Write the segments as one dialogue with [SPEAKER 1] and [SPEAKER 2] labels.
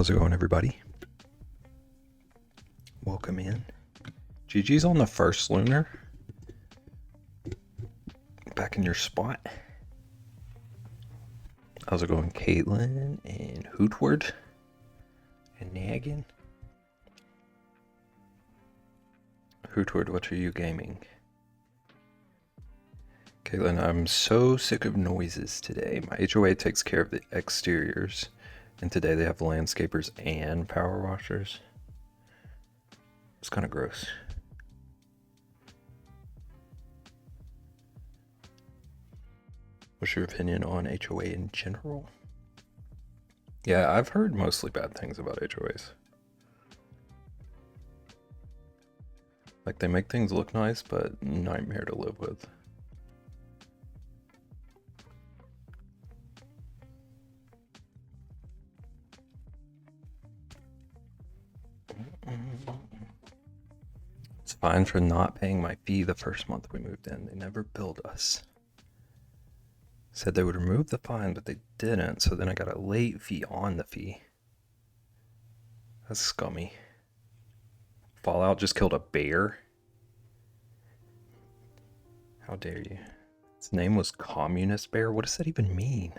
[SPEAKER 1] How's it going, everybody? Welcome in. GG's on the first lunar. Back in your spot. How's it going, Caitlin and Hootward and Naggin? Hootward, what are you gaming? Caitlin, I'm so sick of noises today. My HOA takes care of the exteriors, and today they have landscapers and power washers. It's kind of gross. What's your opinion on HOA in general? Yeah, I've heard mostly bad things about HOAs. Like, they make things look nice, but nightmare to live with. It's fine for not paying my fee the first month we moved in. They never billed us. Said they would remove the fine, but they didn't, so then I got a late fee on the fee. That's scummy. Fallout just killed a bear? How dare you? Its name was Communist Bear? What does that even mean?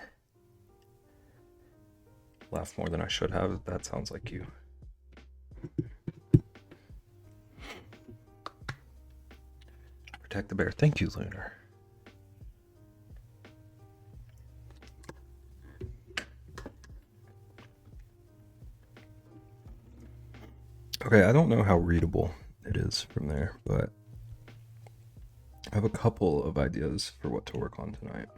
[SPEAKER 1] Laughed more than I should have. That sounds like you. Protect the bear. Thank you, Lunar. Okay, I don't know how readable it is from there, but I have a couple of ideas for what to work on tonight.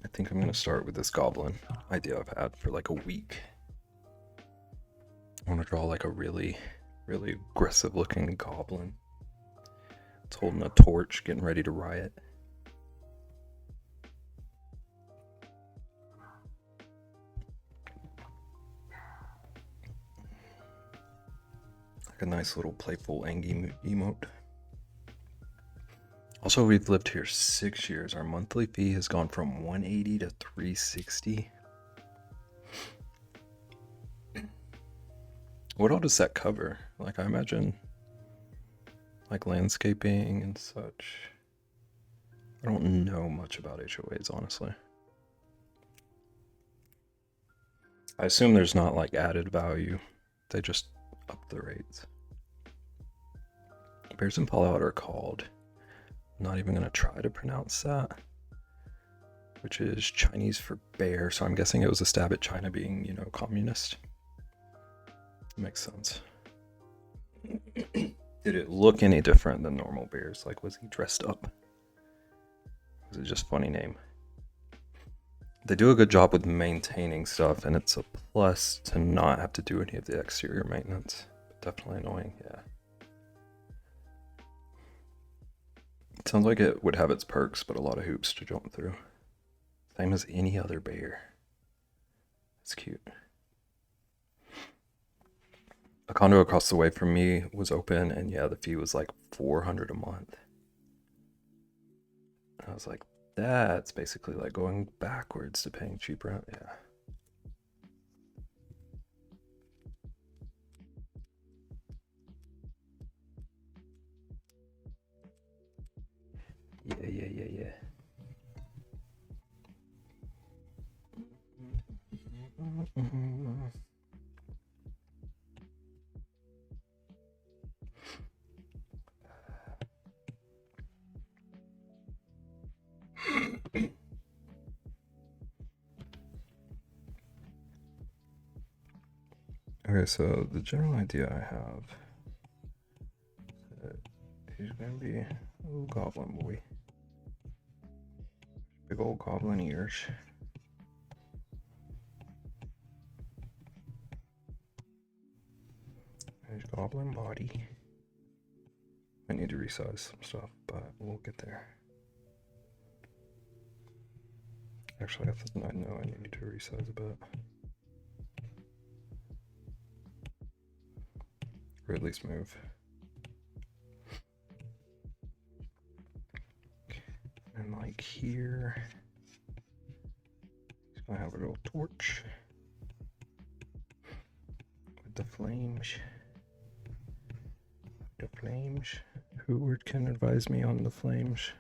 [SPEAKER 1] I think I'm going to start with this goblin idea I've had for like a week. I want to draw like a really, really aggressive looking goblin. It's holding a torch, getting ready to riot. Like a nice little playful Angie emote. Also, we've lived here 6 years. Our monthly fee has gone from $180 to $360. What all does that cover? Like, I imagine like landscaping and such. I don't know much about HOAs, honestly. I assume there's not like added value. They just up the rates. Bears in Fallout are called, I'm not even going to try to pronounce that, which is Chinese for bear, so I'm guessing it was a stab at China being, you know, communist. Makes sense. Did it look any different than normal bears? Like, was he dressed up? Was it just a funny name? They do a good job with maintaining stuff, and it's a plus to not have to do any of the exterior maintenance. Definitely annoying, yeah. It sounds like it would have its perks, but a lot of hoops to jump through. Same as any other bear. It's cute. A condo across the way from me was open, and yeah, the fee was like $400 a month. And I was like, that's basically like going backwards to paying cheap rent. Yeah. Yeah. Okay, so the general idea I have is that he's gonna be a little goblin boy. Big old goblin ears. His goblin body. I need to resize some stuff, but we'll get there. Actually, I know I need to resize a bit. Or at least move. And like here, he's gonna have a little torch. The flames. The flames. Who can advise me on the flames?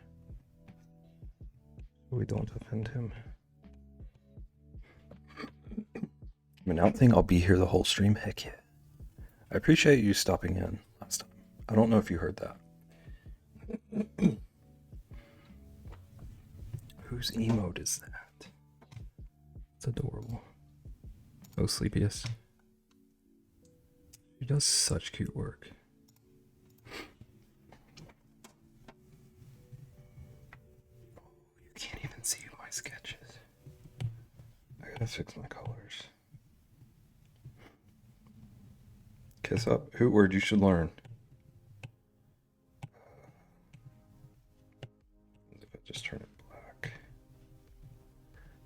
[SPEAKER 1] So we don't offend him. I'm announcing I'll be here the whole stream. Heck yeah. I appreciate you stopping in last time. I don't know if you heard that. Whose emote is that? It's adorable. Oh, Sleepiest. She does such cute work. You can't even see my sketches. I gotta fix my colors. Kiss up. Hoot word you should learn. If I just turn it black.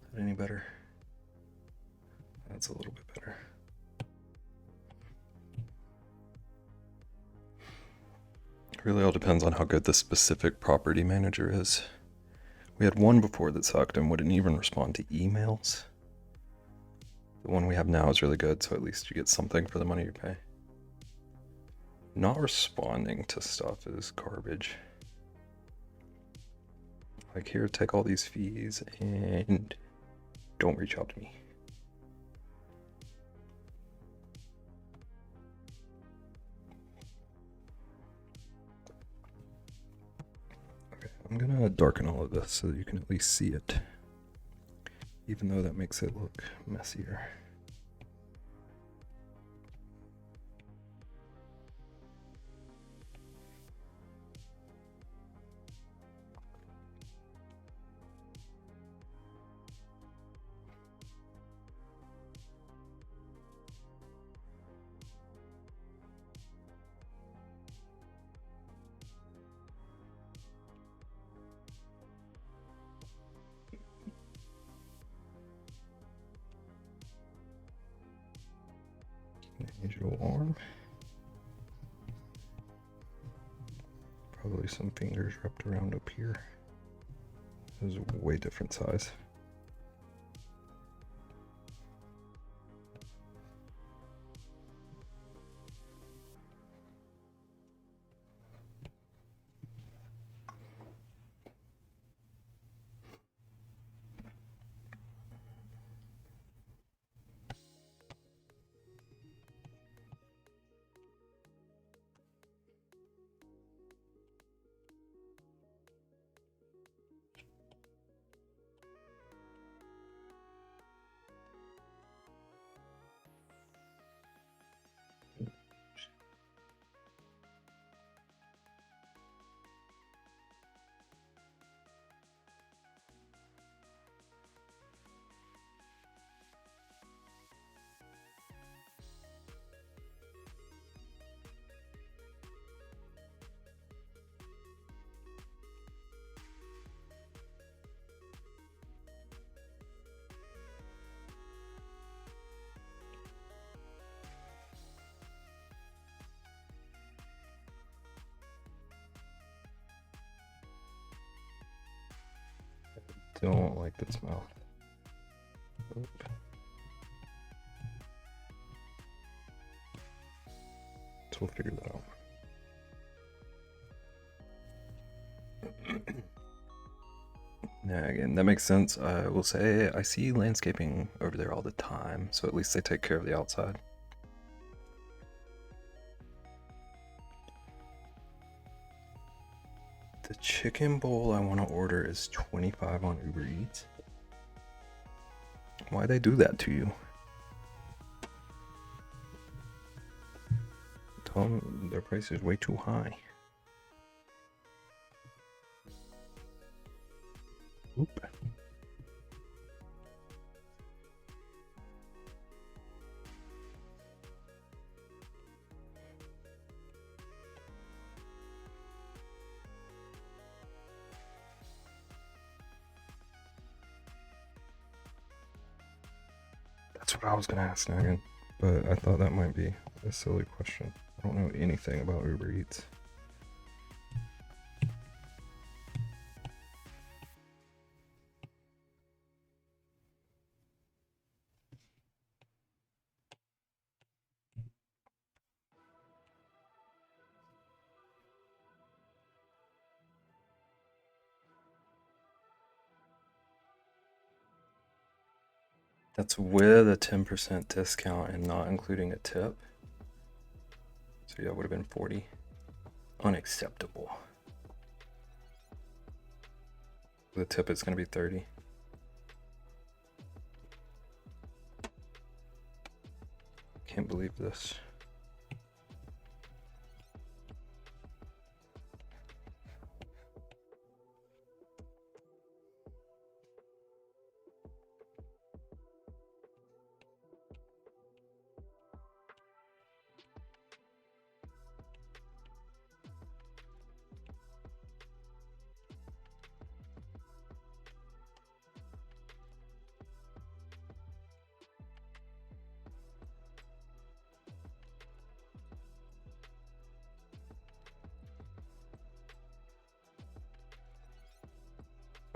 [SPEAKER 1] Is that any better? That's a little bit better. It really all depends on how good the specific property manager is. We had one before that sucked and wouldn't even respond to emails. The one we have now is really good, so at least you get something for the money you pay. Not responding to stuff is garbage. Like, here, take all these fees and don't reach out to me. Okay, I'm gonna darken all of this so that you can at least see it, even though that makes it look messier. Digital arm. Probably some fingers wrapped around up here. This is a way different size. Don't like this mouth. Oop. So we'll figure that out. Yeah, again, that makes sense. I will say I see landscaping over there all the time, so at least they take care of the outside. The chicken bowl I want to order is $25 on Uber Eats. Why'd they do that to you? Tell them their price is way too high. Oop. That's what I was gonna ask Nagan, but I thought that might be a silly question. I don't know anything about Uber Eats. That's with a 10% discount and not including a tip. So yeah, it would have been 40. Unacceptable. The tip is going to be 30. Can't believe this.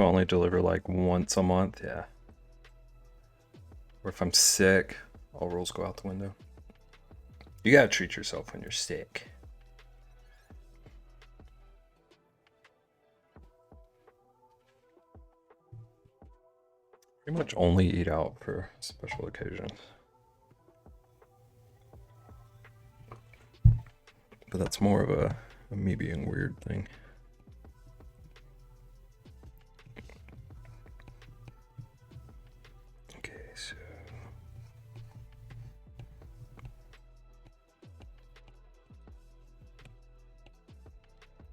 [SPEAKER 1] Only deliver like once a month, yeah. Or if I'm sick, all rules go out the window. You gotta treat yourself when you're sick. Pretty much only eat out for special occasions. But that's more of a me being weird thing.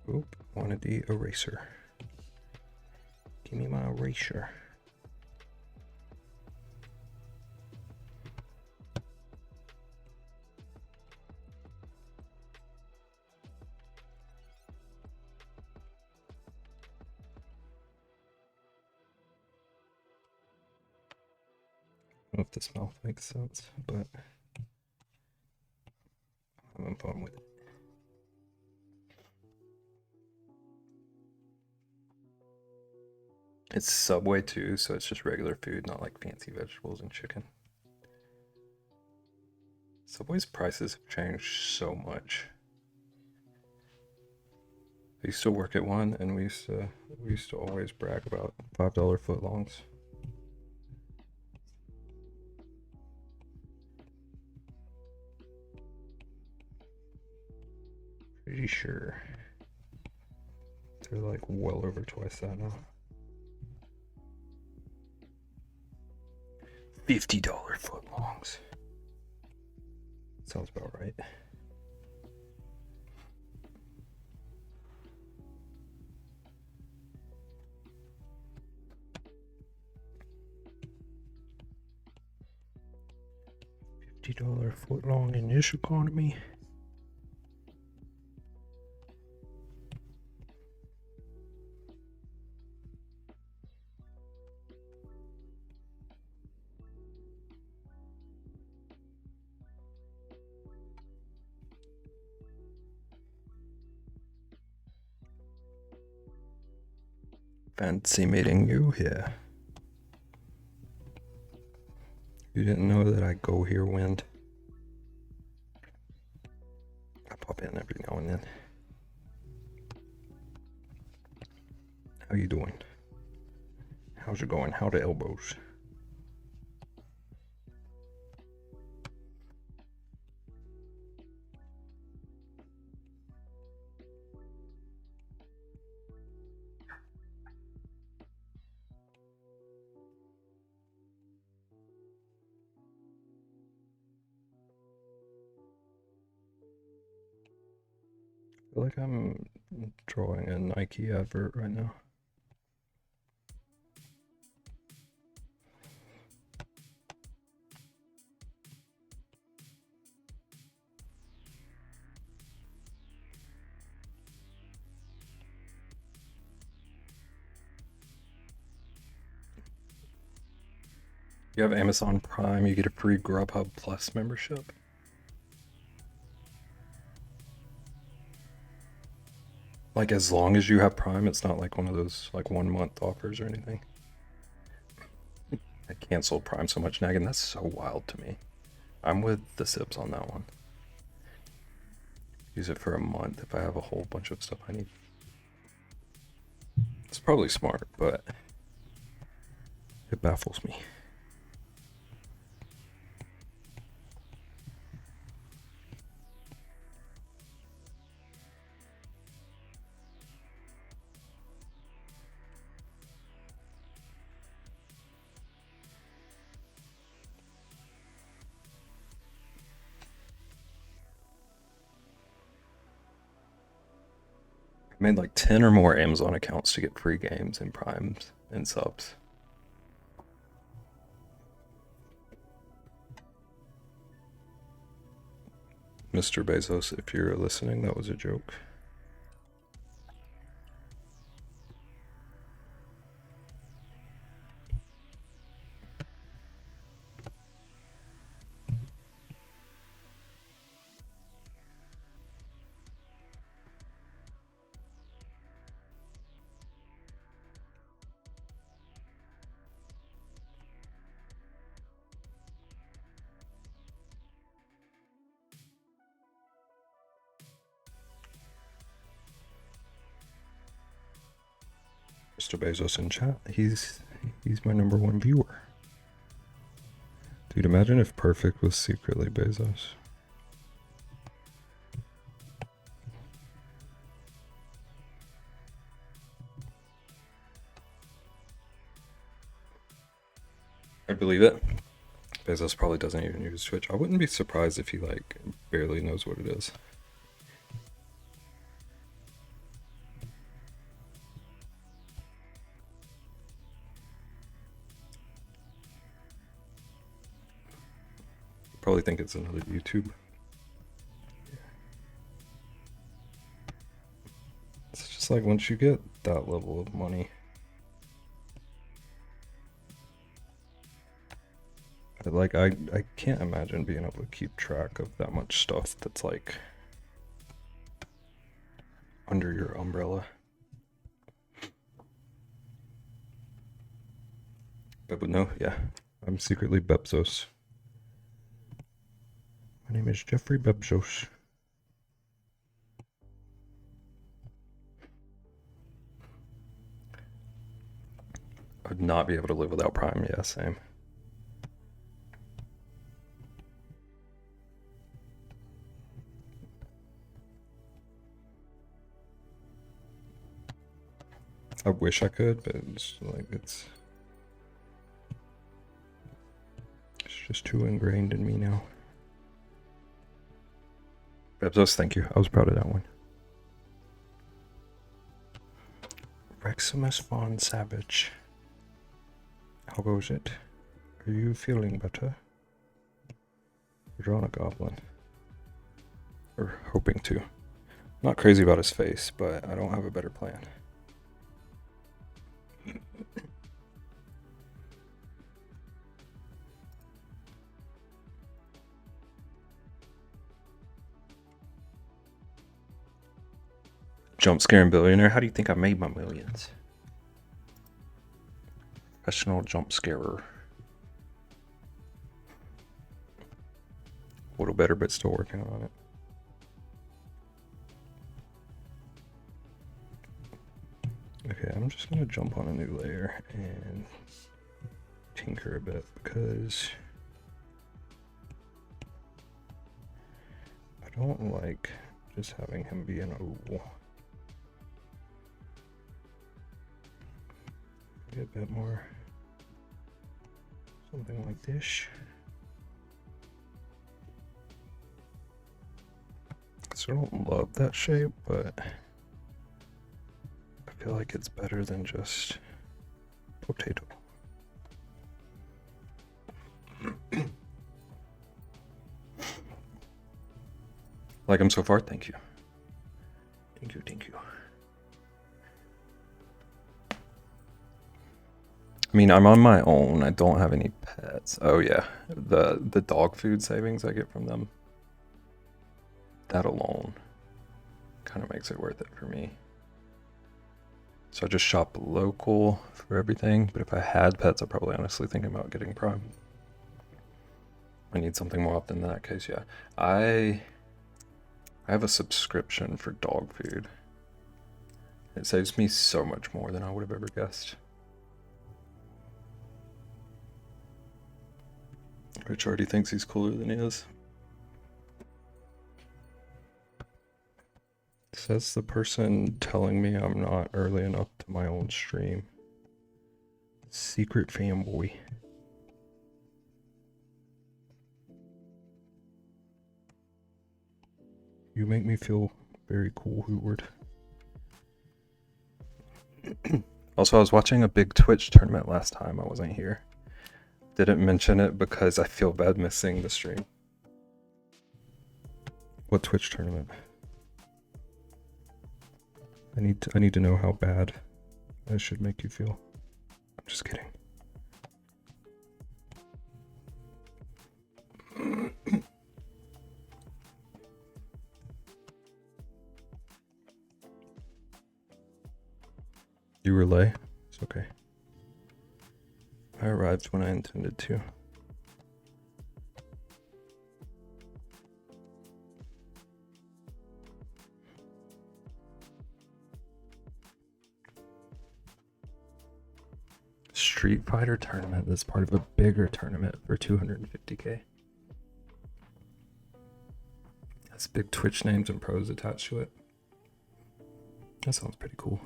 [SPEAKER 1] Oop, wanted the eraser. Give me my eraser. I don't know if this mouth makes sense, but I'm having fun with it. It's Subway too, so it's just regular food, not like fancy vegetables and chicken. Subway's prices have changed so much. I used to work at one, and we used to always brag about $5 footlongs. Pretty sure they're like well over twice that now. $50 footlongs. Sounds about right. $50 footlong in this economy. Fancy meeting you here. You didn't know that I go here, Wind? I pop in every now and then. How you doing? How's it going? How the elbows? I feel like I'm drawing a Nike advert right now. You have Amazon Prime, you get a free Grubhub Plus membership. Like, as long as you have Prime, it's not like one of those like 1 month offers or anything. I canceled Prime so much, Naggin. That's so wild to me. I'm with the Sips on that one. Use it for a month if I have a whole bunch of stuff I need. It's probably smart, but it baffles me. made like 10 or more Amazon accounts to get free games and primes and subs. Mr. Bezos, if you're listening, that was a joke. Mr. Bezos in chat, he's my #1 viewer. Dude, imagine if Perfect was secretly Bezos. I believe it. Bezos probably doesn't even use Twitch. I wouldn't be surprised if he like barely knows what it is. Probably think it's another YouTube. It's just like once you get that level of money, like I can't imagine being able to keep track of that much stuff that's like under your umbrella. But no, yeah, I'm secretly Bezos. My name is Jeffrey Bezos. I'd not be able to live without Prime. Yeah, same. I wish I could, but it's like it's just too ingrained in me now. Bezos, thank you. I was proud of that one. Reximus Von Savage. How goes it? Are you feeling better? You're drawing a goblin. Or hoping to. Not crazy about his face, but I don't have a better plan. Jump scaring billionaire. How do you think I made my millions? Professional jump scarer. A little better, but still working on it. Okay, I'm just gonna jump on a new layer and tinker a bit because I don't like just having him be an oval. Maybe a bit more something like this. So I don't love that shape, but I feel like it's better than just potato. Like him so far? Thank you. Thank you, thank you. I mean, I'm on my own. I don't have any pets. Oh yeah, the dog food savings I get from them, that alone kind of makes it worth it for me. So I just shop local for everything, but if I had pets, I'm probably honestly thinking about getting Prime. I need something more often in that case, yeah. I have a subscription for dog food. It saves me so much more than I would have ever guessed. Rich already thinks he's cooler than he is. Says the person telling me I'm not early enough to my own stream. Secret fanboy. You make me feel very cool, Hootward. Also, I was watching a big Twitch tournament last time. I wasn't here. Didn't mention it because I feel bad missing the stream. What Twitch tournament? I need to know how bad I should make you feel. I'm just kidding. You relay? It's okay. I arrived when I intended to. Street Fighter tournament that's part of a bigger tournament for 250k. That's big Twitch names and pros attached to it. That sounds pretty cool.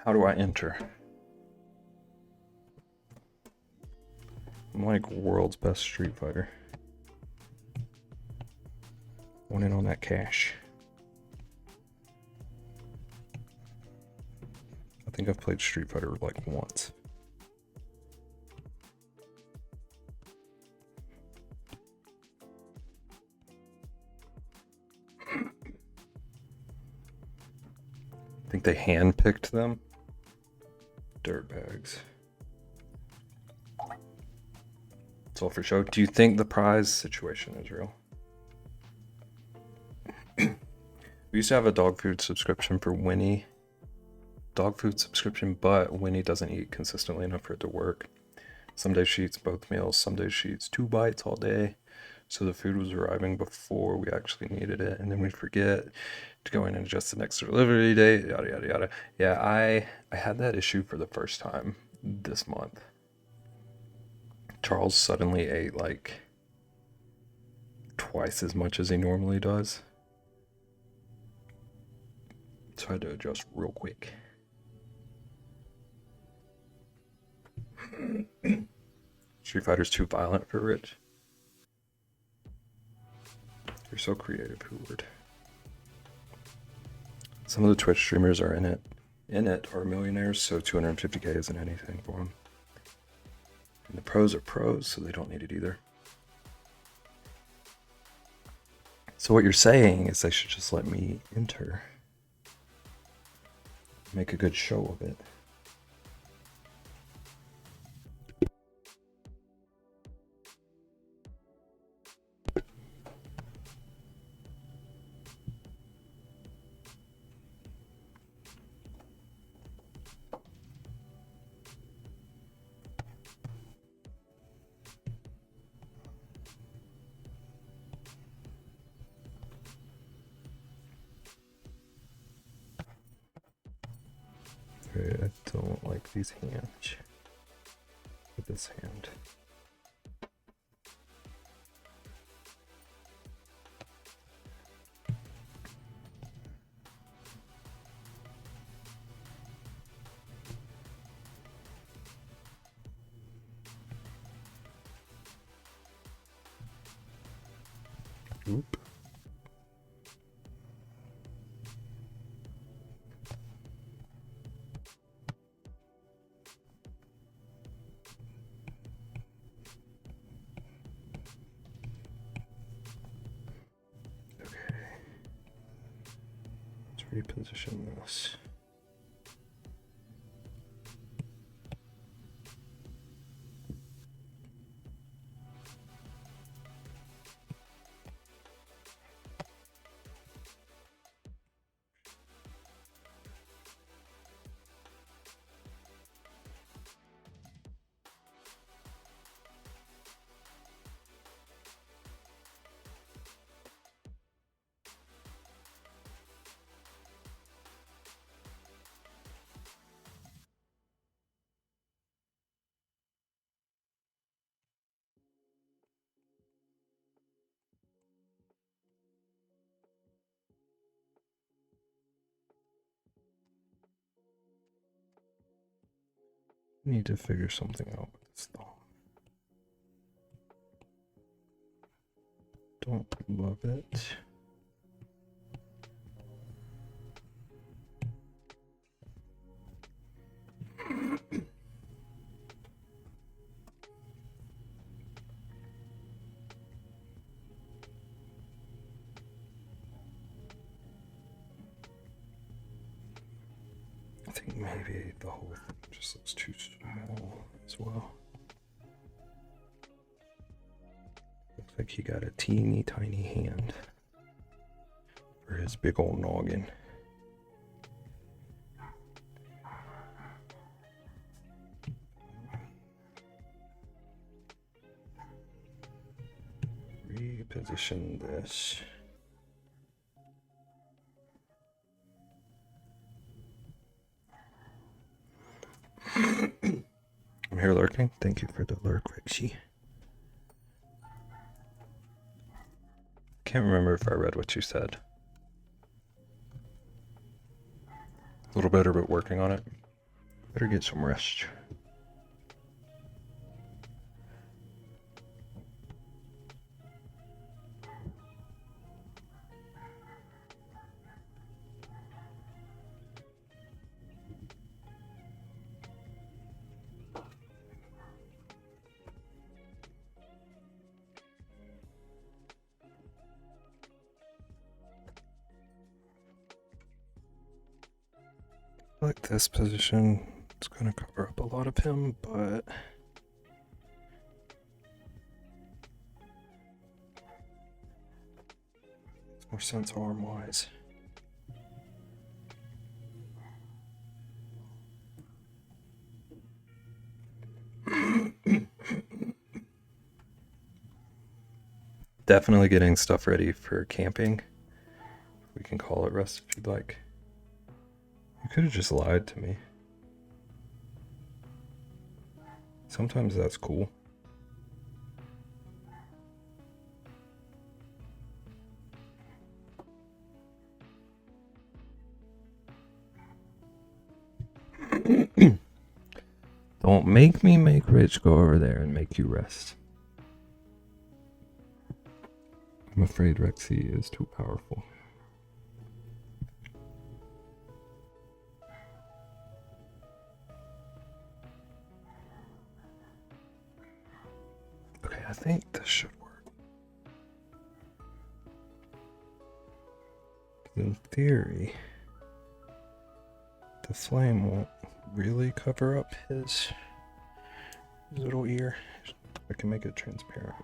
[SPEAKER 1] How do I enter? I'm like world's best Street Fighter. Want in on that cash. I think I've played Street Fighter like once. I think they handpicked them. Dirtbags. It's all for show. Do you think the prize situation is real? We used to have a dog food subscription for Winnie. Dog food subscription, but Winnie doesn't eat consistently enough for it to work. Some days she eats both meals, some days she eats 2 bites all day. So the food was arriving before we actually needed it, and then we'd forget to go in and adjust the next delivery date, yada yada yada. Yeah, I had that issue for the first time this month. Charles suddenly ate like twice as much as he normally does. So I had to adjust real quick. Street Fighter's too violent for Rich. You're so creative, who would? Some of the Twitch streamers are in it are millionaires, so 250k isn't anything for them. And the pros are pros, so they don't need it either. So what you're saying is they should just let me enter. Make a good show of it. I don't like these hands. With this hand. Oop. Reposition this. Need to figure something out with this thumb. Don't love it. think maybe the whole thing just looks too small as well. Looks like he got a teeny tiny hand for his big old noggin. Reposition this. I'm here lurking. Thank you for the lurk, Rexy. Can't remember if I read what you said. A little better, but working on it. Better get some rest. Like this position, it's going to cover up a lot of him, but it's more sense arm-wise. Definitely getting stuff ready for camping. We can call it rest if you'd like. You could have just lied to me. Sometimes that's cool. Don't make me make Rich go over there and make you rest. I'm afraid Rexy is too powerful. Okay, I think this should work. In theory, the flame won't really cover up his little ear. I can make it transparent.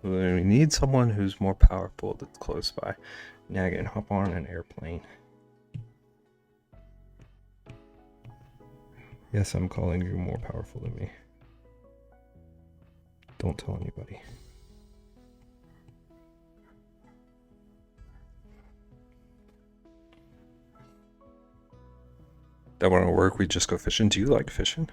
[SPEAKER 1] We need someone who's more powerful that's close by. Now I can hop on an airplane. Yes, I'm calling you more powerful than me. Don't tell anybody. That won't work. We just go fishing. Do you like fishing?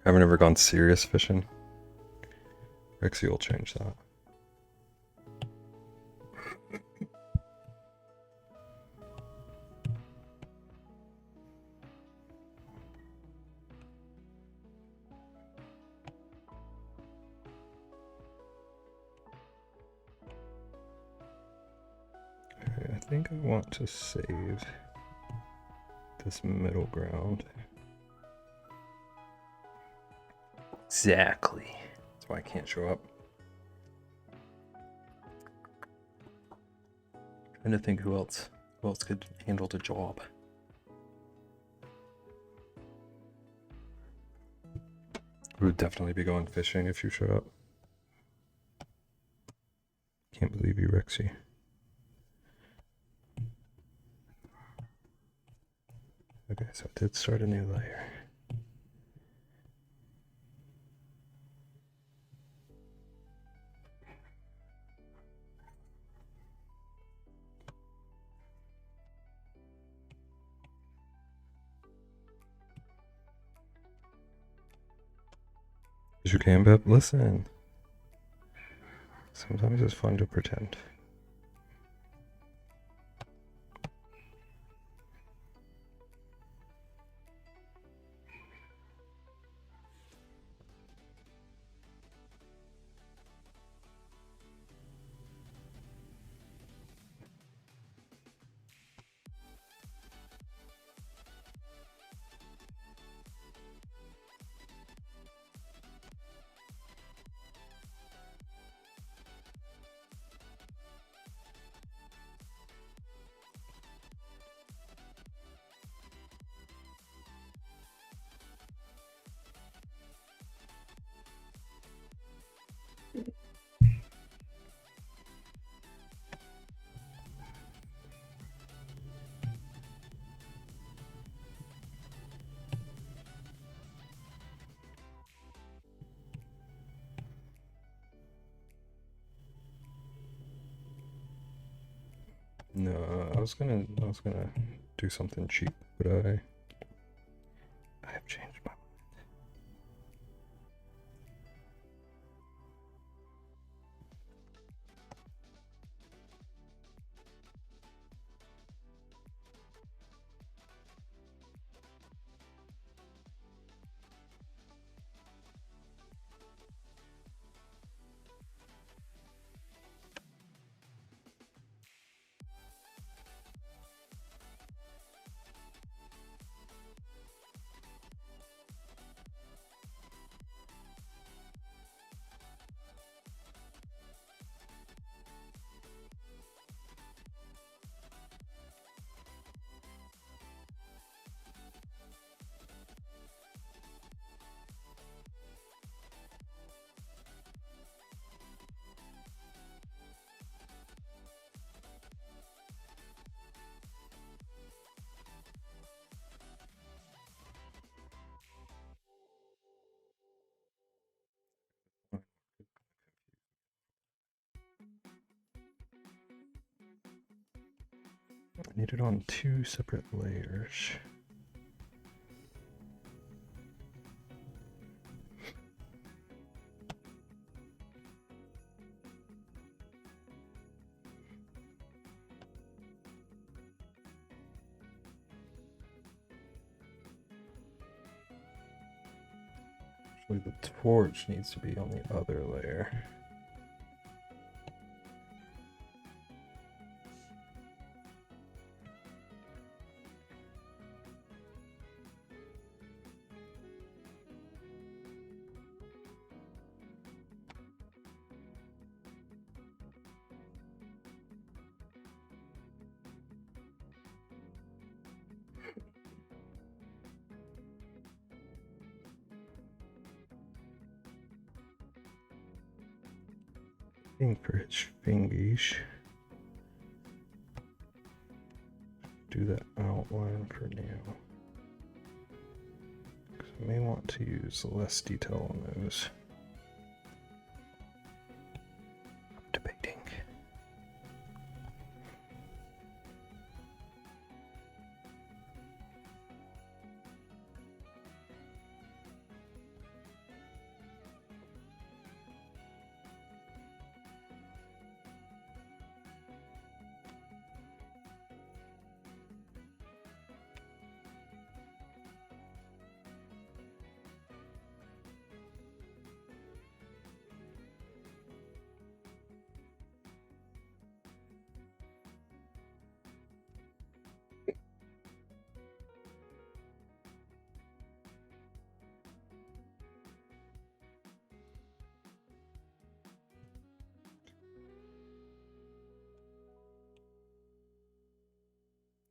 [SPEAKER 1] Haven't ever gone serious fishing. Rexy will change that. Okay, I think I want to save this middle ground. Exactly. That's why I can't show up. Trying to think who else could handle the job. We would definitely be going fishing if you showed up. Can't believe you, Rexy. Okay, so I did start a new layer. Is you can, Beb? Listen. Sometimes it's fun to pretend. No, I was gonna do something cheap, but I have changed my mind. I need it on 2 separate layers. Actually, the torch needs to be on the other layer. For his fingies. Do that outline for now. Because I may want to use less detail on those. I'm debating.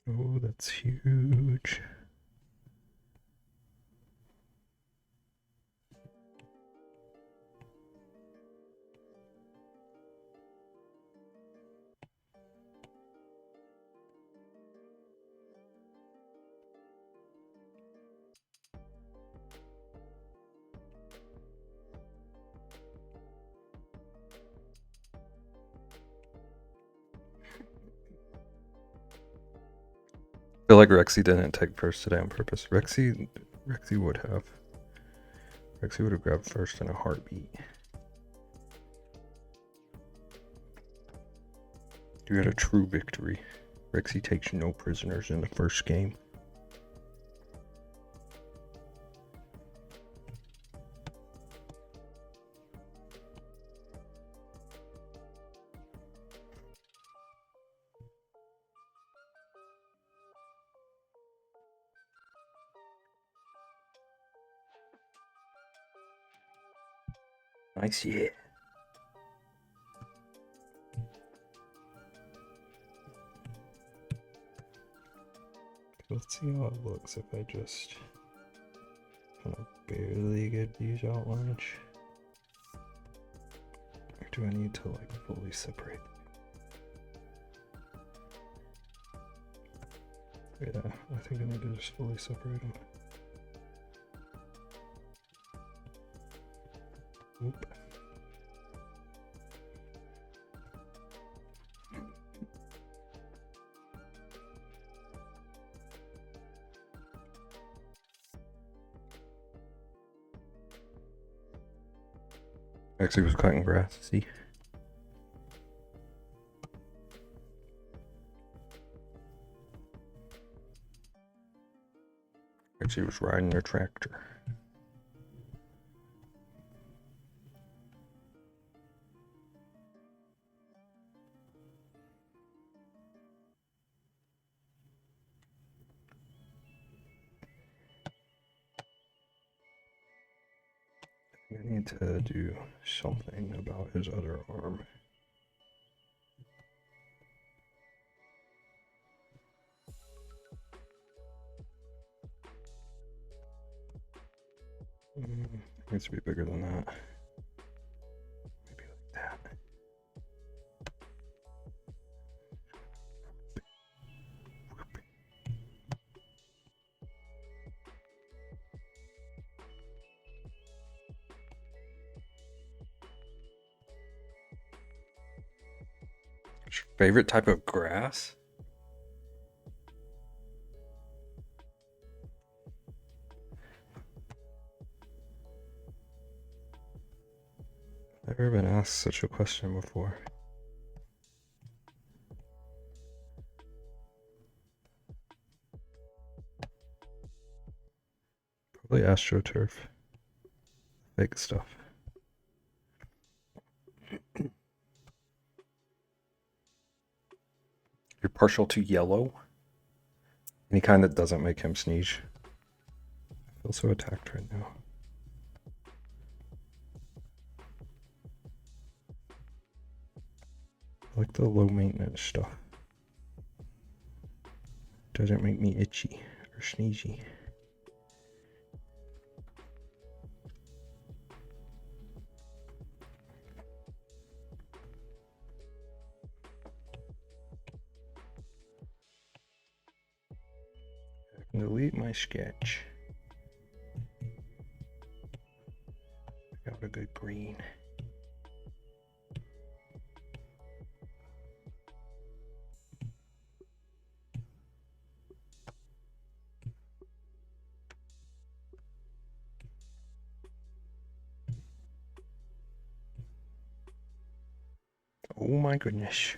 [SPEAKER 1] Oh, that's huge. I feel like Rexy didn't take first today on purpose. Rexy would have. Rexy would have grabbed first in a heartbeat. You had a true victory. Rexy takes no prisoners in the first game. Nice, yeah. Let's see how it looks if I just kind of barely get these outlines. Or do I need to like fully separate them? Yeah, I think I need to just fully separate them. Oop. Actually was cutting grass, see? Actually was riding their tractor. I need to do something about his other arm. It needs to be bigger than that. Maybe like that. What's your favorite type of grass? I've never been asked such a question before. Probably AstroTurf. Fake stuff. You're partial to yellow? Any kind that doesn't make him sneeze. I feel so attacked right now. I like the low maintenance stuff. Doesn't make me itchy or sneezy. I can delete my sketch. I got a good green. Oh my goodness.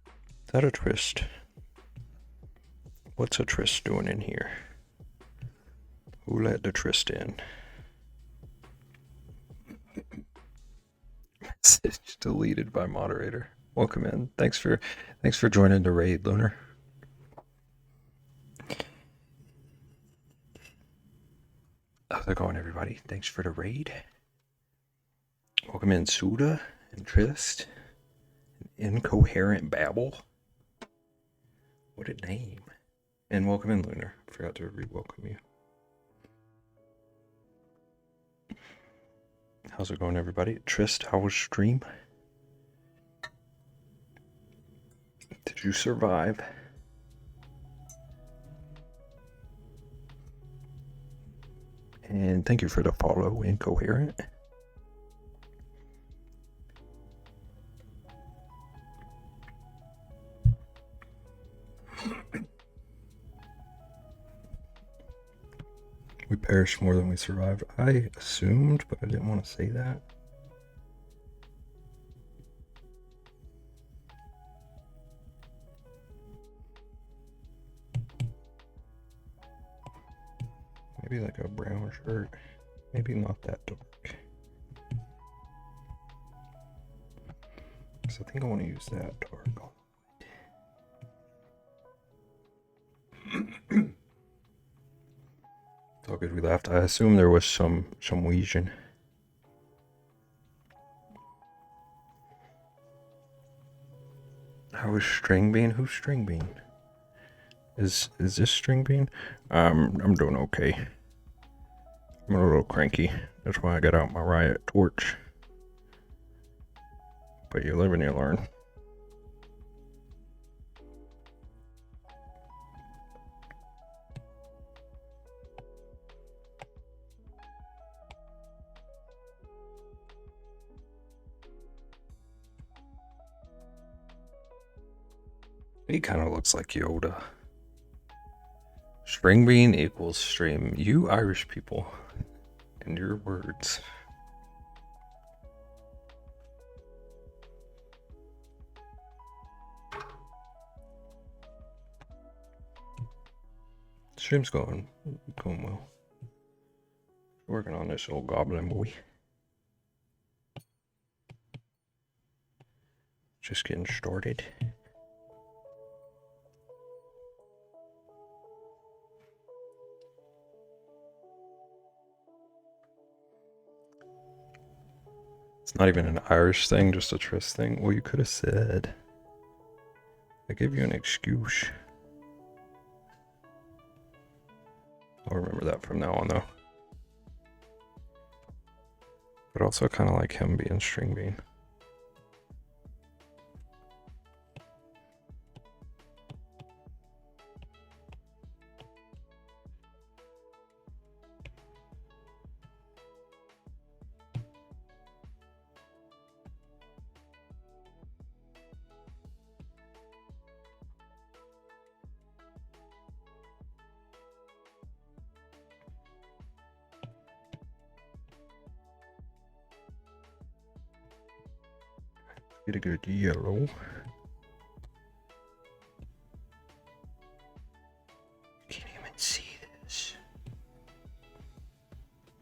[SPEAKER 1] Is that a twist? What's a twist doing in here? Who let the twist in? Message deleted by moderator. Welcome in. Thanks for joining the raid, Lunar. How's it going, everybody? Thanks for the raid. Welcome in, Suda and Trist. Incoherent Babble. What a name. And welcome in, Lunar. I forgot to re-welcome you. How's it going, everybody? Trist, how was stream? Did you survive? And thank you for the follow, Incoherent. We perished more than we survived. I assumed, but I didn't want to say that. Maybe like a brown shirt. Maybe not that dark. So I think I want to use that dark. It's all good we left. I assume there was some Weasian. How is String Bean? Who's String Bean? Is this String Bean? I'm doing okay. I'm a little cranky. That's why I got out my riot torch. But you live and you learn. He kind of looks like Yoda. String bean equals stream. You Irish people. into your words. Stream's going well. Working on this old goblin boy. Just getting started. It's not even an Irish thing, just a Tris thing. Well, you could have said. I gave you an excuse. I'll remember that from now on, though. But also kind of like him being string bean. Get a good yellow. Can't even see this.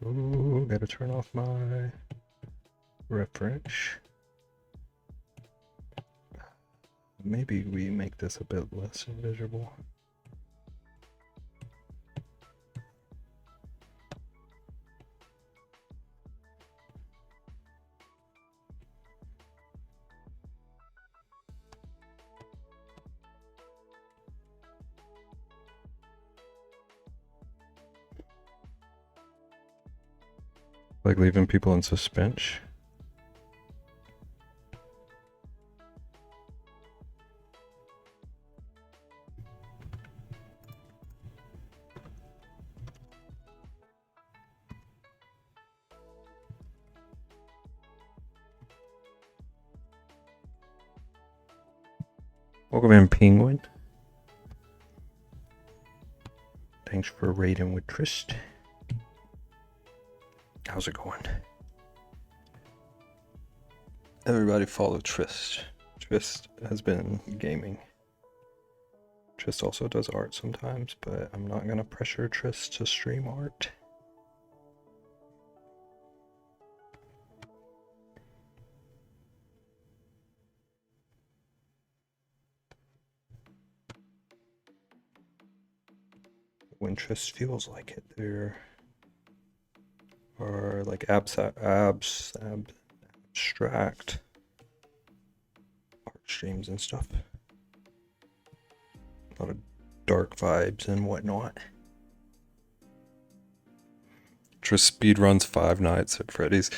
[SPEAKER 1] Ooh, gotta turn off my reference. Maybe we make this a bit less visible. Like leaving people in suspense. Welcome in, Penguin. Thanks for raiding with Trist. How's it going? Everybody follow Trist. Trist has been gaming. Trist also does art sometimes, but I'm not gonna pressure Trist to stream art. When Trist feels like it, there are like abstract art streams and stuff. A lot of dark vibes and whatnot. Tris speedruns Five Nights at Freddy's.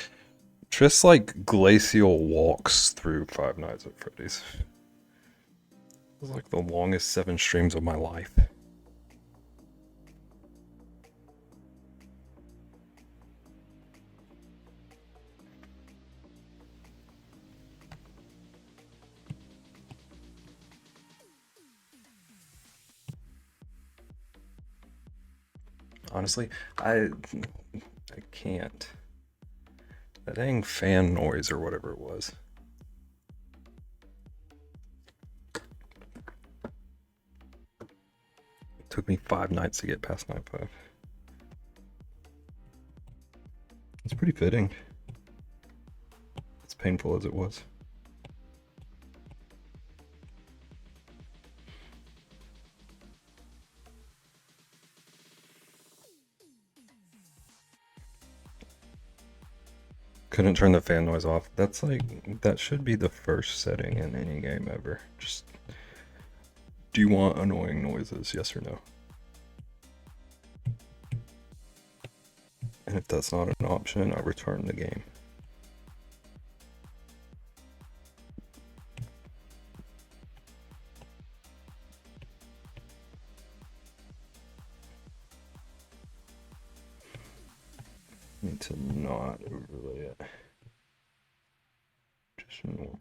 [SPEAKER 1] Tris like glacial walks through Five Nights at Freddy's. It was like the longest 7 streams of my life. Honestly, I can't. That dang fan noise or whatever it was. It took me 5 nights to get past night 5. It's pretty fitting. As painful as it was. Couldn't turn the fan noise off. That's like, that should be the first setting in any game ever. Just, do you want annoying noises? Yes or no? And if that's not an option, I return the game. Need to not overlay it. Just normal.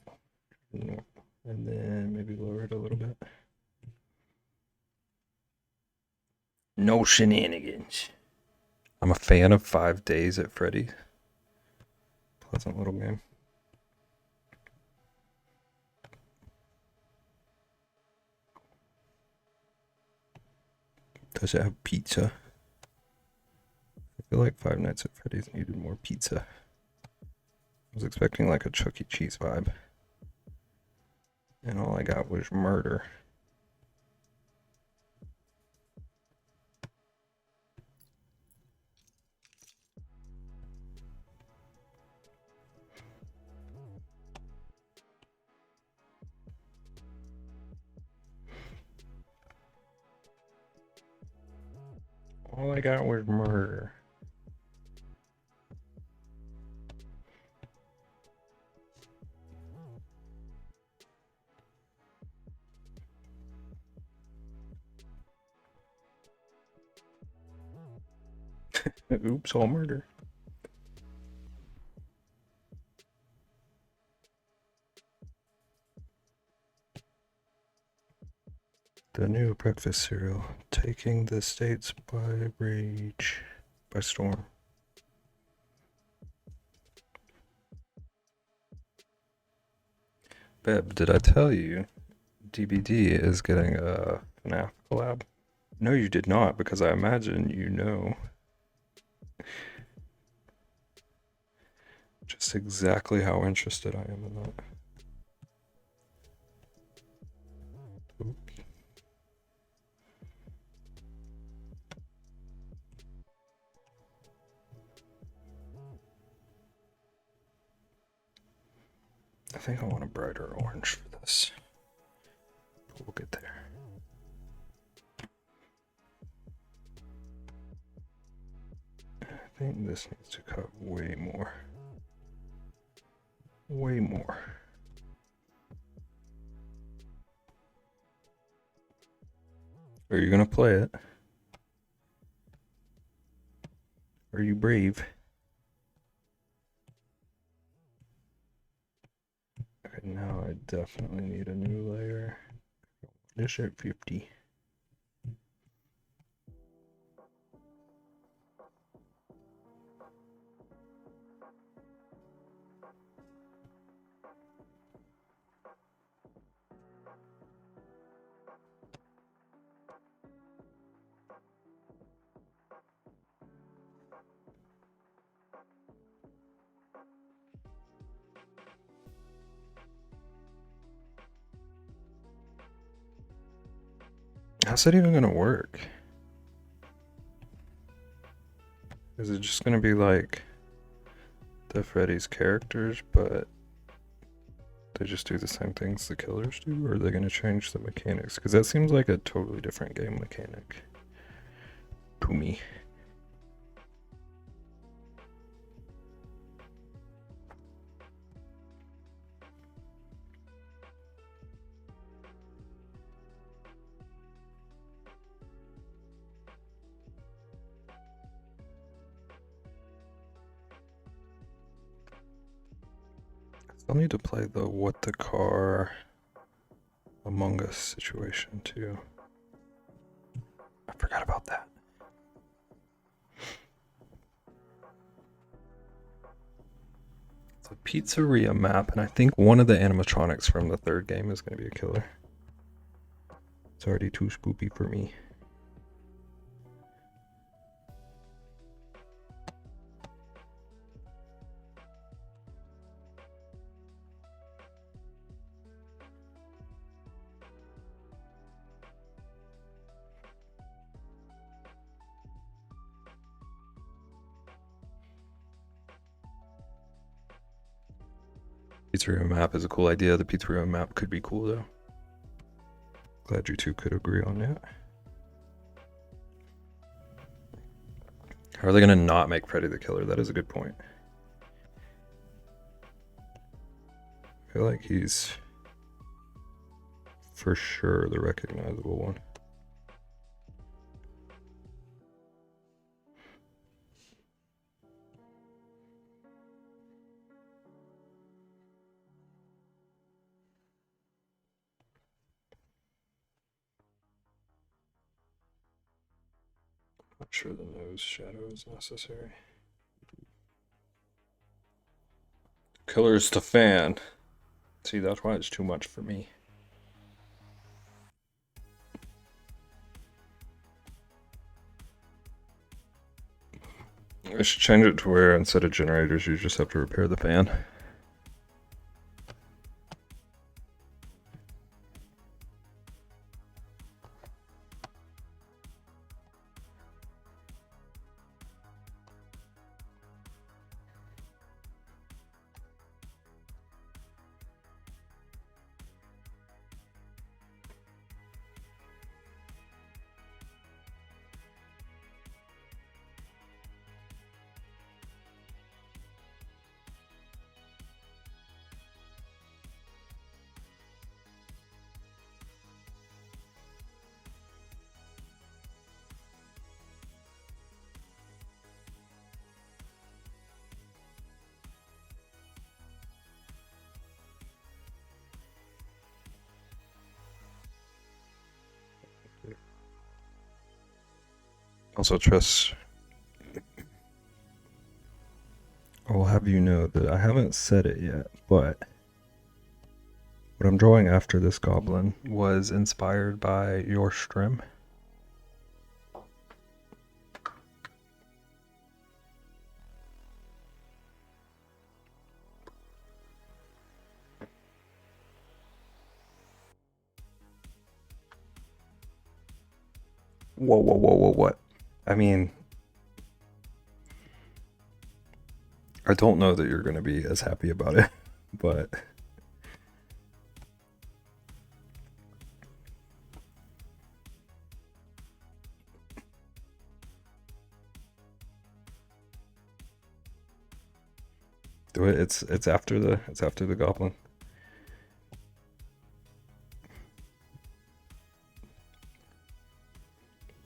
[SPEAKER 1] And then maybe lower it a little bit. No shenanigans. I'm a fan of 5 Days at Freddy's. Pleasant little game. Does it have pizza? I feel like Five Nights at Freddy's needed more pizza. I was expecting like a Chuck E. Cheese vibe. And all I got was murder. All I got was murder. Oops, all murder. The new breakfast cereal, taking the states by storm. Beb, did I tell you DBD is getting a FNAF collab? No, you did not, because I imagine you know. Just exactly how interested I am in that. Oops. I think I want a brighter orange for this. But we'll get there. I think this needs to cut way more. Way more. Are you gonna play it? Are you brave? Okay, now I definitely need a new layer. This at 50. How's that even gonna work? Is it just gonna be like the Freddy's characters, but they just do the same things the killers do? Or are they gonna change the mechanics? Because that seems like a totally different game mechanic to me. I'll need to play the What the Car Among Us situation too. I forgot about that. It's a pizzeria map, and I think one of the animatronics from the third game is going to be a killer. It's already too spoopy for me. Pizzeria map is a cool idea. The pizzeria map could be cool though. Glad you two could agree on that. How are they gonna not make Freddy the killer? That is a good point. I feel like he's for sure the recognizable one. Not sure the nose shadow is necessary. Killer's to fan. See, that's why it's too much for me. I should change it to where instead of generators, you just have to repair the fan. Also, Tress, I will have you know that I haven't said it yet, but what I'm drawing after this goblin was inspired by your stream. Whoa, whoa, whoa, whoa, what? I mean, I don't know that you're going to be as happy about it, but do it. It's after the goblin.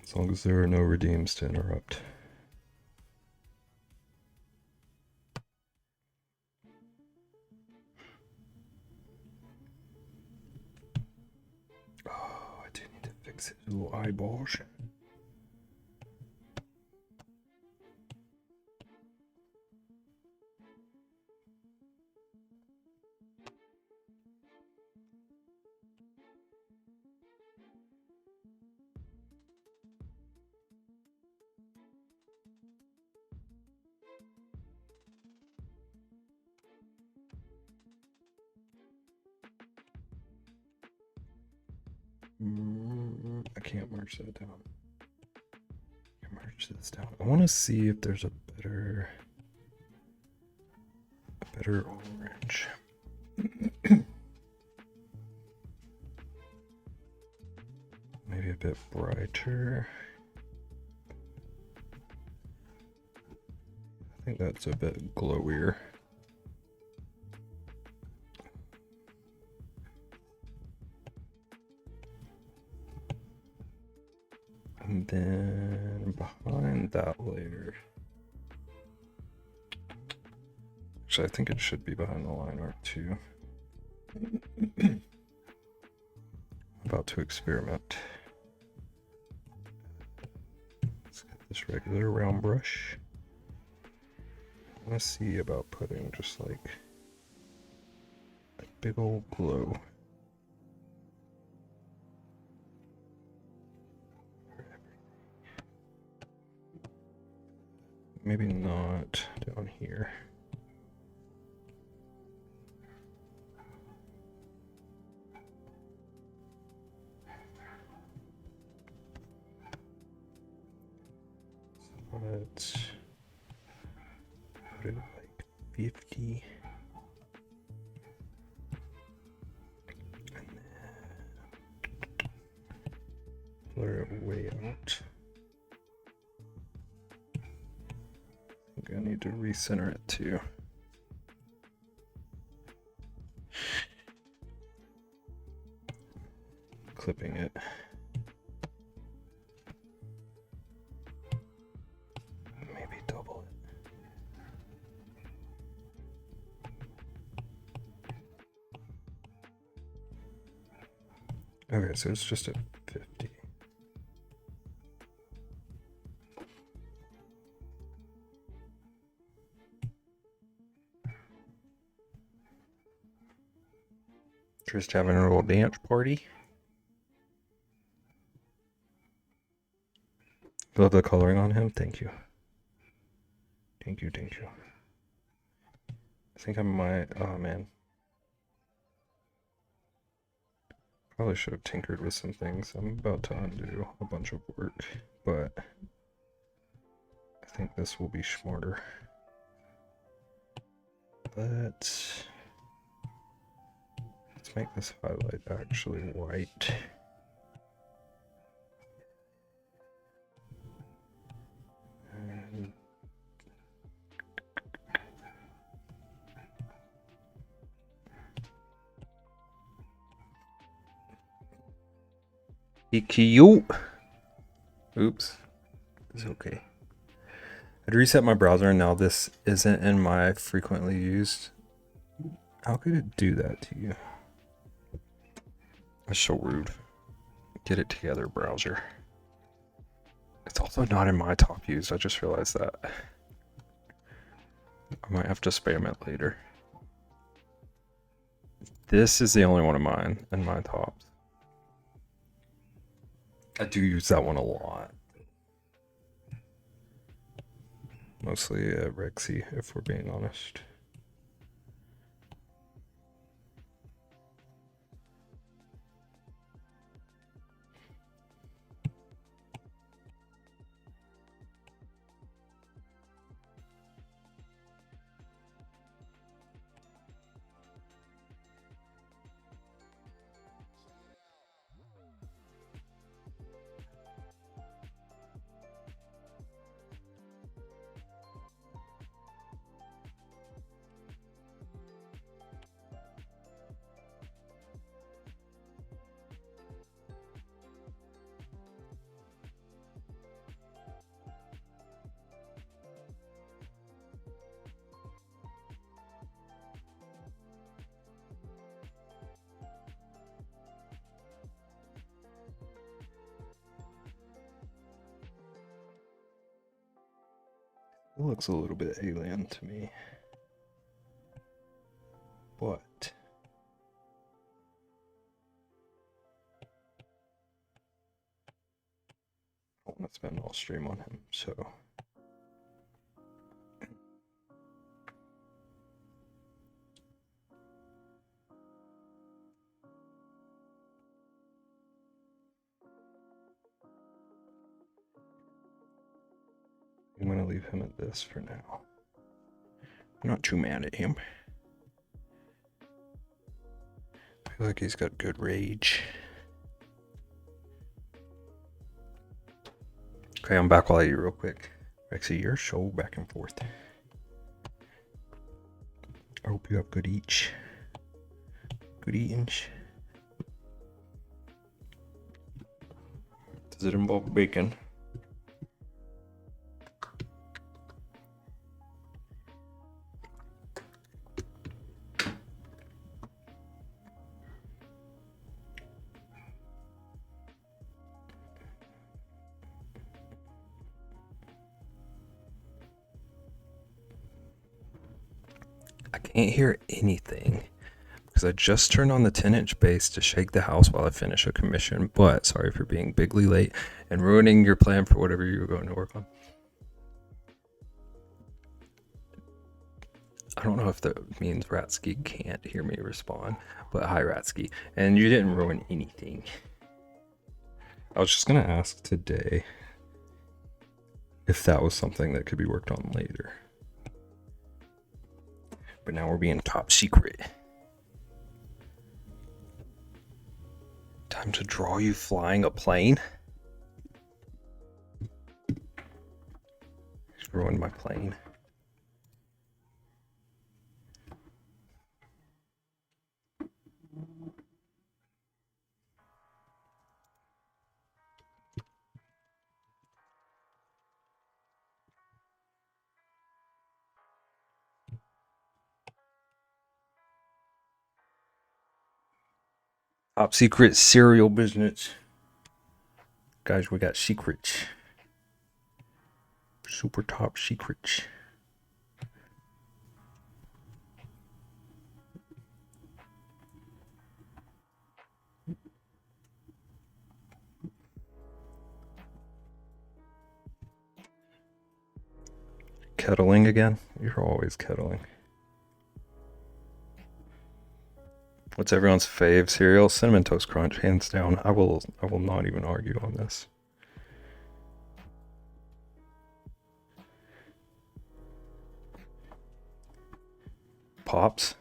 [SPEAKER 1] As long as there are no redeems to interrupt. Oh, I do need to fix his little eyeballs. I can't merge that down. I can merge this down. I want to see if there's a better orange. Maybe a bit brighter. I think that's a bit glowier. And then behind that layer, actually, I think it should be behind the line art too. I'm about to experiment. Let's get this regular round brush. I want to see about putting just like a big old glow. Maybe not down here. So let's put it like 50. And then blur it way out. I need to recenter it too. Clipping it. Maybe double it. Okay, so it's just at 50. Just having a little dance party. Love the coloring on him. Thank you. Thank you. I think I might. Oh man. Probably should have tinkered with some things. I'm about to undo a bunch of work, but I think this will be smarter. Let's make this highlight actually white. And be cute. Oops. It's okay. I'd reset my browser and now this isn't in my frequently used. How could it do that to you? That's so rude. Get it together, browser. It's also not in my top used. I just realized that. I might have to spam it later. This is the only one of mine in my tops. I do use that one a lot. Mostly Rexy, if we're being honest. It looks a little bit alien to me. But I want to spend all stream on him, so I'm gonna leave him at this for now. I'm not too mad at him. I feel like he's got good rage. Okay, I'm back while I eat real quick. Rexy, you're so back and forth. I hope you have good eats. Good eatings. Does it involve bacon? I can't hear anything because I just turned on the 10-inch bass to shake the house while I finish a commission, but sorry for being bigly late and ruining your plan for whatever you were going to work on. I don't know if that means Ratsky can't hear me respond, but hi Ratsky. And you didn't ruin anything. I was just going to ask today if that was something that could be worked on later. But now we're being top secret. Time to draw you flying a plane. Just ruined my plane. Top secret cereal business. Guys, we got secrets. Super top secrets. kettling again? You're always kettling. What's everyone's fave cereal? Cinnamon Toast Crunch, hands down. I will not even argue on this. Pops.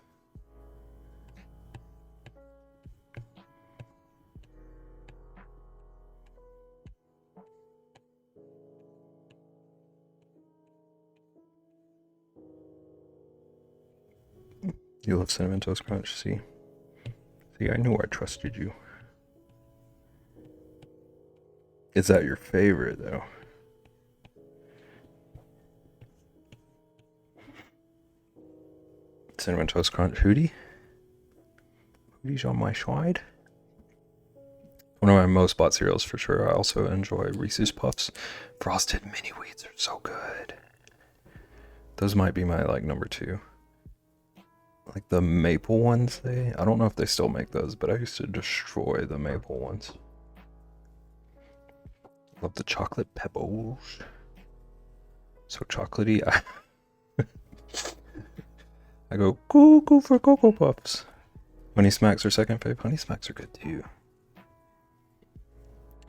[SPEAKER 1] You love Cinnamon Toast Crunch, see? See, I knew I trusted you. Is that your favorite, though? Cinnamon Toast Crunch, Hootie? Hootie's on my side. One of my most bought cereals for sure. I also enjoy Reese's Puffs. Frosted Mini Wheats are so good. Those might be my like number 2. Like the maple ones, I don't know if they still make those, but I used to destroy the maple ones. Love the chocolate pebbles. So chocolatey. I go cuckoo for Cocoa Puffs. Honey Smacks are second fave. Honey Smacks are good too.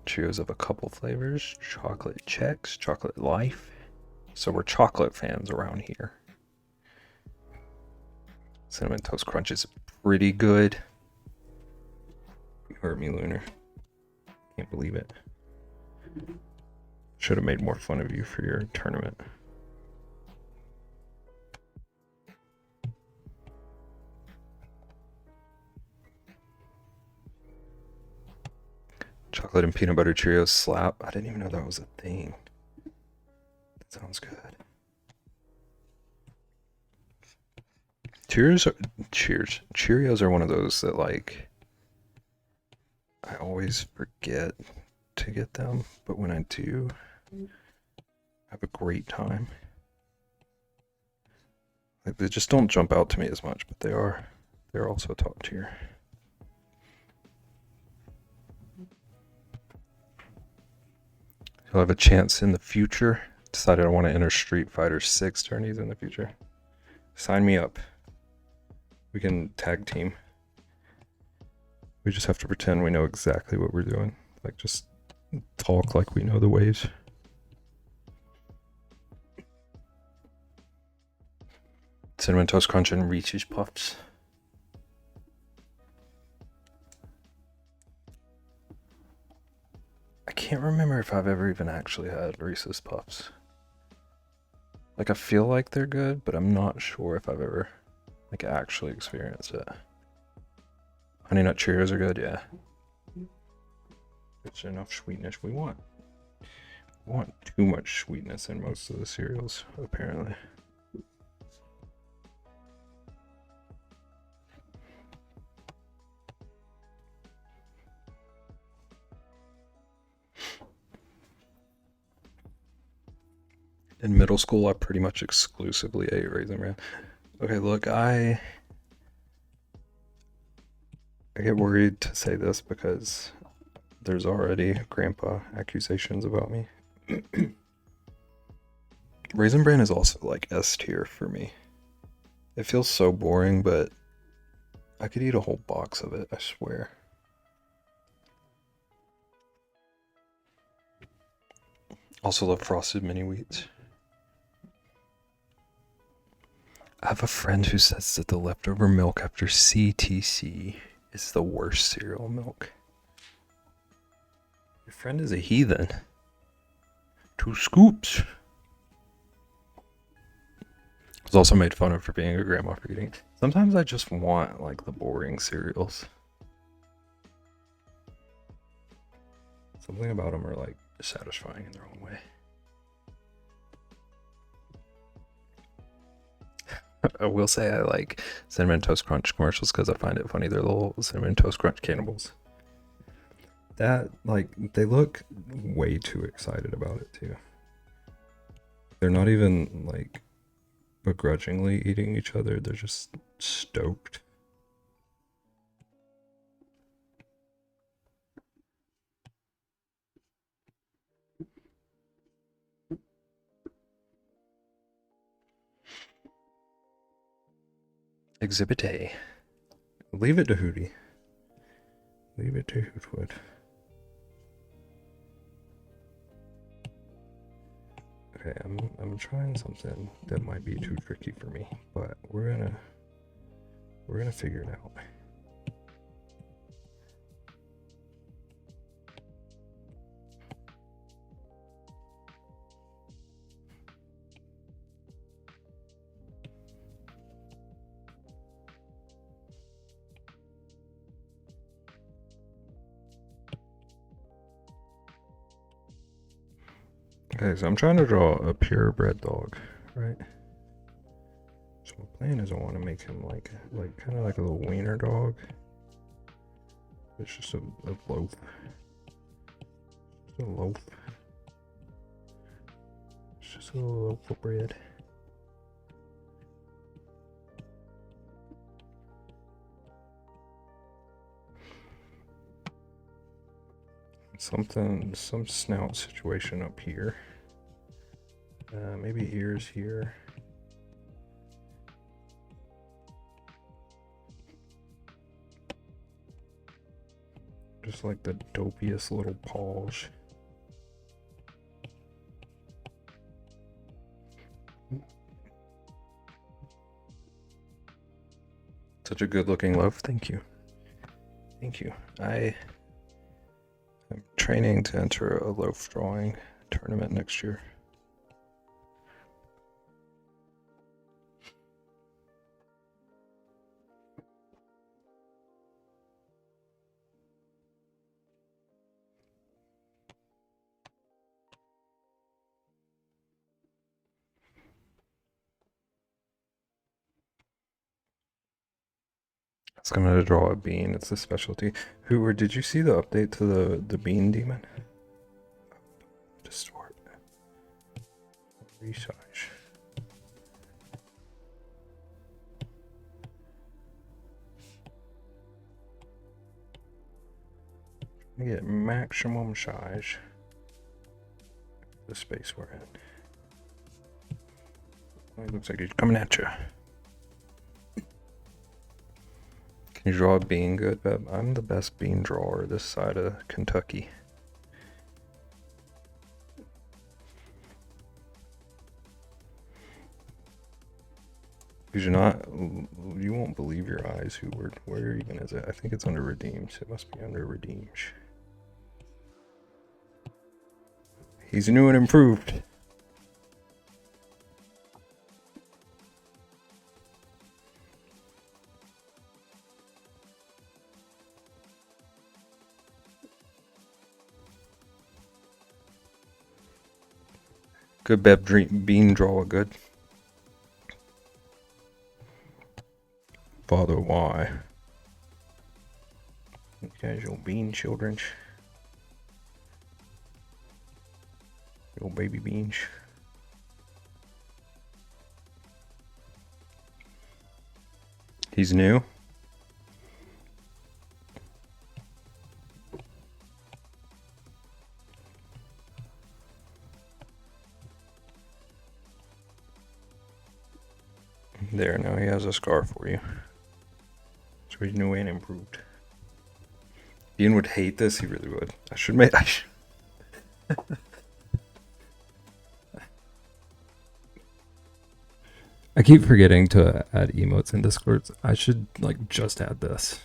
[SPEAKER 1] Cheerios of a couple flavors. Chocolate Chex, Chocolate Life. So we're chocolate fans around here. Cinnamon Toast Crunch is pretty good. You hurt me, Lunar. Can't believe it. Should have made more fun of you for your tournament. Chocolate and peanut butter Cheerios slap. I didn't even know that was a thing. That sounds good. Cheerios are one of those that like I always forget to get them, but when I do, I have a great time. Like they just don't jump out to me as much, but they're also top tier. You'll have a chance in the future. Decided I want to enter Street Fighter 6 tourneys in the future. Sign me up. We can tag team. We just have to pretend we know exactly what we're doing. Like just talk like we know the ways. Cinnamon Toast Crunch and Reese's Puffs. I can't remember if I've ever even actually had Reese's Puffs. Like I feel like they're good, but I'm not sure if I've ever like actually experienced it. Honey Nut Cheerios are good, yeah. It's enough sweetness we want. We want too much sweetness in most of the cereals, apparently. In middle school, I pretty much exclusively ate Raisin Bran. Okay, look, I get worried to say this because there's already grandpa accusations about me. Raisin Bran is also like S tier for me. It feels so boring, but I could eat a whole box of it, I swear. Also love Frosted Mini Wheats. I have a friend who says that the leftover milk after CTC is the worst cereal milk. Your friend is a heathen. 2 scoops. I was also made fun of for being a grandma for eating. Sometimes I just want like the boring cereals. Something about them are like satisfying in their own way. I will say I like Cinnamon Toast Crunch commercials because I find it funny. They're little Cinnamon Toast Crunch cannibals. That, like, they look way too excited about it, too. They're not even, like, begrudgingly eating each other. They're just stoked. Exhibit A. Leave it to Hootie. Leave it to Hootwood. Okay, I'm trying something that might be too tricky for me, but we're gonna figure it out. Okay, so I'm trying to draw a purebred dog, right? So my plan is I want to make him like kind of like a little wiener dog. It's just a loaf. Just a loaf. It's just a little loaf of bread. Some snout situation up here. Maybe ears here. Just like the dopiest little paws. Such a good looking loaf. Thank you. Thank you. I'm training to enter a loaf drawing tournament next year. I was gonna draw a bean. It's a specialty. Hoover, did you see the update to the bean demon? Distort. Resize. Get maximum size. The space we're in. It looks like he's coming at you. Can you draw a bean good, Beb? I'm the best bean drawer this side of Kentucky. Because you won't believe your eyes, Hoover. Where even is it? I think it's under redeems. It must be under redeems. He's new and improved. Good Beb bean drawer, good. Father, why? You guys, your bean children. Your baby beans. He's new. There, now he has a scar for you. So he's new and improved. Ian would hate this, he really would. I should I keep forgetting to add emotes in Discord. I should just add this.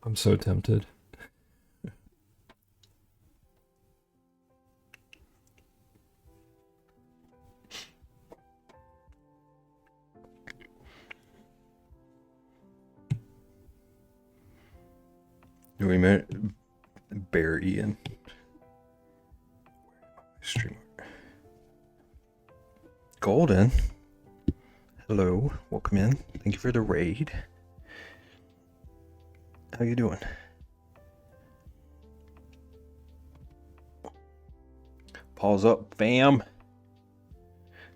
[SPEAKER 1] I'm so tempted. We met Bear Ian. Streamer. Golden. Hello. Welcome in. Thank you for the raid. How you doing? Pause up, fam.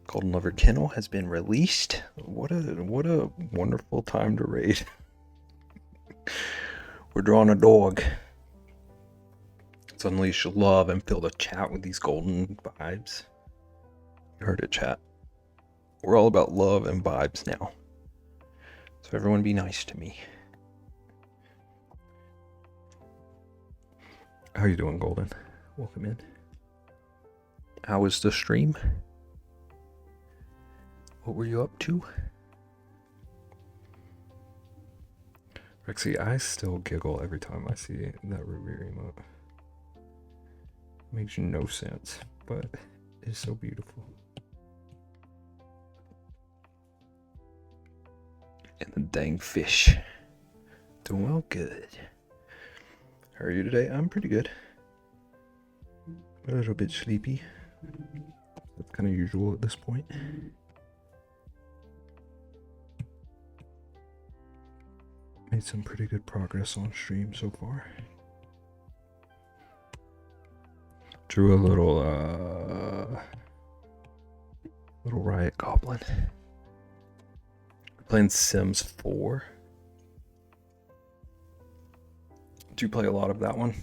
[SPEAKER 1] Golden Lover Kennel has been released. What a wonderful time to raid. We're drawing a dog. Let's unleash love and fill the chat with these golden vibes. You heard it, chat. We're all about love and vibes now. So everyone be nice to me. How you doing, Golden? Welcome in. How was the stream? What were you up to? Rexy, I still giggle every time I see that root beer emote. Makes no sense, but it's so beautiful. And the dang fish. Doing well, good. How are you today? I'm pretty good. A little bit sleepy. That's kind of usual at this point. Made some pretty good progress on stream so far. Drew a little riot goblin. We're playing Sims 4. Do you play a lot of that one?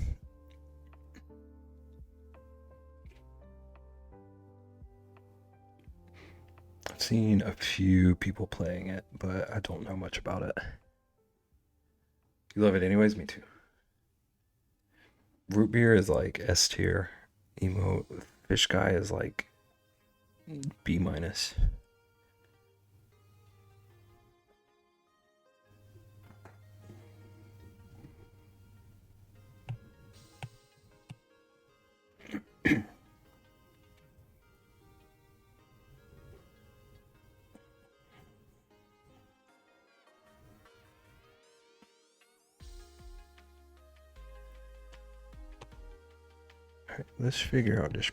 [SPEAKER 1] I've seen a few people playing it, but I don't know much about it. You love it anyways? Me too. Root beer is like S tier. Emo fish guy is like B minus. Alright, let's figure out this.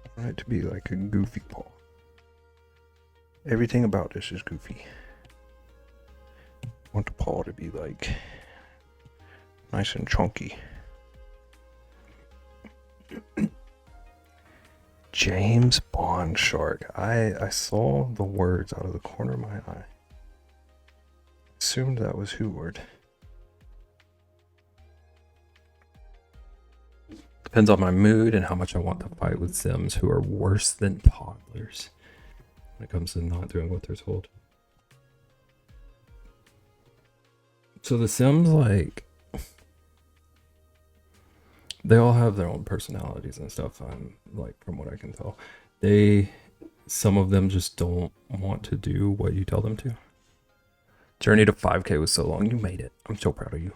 [SPEAKER 1] I want it to be like a goofy paw. Everything about this is goofy. I want the paw to be like nice and chunky. James Bond shark. I saw the words out of the corner of my eye. Assumed that was who word. Depends on my mood and how much I want to fight with Sims who are worse than toddlers when it comes to not doing what they're told. So the Sims, like, they all have their own personalities and stuff. Like, from what I can tell, some of them just don't want to do what you tell them to. Journey to 5K was so long. You made it. I'm so proud of you.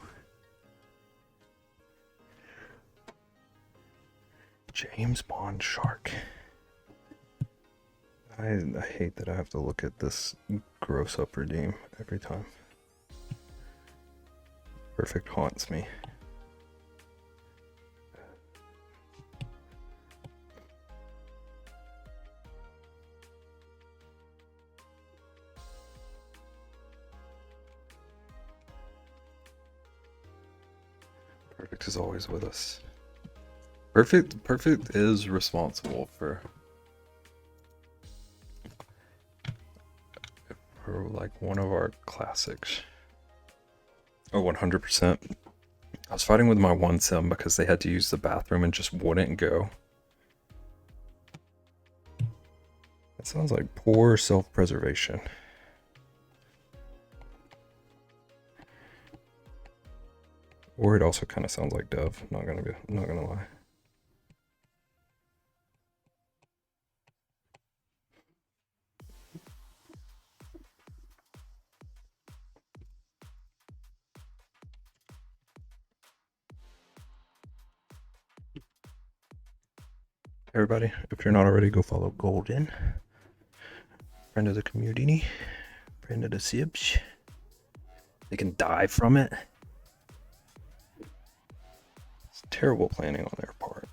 [SPEAKER 1] James Bond shark. I hate that I have to look at this gross up redeem every time. Perfect haunts me. Perfect is always with us. Perfect is responsible for like one of our classics. Oh, 100%. I was fighting with my one sim because they had to use the bathroom and just wouldn't go. That sounds like poor self-preservation. Or it also kind of sounds like Dove. Not gonna lie. Everybody, if you're not already, go follow Golden. Friend of the community. Friend of the Sibs. They can die from it. It's terrible planning on their part.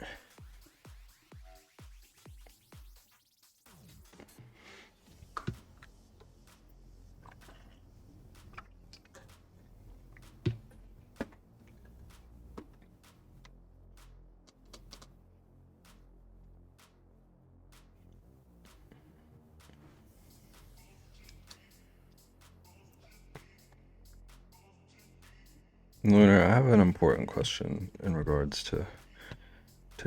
[SPEAKER 1] Lunar, I have an important question in regards to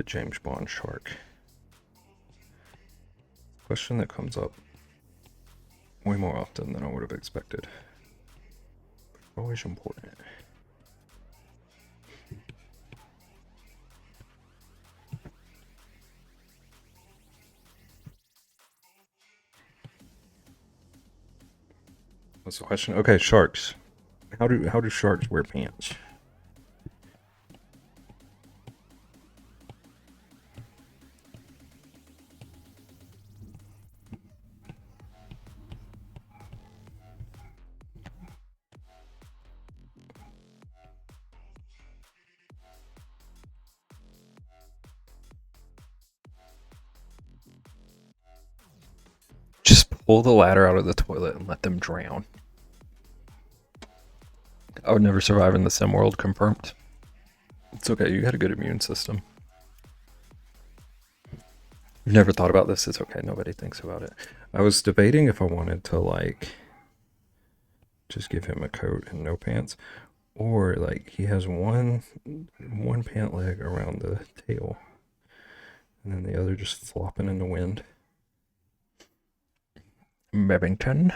[SPEAKER 1] James Bond Shark. Question that comes up way more often than I would have expected. Always important. What's the question? Okay, sharks. How do sharks wear pants? Just pull the ladder out of the toilet and let them drown. I would never survive in the sim world, confirmed. It's okay, you got a good immune system. You've never thought about this, it's okay, nobody thinks about it. I was debating if I wanted to, like, just give him a coat and no pants, or, like, he has one pant leg around the tail, and then the other just flopping in the wind. Bevington.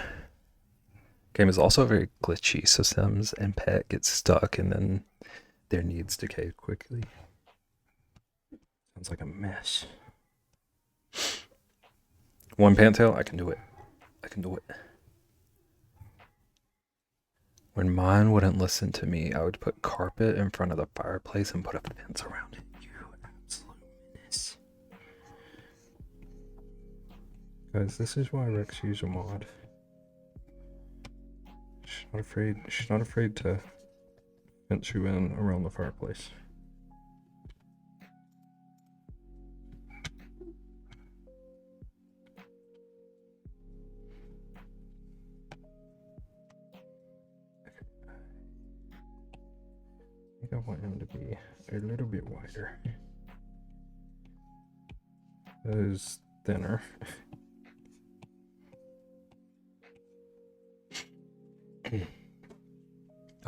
[SPEAKER 1] Game is also very glitchy, so Sims and Pet get stuck and then their needs decay quickly. Sounds like a mess. One pantail, I can do it. I can do it. When mine wouldn't listen to me, I would put carpet in front of the fireplace and put a fence around it. You absolute menace. Guys, this is why Rex used a mod. She's not afraid to fence you in around the fireplace. I think I want him to be a little bit wider. That is thinner.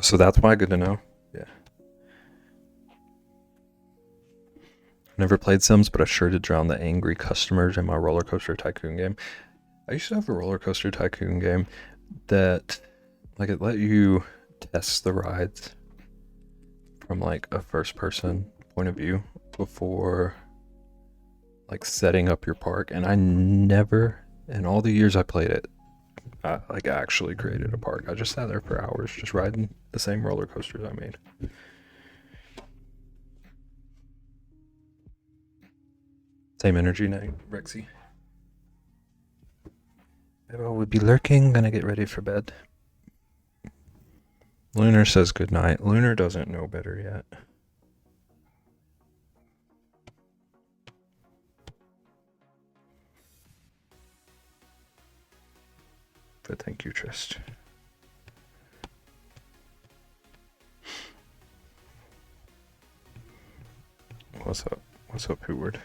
[SPEAKER 1] So that's why good to know. Yeah. Never played Sims, but I sure did drown the angry customers in my roller coaster tycoon game. I used to have a roller coaster tycoon game that, like, it let you test the rides from like a first person point of view before like setting up your park, and I never, in all the years I played it, like actually created a park. I just sat there for hours just riding the same roller coasters I made. Same energy night, Rexy. Eva would be lurking, gonna get ready for bed. Lunar says goodnight. Lunar doesn't know better yet. But thank you, Trist. What's up? What's up, Heward?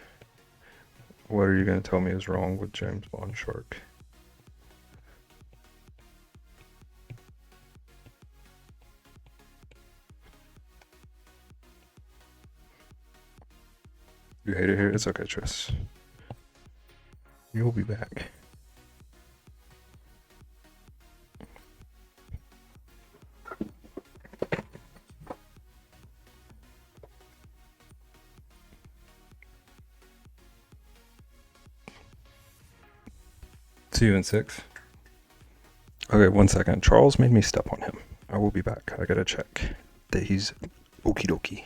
[SPEAKER 1] What are you gonna tell me is wrong with James Bond Shark? You hate it here? It's okay, Tris. You'll be back. See you in 6. Okay, 1 second. Charles made me step on him. I will be back. I gotta check that he's okie dokie.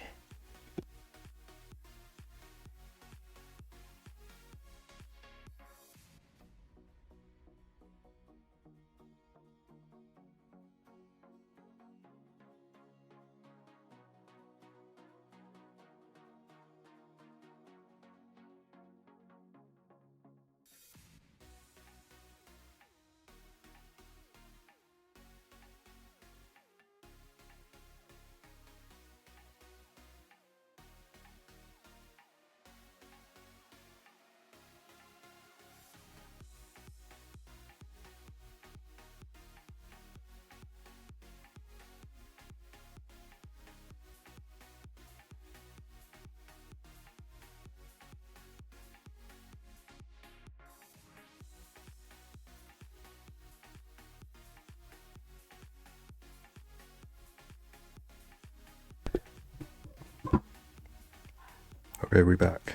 [SPEAKER 1] Okay, we back.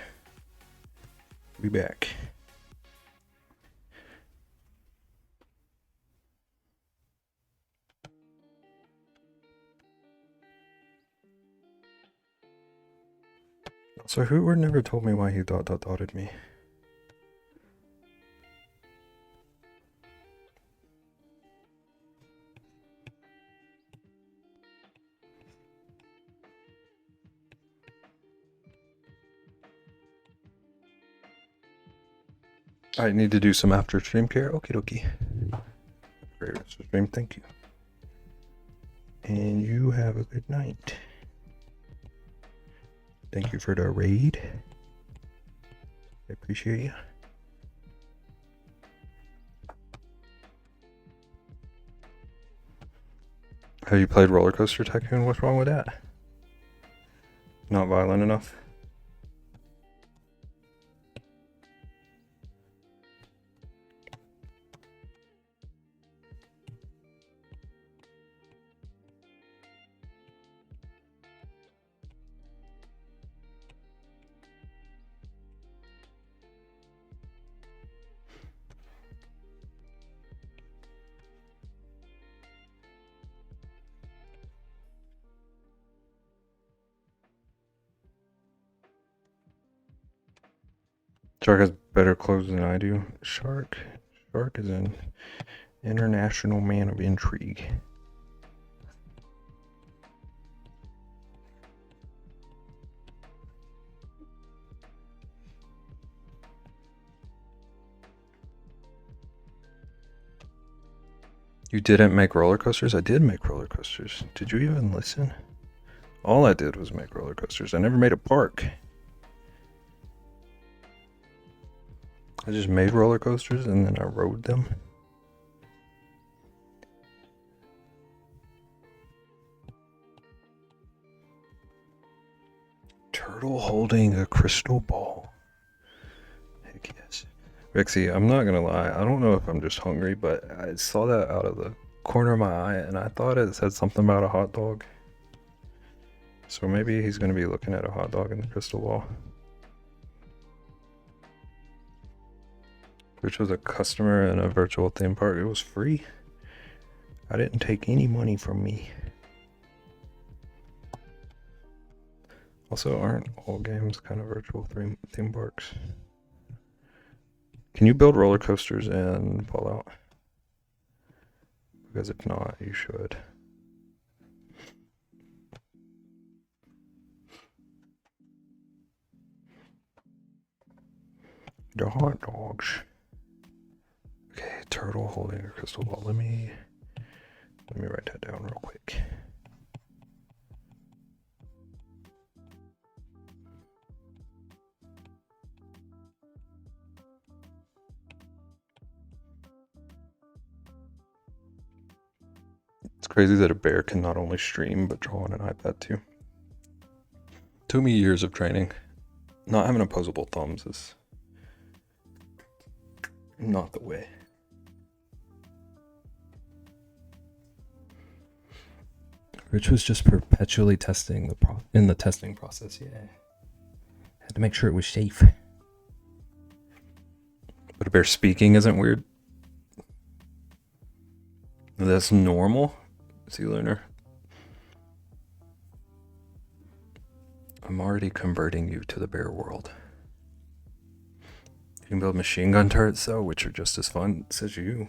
[SPEAKER 1] We back. So Hoover never told me why he dotted me. I need to do some after stream care. Okie dokie. Great rest of stream, thank you. And you have a good night. Thank you for the raid. I appreciate you. Have you played Roller Coaster Tycoon? What's wrong with that? Not violent enough? Shark has better clothes than I do. Shark is an international man of intrigue. You didn't make roller coasters? I did make roller coasters. Did you even listen? All I did was make roller coasters. I never made a park. I just made roller coasters and then I rode them. Turtle holding a crystal ball. Heck yes. Rexy, I'm not gonna lie. I don't know if I'm just hungry, but I saw that out of the corner of my eye and I thought it said something about a hot dog. So maybe he's gonna be looking at a hot dog in the crystal ball. Which was a customer in a virtual theme park. It was free. I didn't take any money from me. Also, aren't all games kind of virtual theme parks? Can you build roller coasters in Fallout? Because if not, you should. The hot dogs. Okay, turtle holding a crystal ball. Let me write that down real quick. It's crazy that a bear can not only stream but draw on an iPad too. Took me years of training. Not having opposable thumbs is not the way. Rich was just perpetually testing in the testing process. Yeah, had to make sure it was safe. But a bear speaking isn't weird. That's normal. Sea learner. I'm already converting you to the bear world. You can build machine gun turrets though, which are just as fun, says you.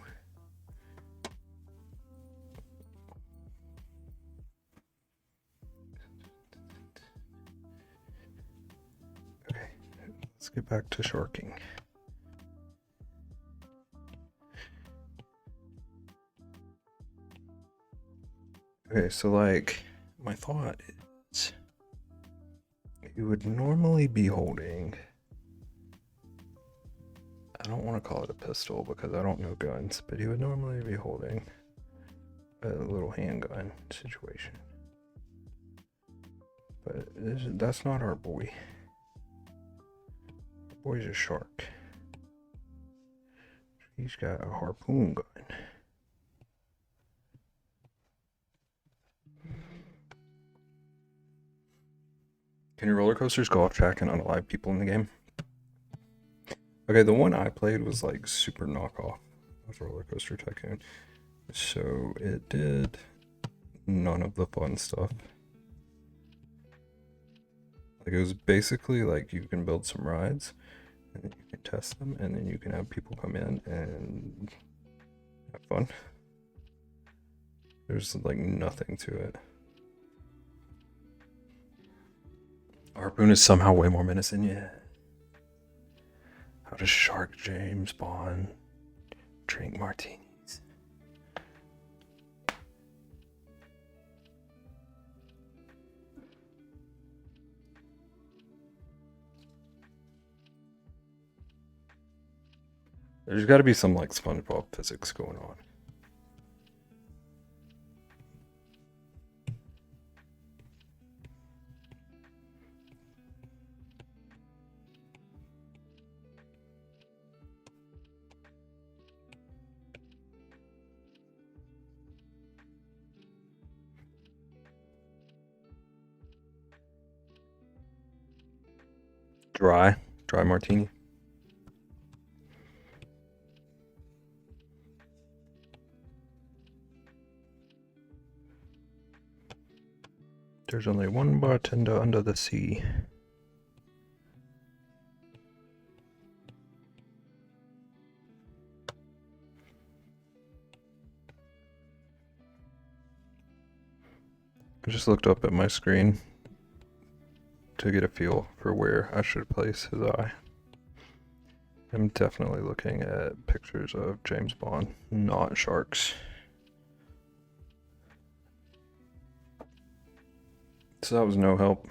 [SPEAKER 1] Okay, let's get back to sharking. Okay, so like, my thought is, you would normally be holding, I don't want to call it a pistol because I don't know guns, but he would normally be holding a little handgun situation. But that's not our boy. Our boy's a shark. He's got a harpoon gun. Can your roller coasters go off track and unalive people in the game? Okay, the one I played was like super knockoff of Roller Coaster Tycoon. So it did none of the fun stuff. Like it was basically like you can build some rides and then you can test them and then you can have people come in and have fun. There's like nothing to it. Harpoon is somehow way more menacing, yeah. How does Shark James Bond drink martinis? There's got to be some like SpongeBob physics going on. Dry martini. There's only one bartender under the sea. I just looked up at my screen to get a feel for where I should place his eye. I'm definitely looking at pictures of James Bond, not sharks. So that was no help.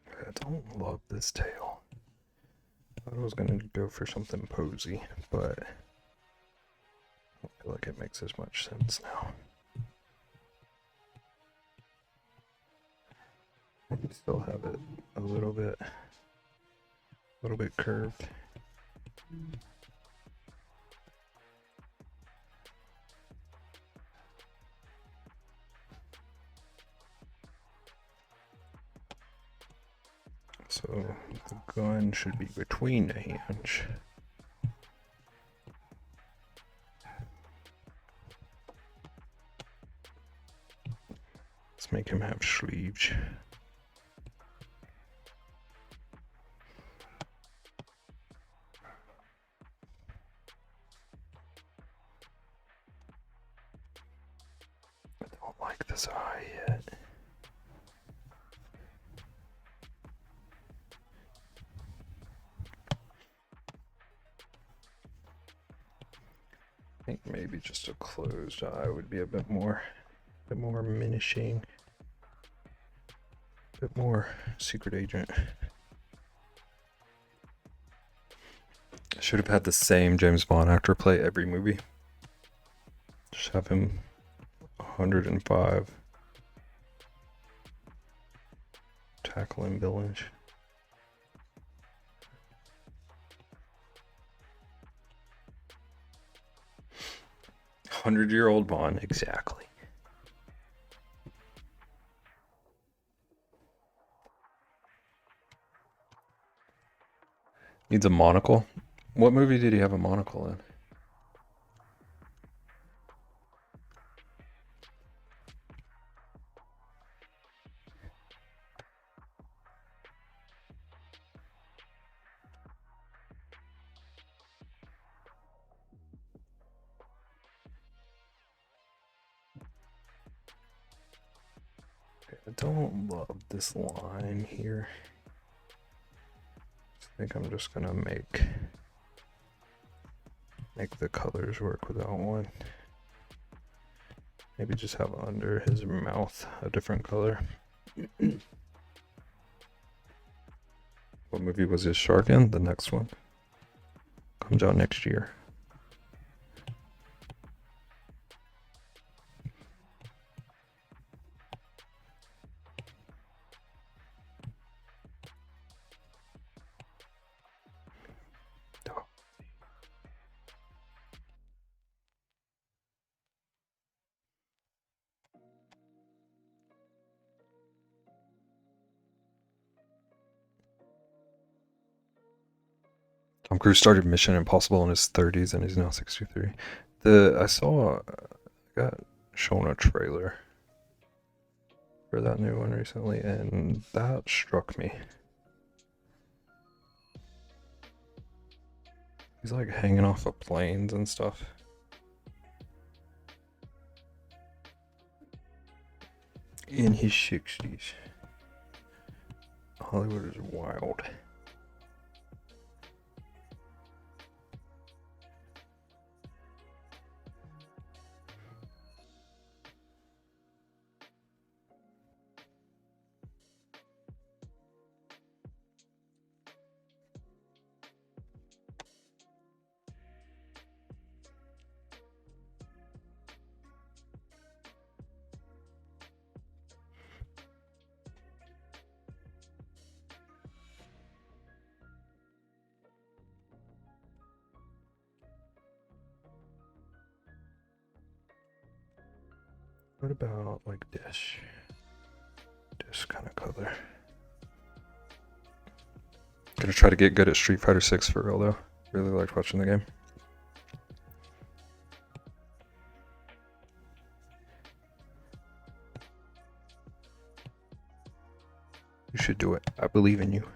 [SPEAKER 1] I don't love this tail. I thought I was gonna go for something posy, but I don't feel like it makes as much sense now. I can still have it a little bit curved. So the gun should be between the hands. Let's make him have sleeves. I don't like this eye yet. I think maybe just a closed eye would be a bit more menacing, a bit more secret agent. I should have had the same James Bond actor play every movie. Just have him 105 tackling villains. 100-year-old Bond, exactly. Needs a monocle. What movie did he have a monocle in? I don't love this line here. I think I'm just gonna make the colors work without one. Maybe just have under his mouth a different color. What movie was his shark in? The next one. Comes out next year. Tom Cruise started Mission Impossible in his 30s and he's now 63. I got shown a trailer for that new one recently, and that struck me. He's like hanging off of planes and stuff. In his 60s. Hollywood is wild. What about like this kind of color? Gonna try to get good at Street Fighter 6 for real though. Really liked watching the game. You should do it. I believe in you.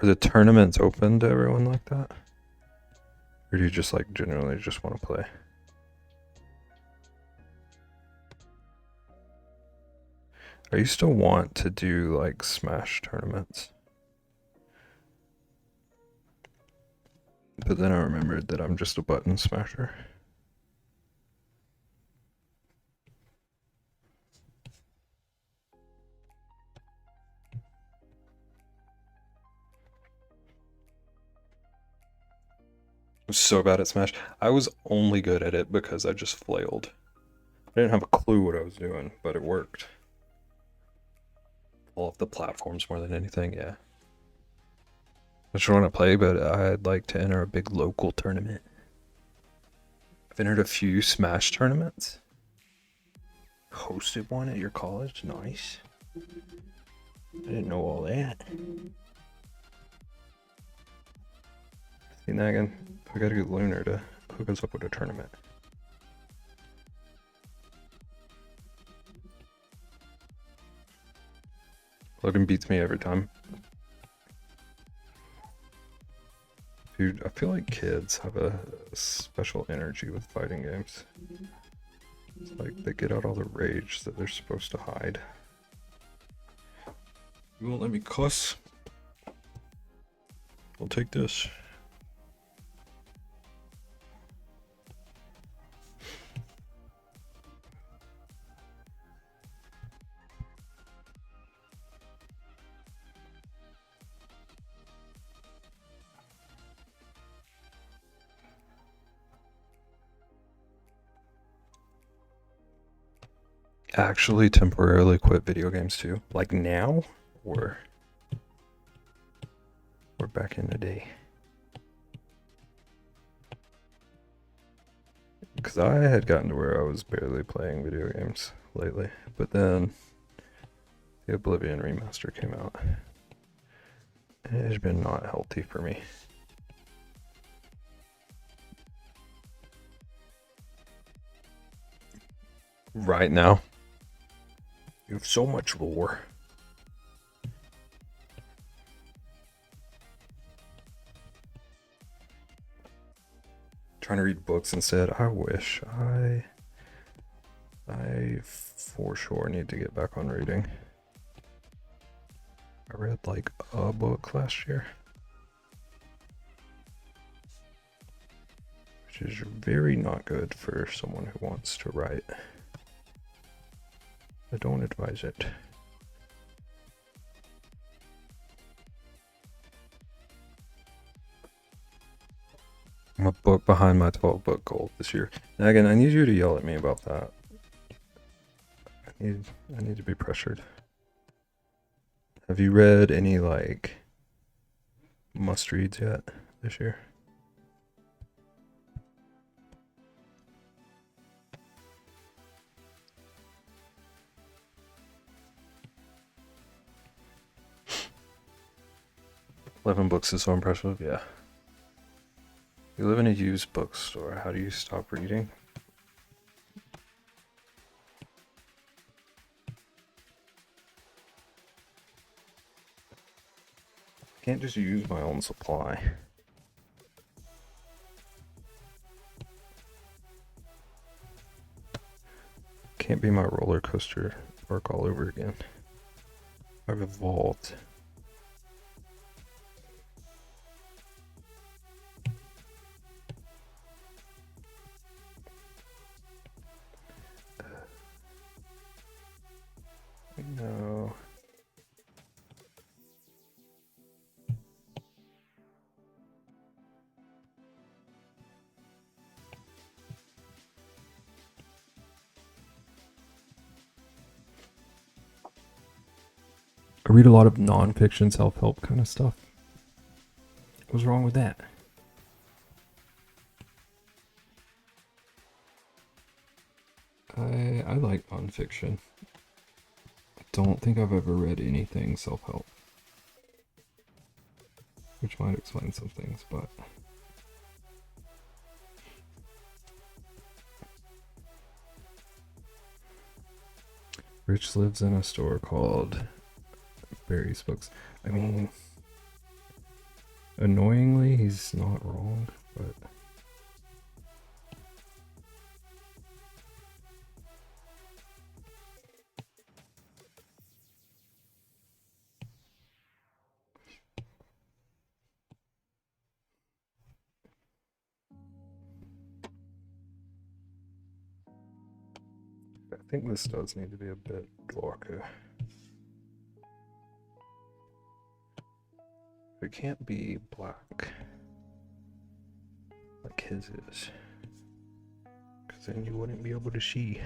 [SPEAKER 1] Are the tournaments open to everyone like that? Or do you just like generally just want to play? I used to want to do like Smash tournaments. But then I remembered that I'm just a button smasher. I was so bad at Smash. I was only good at it because I just flailed. I didn't have a clue what I was doing, but it worked. All of the platforms more than anything, yeah. I just want to play, but I'd like to enter a big local tournament. I've entered a few Smash tournaments. Hosted one at your college? Nice. I didn't know all that. See, Nagan, we gotta get Lunar to hook us up with a tournament. Logan beats me every time. Dude, I feel like kids have a special energy with fighting games. It's like they get out all the rage that they're supposed to hide. You won't let me cuss? I'll take this. Actually temporarily quit video games too. Like now? Or back in the day? Because I had gotten to where I was barely playing video games lately. But then the Oblivion remaster came out. And it has been not healthy for me. Right now, you have so much lore. Trying to read books instead. I wish. I for sure need to get back on reading. I read like a book last year, which is very not good for someone who wants to write. I don't advise it. I'm a book behind my 12 book goal this year. Now again, I need you to yell at me about that. I need to be pressured. Have you read any like must reads yet this year? 11 books is so impressive, yeah. You live in a used bookstore. How do you stop reading? I can't just use my own supply. Can't be my roller coaster park all over again. I've evolved. No. I read a lot of non-fiction self-help kind of stuff. What's wrong with that? I like non-fiction. I don't think I've ever read anything self-help. Which might explain some things, but... Rich lives in a store called Barry's Books. I mean, annoyingly, he's not wrong, but... I think this does need to be a bit darker. It can't be black like his is, because then you wouldn't be able to see.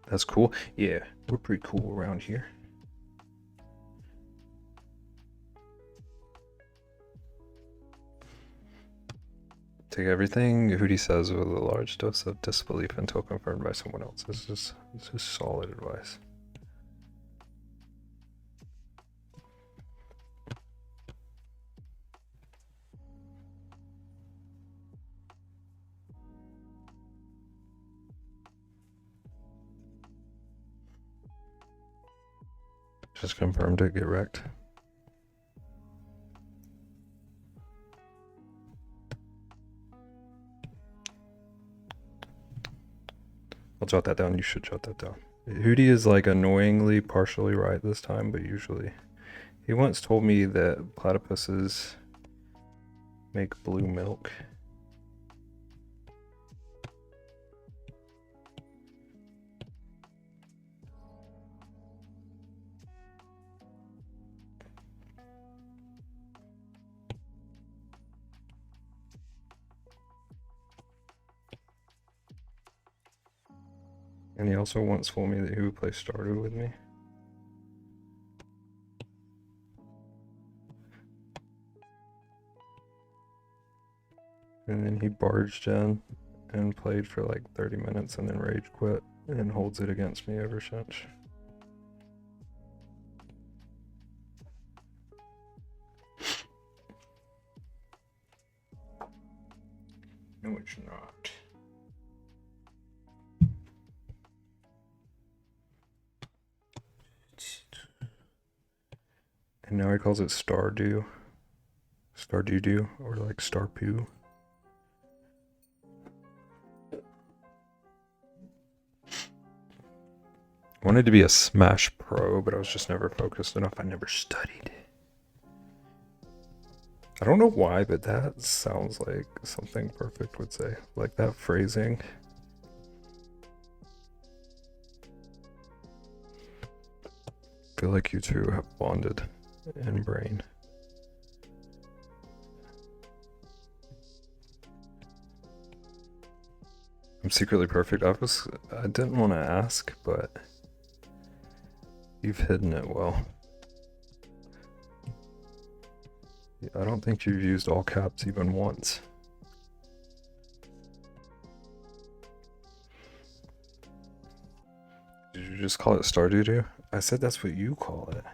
[SPEAKER 1] That's cool. Yeah, we're pretty cool around here. Take everything Hootie says with a large dose of disbelief until confirmed by someone else. This is solid advice. Just confirmed it, get wrecked. I'll jot that down. You should jot that down. Hootie is like annoyingly partially right this time, but usually. He once told me that platypuses make blue milk. And he also once told me that he would play Stardew with me. And then he barged in and played for like 30 minutes and then rage quit and holds it against me ever since. No, it's not. And now he calls it Stardew. Stardew, or like Starpoo. I wanted to be a Smash Pro, but I was just never focused enough. I never studied. I don't know why, but that sounds like something Perfect would say. Like that phrasing. I feel like you two have bonded in brain. I'm secretly perfect. I didn't want to ask, but you've hidden it well. I don't think you've used all caps even once. you just call it star doo doo? I said that's what you call it.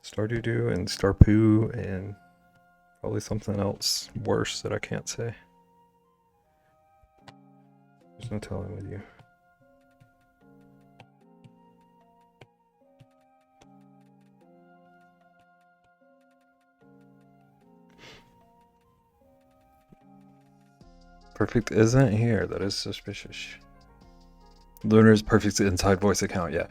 [SPEAKER 1] Star doo doo and star poo and probably something else worse that I can't say. There's no telling with you. Perfect isn't here. That is suspicious. Lunar's Perfect's inside voice account. Yeah.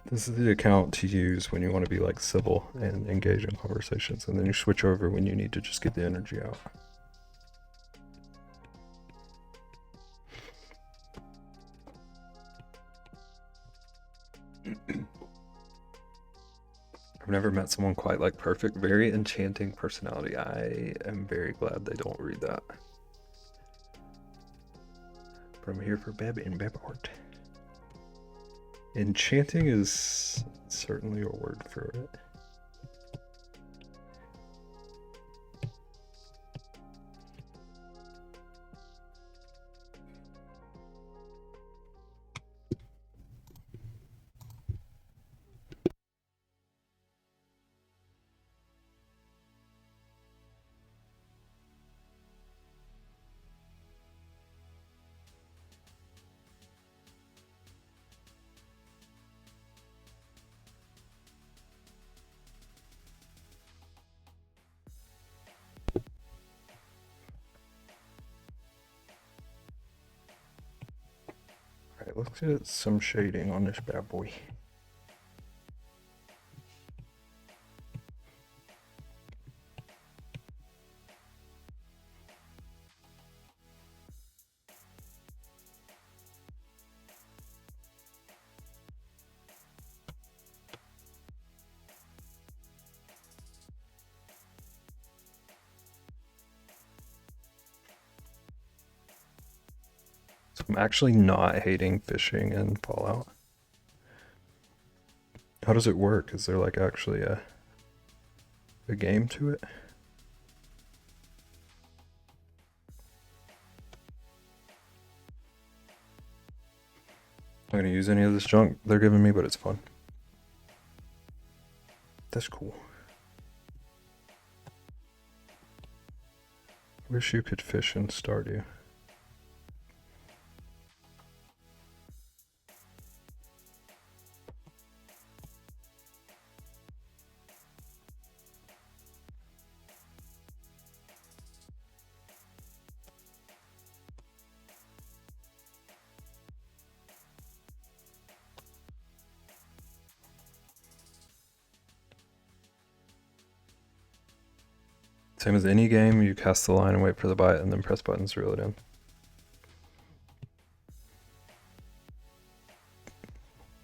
[SPEAKER 1] This is the account to use when you want to be like civil and engage in conversations, and then you switch over when you need to just get the energy out. I've never met someone quite like Perfect. Very enchanting personality. I am very glad they don't read that. But I'm here for Beb and Beb art. Enchanting is certainly a word for it. Alright, let's get some shading on this bad boy. So I'm actually not hating fishing in Fallout. How does it work? Is there like actually a game to it? I'm not gonna use any of this junk they're giving me, but it's fun. That's cool. Wish you could fish in Stardew. Same as any game, you cast the line and wait for the bite and then press buttons to reel it in.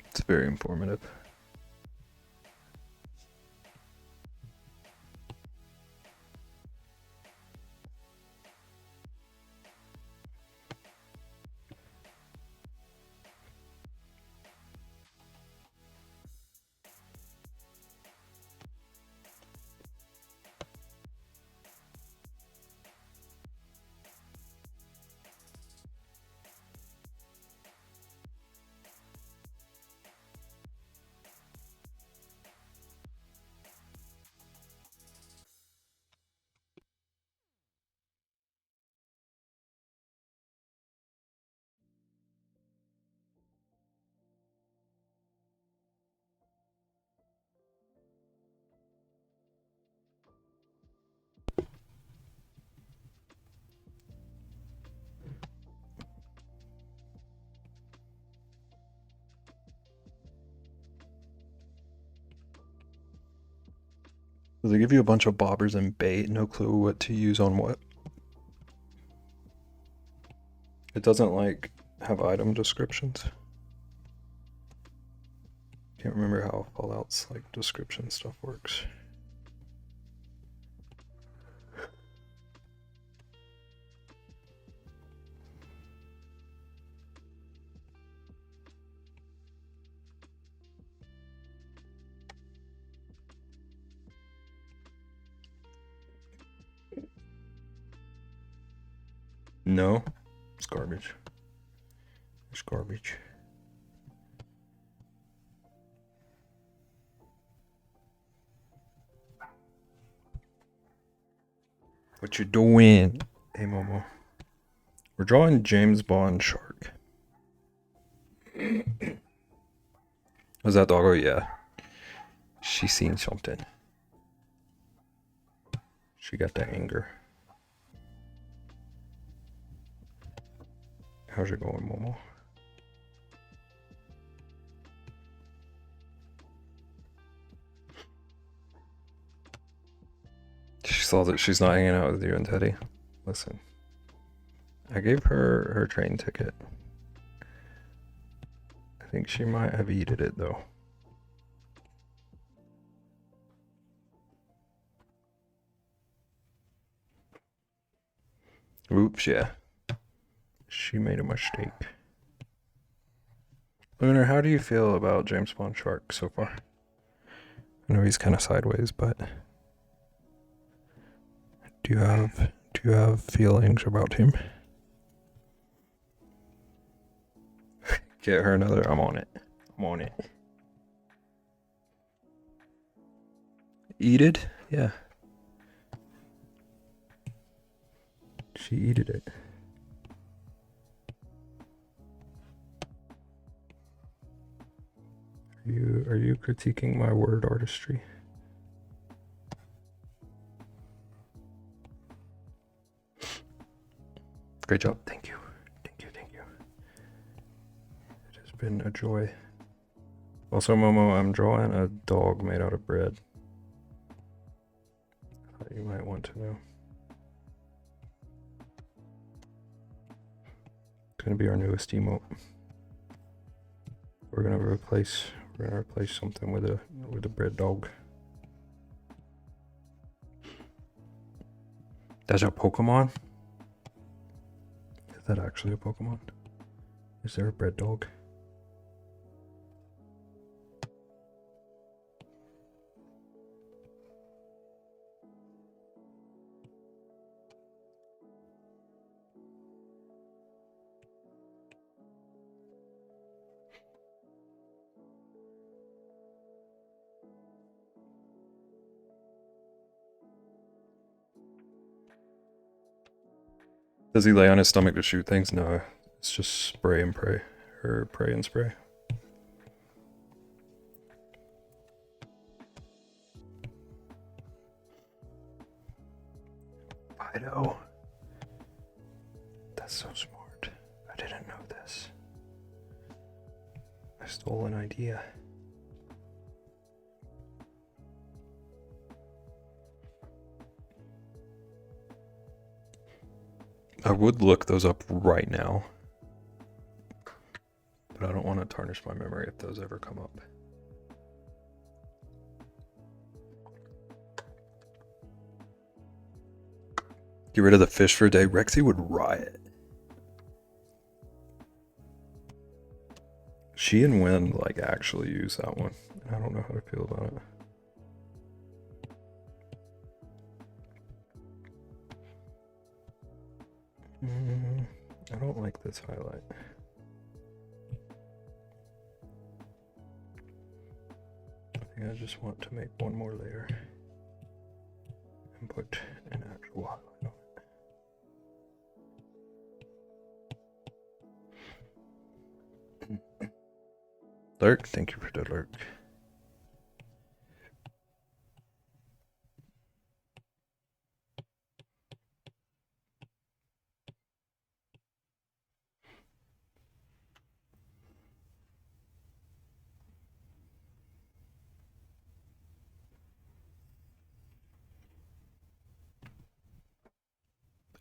[SPEAKER 1] It's very informative. So they give you a bunch of bobbers and bait, no clue what to use on what. It doesn't like have item descriptions. Can't remember how Fallout's like description stuff works. No, it's garbage. It's garbage. What you doing? Hey, Momo. We're drawing James Bond shark. Was that doggo? Yeah. She seen something. She got that anger. How's it going, Momo? She saw that she's not hanging out with you and Teddy. Listen, I gave her her train ticket. I think she might have eaten it though. Oops, yeah. She made a mistake. Lunar, how do you feel about James Bond Shark so far? I know he's kind of sideways, but do you have feelings about him? Get her another. I'm on it. I'm on it. Eat it? Yeah. She eated it. Are you critiquing my word artistry? Great job. Thank you. Thank you. Thank you. It has been a joy. Also, Momo, I'm drawing a dog made out of bread. I thought you might want to know. It's gonna be our newest emote. We're gonna replace something with a bread dog. That's a Pokemon? Is that actually a Pokemon? Is there a bread dog? Does he lay on his stomach to shoot things? No, it's just spray and pray. Or pray and spray. Fido. That's so smart. I didn't know this. I stole an idea. I would look those up right now, but I don't want to tarnish my memory if those ever come up. Get rid of the fish for a day. Rexy would riot. She and Wynn like actually use that one. I don't know how to feel about it. I don't like this highlight. I think I just want to make one more layer and put an actual highlight on it. Lurk, thank you for the lurk.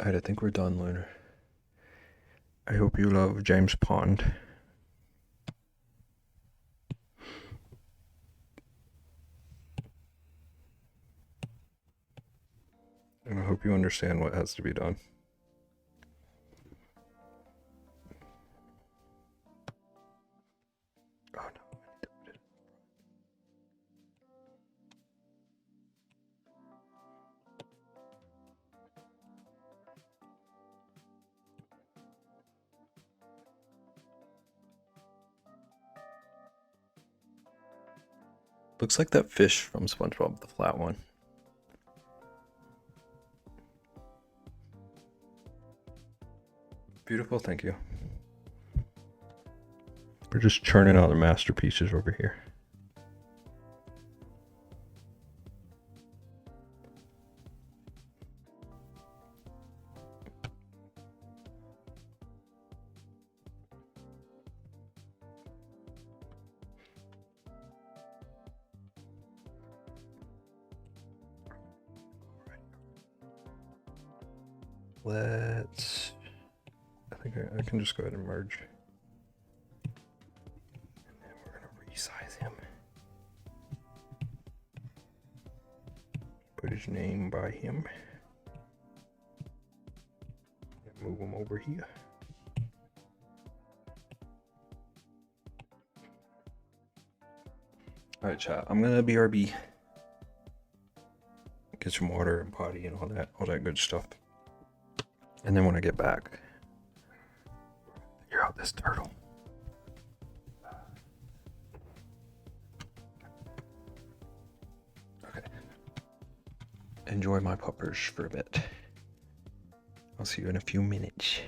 [SPEAKER 1] Alright, I think we're done, Lunar. I hope you love James Pond. And I hope you understand what has to be done. Oh no. Looks like that fish from SpongeBob, the flat one. beautiful? Thank you. We're just churning out the masterpieces over here. Let's, I think I can just go ahead and merge. And then we're gonna resize him. Put his name by him. And move him over here. All right, chat, I'm gonna BRB. Get some water and potty and all that good stuff. And then when I get back, figure out this turtle. Okay. Enjoy my puppers for a bit. I'll see you in a few minutes.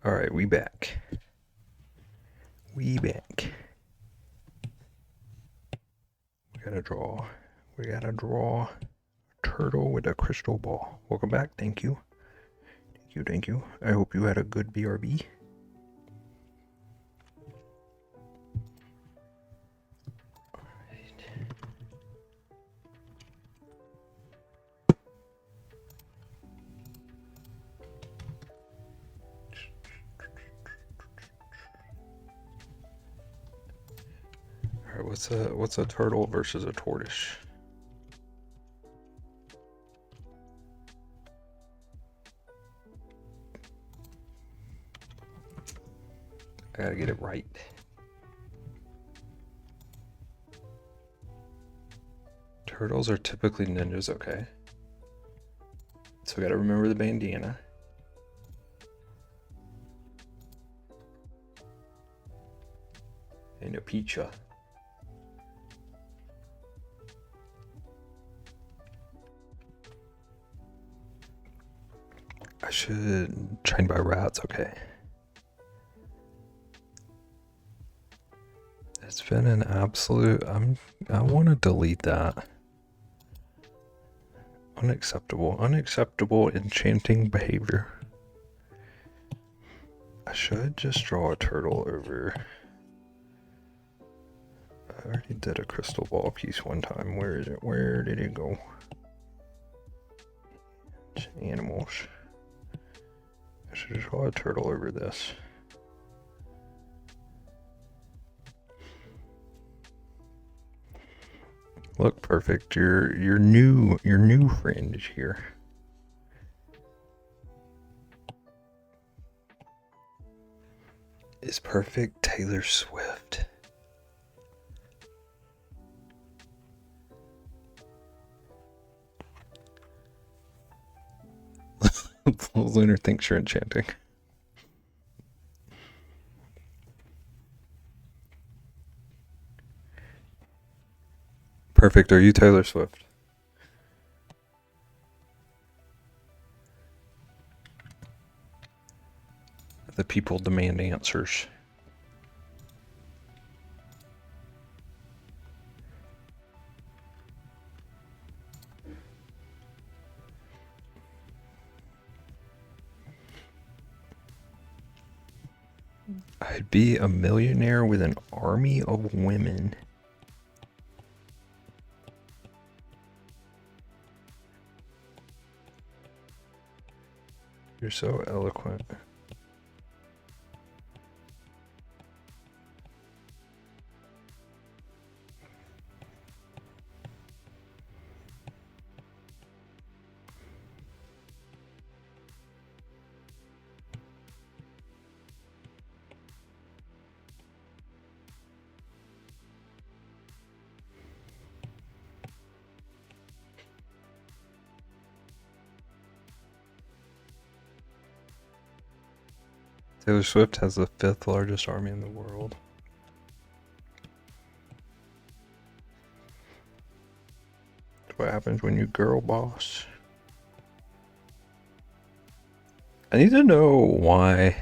[SPEAKER 1] All right, we back. We back. We gotta draw. We gotta draw a turtle with a crystal ball. Welcome back. Thank you. Thank you. Thank you. I hope you had a good BRB. All right, what's a turtle versus a tortoise? I gotta get it right. Turtles are typically ninjas, okay. So we gotta remember the bandana. And a pizza. I should train by rats, okay. It's been an absolute, I want to delete that. Unacceptable enchanting behavior. I should just draw a turtle over. I already did a crystal ball piece one time. Where is it? Where did it go? It's animals. I should just draw a turtle over this. Look, perfect. Your new friend is here. Is perfect Taylor Swift. Lunar thinks you're enchanting. Perfect. Are you Taylor Swift? The people demand answers. I'd be a millionaire with an army of women. You're so eloquent. Taylor Swift has the 5th largest army in the world. That's what happens when you girl boss. I need to know why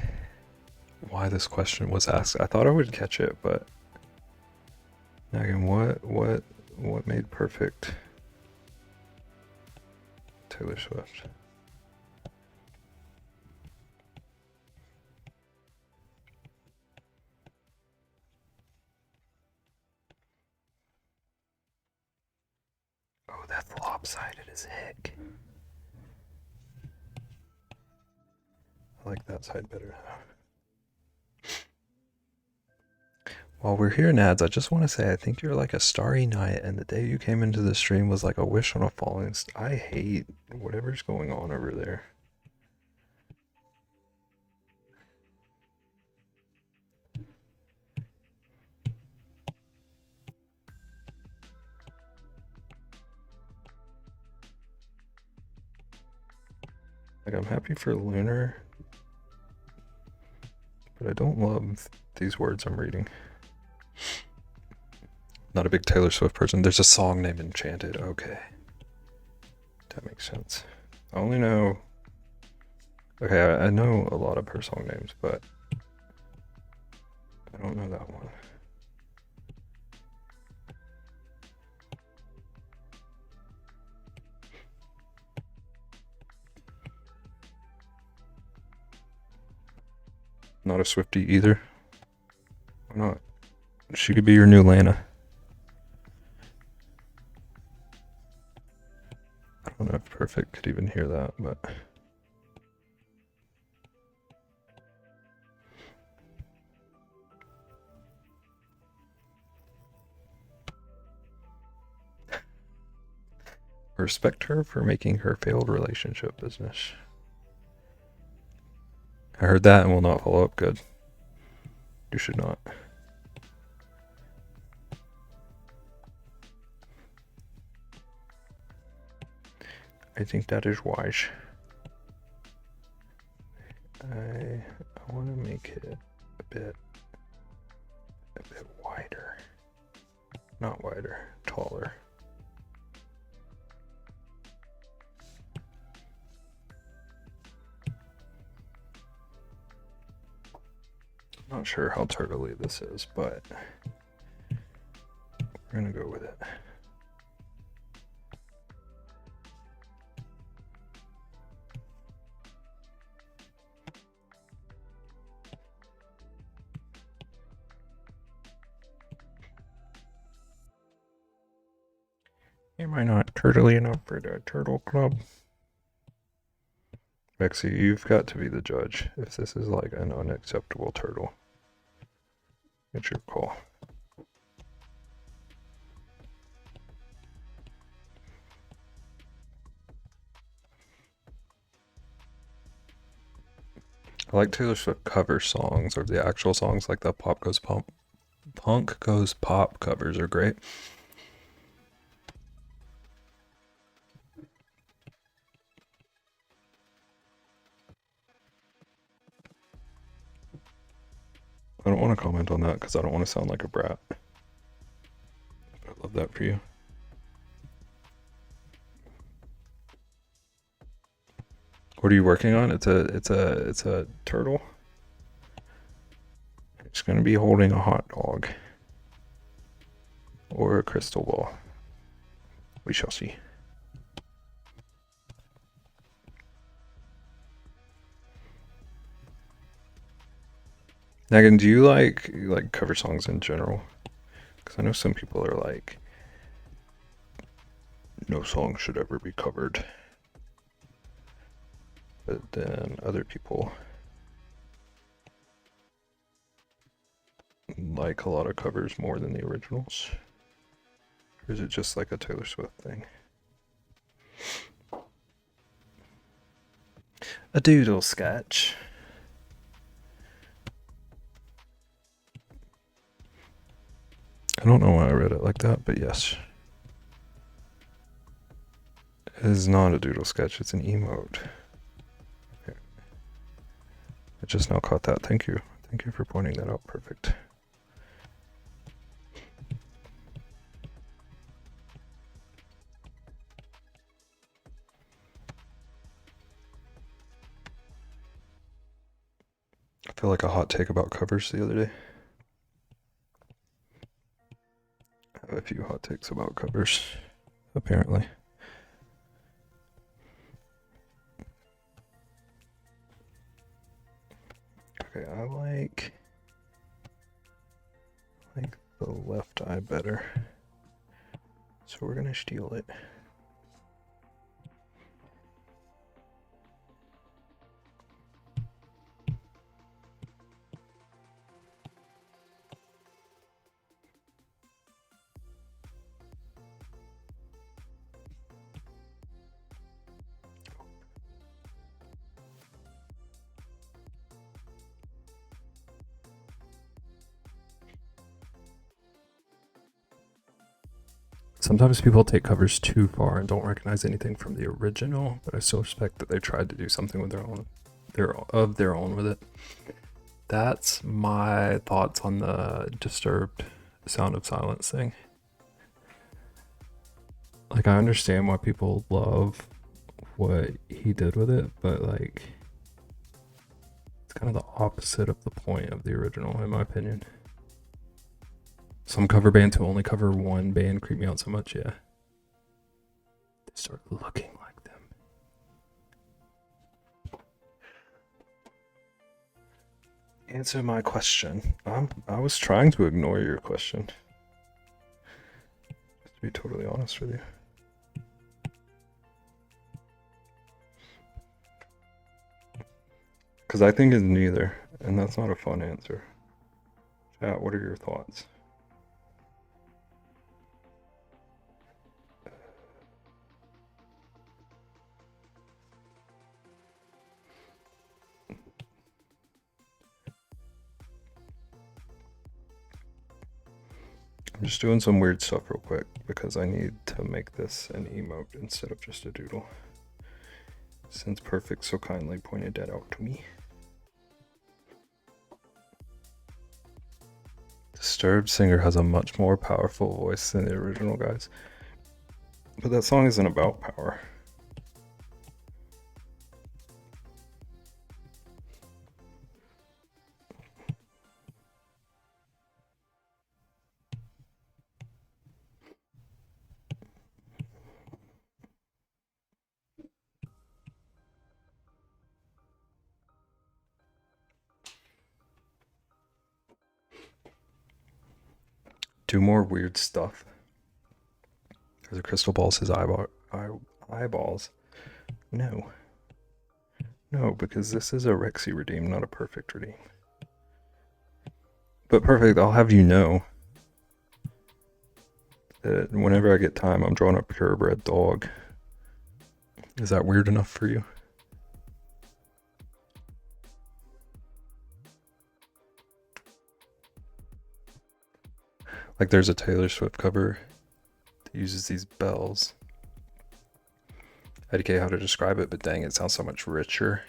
[SPEAKER 1] this question was asked. I thought I would catch it, but again, what made perfect Taylor Swift? Oh, that's lopsided as heck. I like that side better. While we're here, Nads, I just want to say I think you're like a starry night, and the day you came into the stream was like a wish on a falling star. I hate whatever's going on over there. Like, I'm happy for Lunar, but I don't love these words I'm reading. Not a big Taylor Swift person. There's a song named Enchanted. Okay. That makes sense. I only know Okay, I know a lot of her song names, but I don't know that one. Not a Swiftie either. Why not? She could be your new Lana. I don't know if Perfect could even hear that, but... Respect her for making her failed relationship business. I heard that and will not follow up. Good. You should not. I think that is wise. I want to make it a bit wider. Not wider, taller. Not sure how turtley this is, but we're gonna go with it. Am I not turtley enough for the turtle club? Bexy, you've got to be the judge if this is like an unacceptable turtle. It's your call. I like Taylor Swift cover songs, or the actual songs, like the Punk Goes Pop covers are great. I don't want to comment on that because I don't want to sound like a brat. I love that for you. What are you working on? It's a turtle. It's gonna be holding a hot dog or a crystal ball. We shall see. Megan, do you like cover songs in general? Because I know some people are like, no song should ever be covered. But then other people like a lot of covers more than the originals. Or is it just like a Taylor Swift thing? A doodle sketch. I don't know why I read it like that, but yes. It is not a doodle sketch, it's an emote. I just now caught that. Thank you. Thank you for pointing that out. Perfect. I feel like a hot take about covers the other day. I have a few hot takes about covers, apparently. Okay, I like the left eye better. So we're gonna steal it. Sometimes people take covers too far and don't recognize anything from the original, but I still respect that they tried to do something with their own with it. That's my thoughts on the Disturbed Sound of Silence thing. Like, I understand why people love what he did with it, but like, It's kind of the opposite of the point of the original, in my opinion. Some cover bands who only cover one band creep me out so much, yeah. They start looking like them. Answer my question. I was trying to ignore your question. To be totally honest with you. Because I think it's neither, and that's not a fun answer. Chat, what are your thoughts? I'm just doing some weird stuff real quick because I need to make this an emote instead of just a doodle. Since Perfect so kindly pointed that out to me. Disturbed singer has a much more powerful voice than the original guys. But that song isn't about power. Do more weird stuff. There's a crystal ball says eyeballs. No. No, because this is a Rexy redeem, not a perfect redeem. But perfect, I'll have you know that whenever I get time, I'm drawing a purebred dog. Is that weird enough for you? Like there's a Taylor Swift cover that uses these bells. I don't know how to describe it, but dang, it sounds so much richer,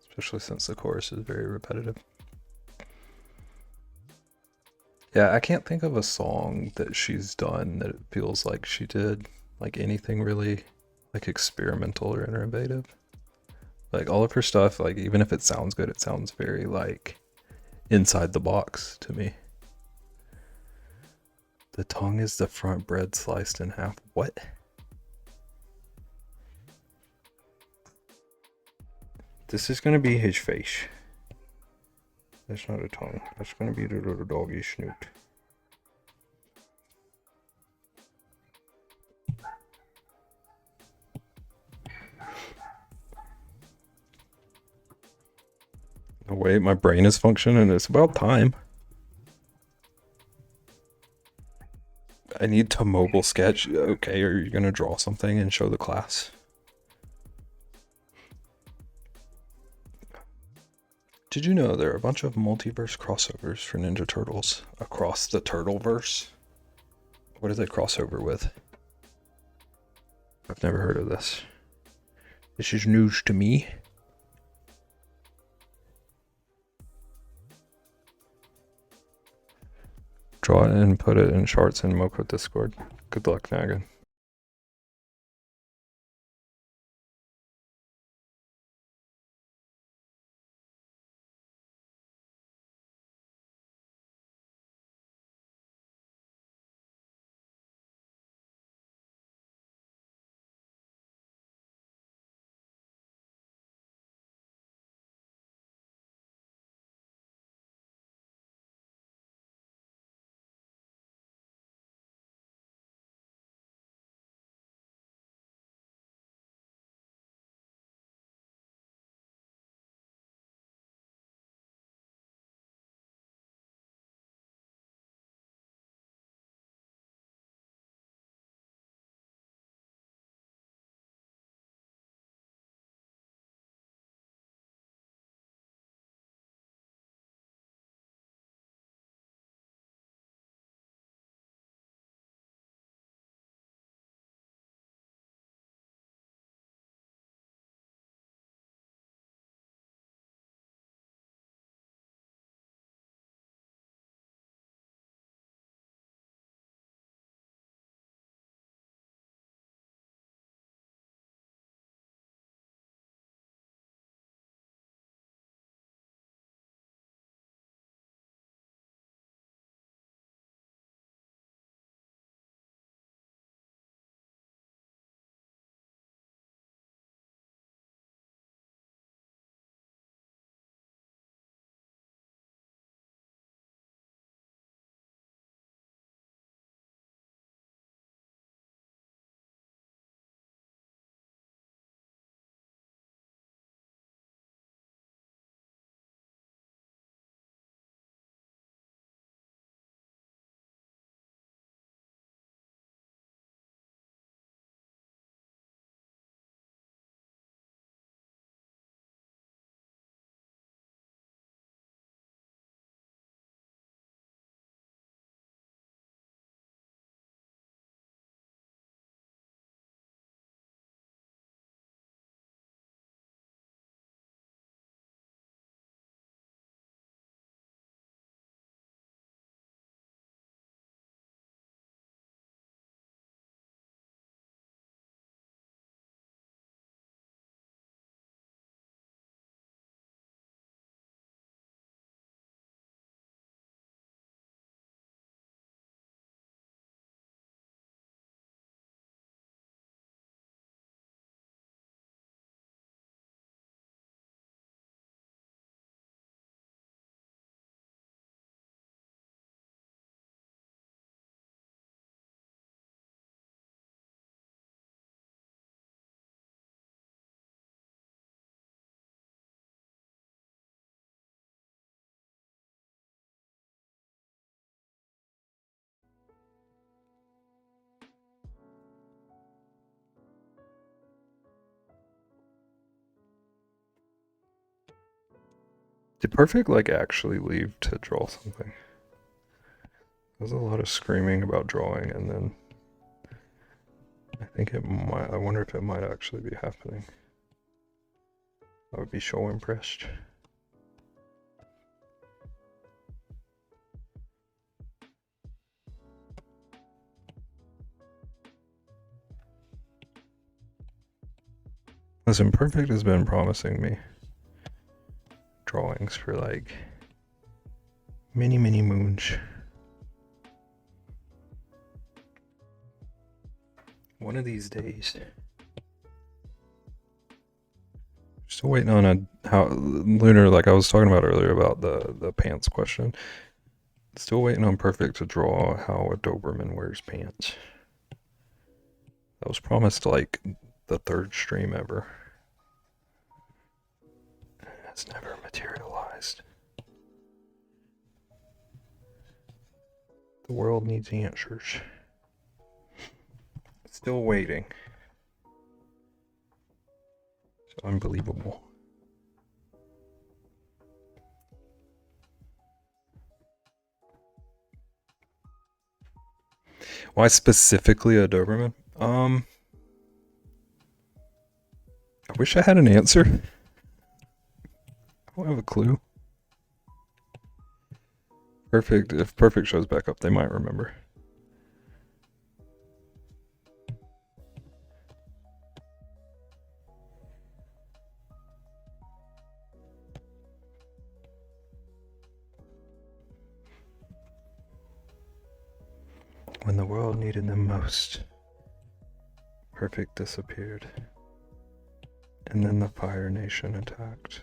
[SPEAKER 1] especially since the chorus is very repetitive. Yeah, I can't think of a song that she's done that it feels like she did like anything really like experimental or innovative. Like all of her stuff, like even if it sounds good, it sounds very like inside the box to me. The tongue is the front bread sliced in half. What? This is gonna be his face. That's not a tongue. That's gonna be the little doggy snoot. Oh wait, my brain is functioning. It's about time. I need to mobile sketch. Okay, are you gonna draw something and show the class? Did you know there are a bunch of multiverse crossovers for Ninja Turtles across the Turtleverse? What do they cross over with? I've never heard of this. This is news to me. Draw it and put it in charts in Moko Discord. Good luck, Nagan. Did Perfect like actually leave to draw something? There's a lot of screaming about drawing, and then I think it might. I wonder if it might actually be happening. I would be so impressed. Listen, Perfect has been promising me drawings for like many moons. One of these days. Still waiting on a how Lunar, like I was talking about earlier about the pants question. Still waiting on Perfect to draw how a Doberman wears pants. That was promised like the third stream ever. It's never materialized. The world needs answers. Still waiting. It's unbelievable. Why specifically a Doberman? I wish I had an answer. I don't have a clue. Perfect. If Perfect shows back up, they might remember. When the world needed them most, Perfect disappeared. And then the Fire Nation attacked.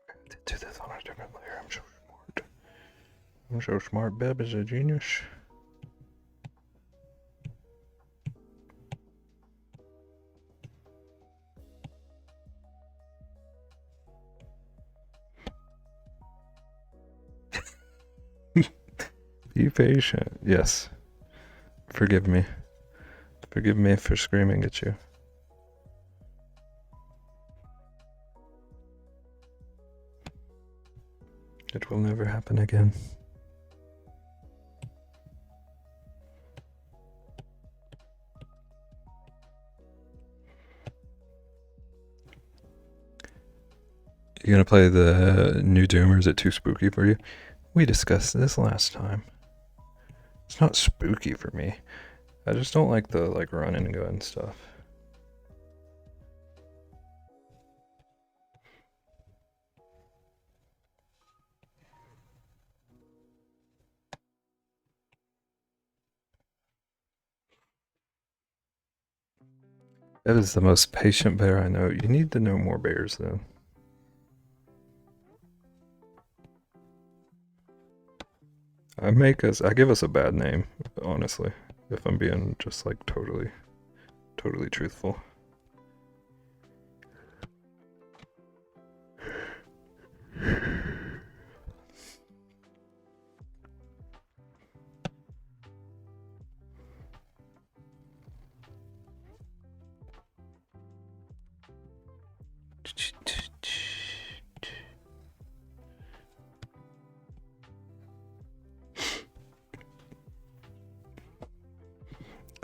[SPEAKER 1] I did do this on a different layer. I'm so smart. I'm so smart. Beb is a genius. Be patient. Yes. Forgive me. Forgive me for screaming at you. It will never happen again. You gonna play the new Doom, or is it too spooky for you? We discussed this last time. It's not spooky for me. I just don't like the run and gun stuff. That is the most patient bear I know. You need to know more bears then. I give us a bad name, honestly, if I'm being just like totally truthful.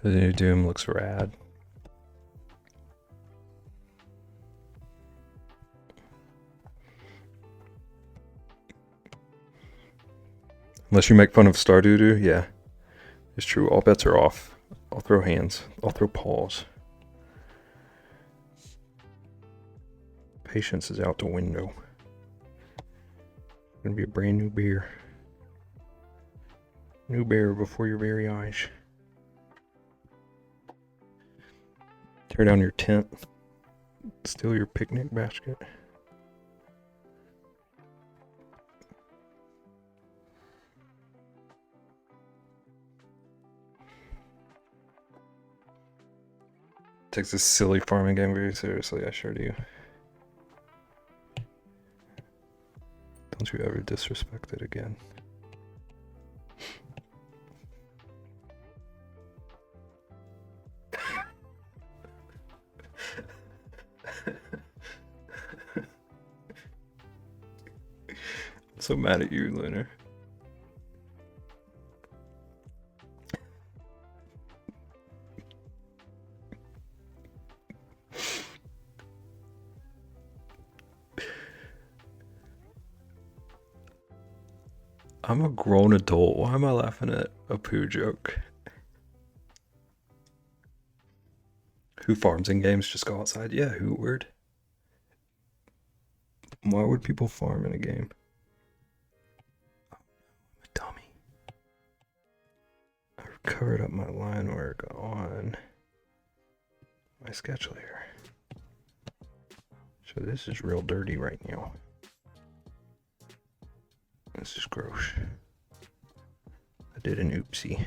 [SPEAKER 1] The new Doom looks rad. Unless you make fun of Stardoodoo, yeah. It's true, all bets are off. I'll throw hands. I'll throw paws. Patience is out the window. It's gonna be a brand new beer. New bear before your very eyes. Tear down your tent. Steal your picnic basket. Takes this silly farming game very seriously, I sure do. Don't you ever disrespect it again. I'm so mad at you, Lunar. I'm a grown adult. Why am I laughing at a poo joke? Who farms in games just go outside? Yeah, who would? Why would people farm in a game? I'm a dummy. I covered up my line work on my sketch layer. So this is real dirty right now. This is gross. I did an oopsie.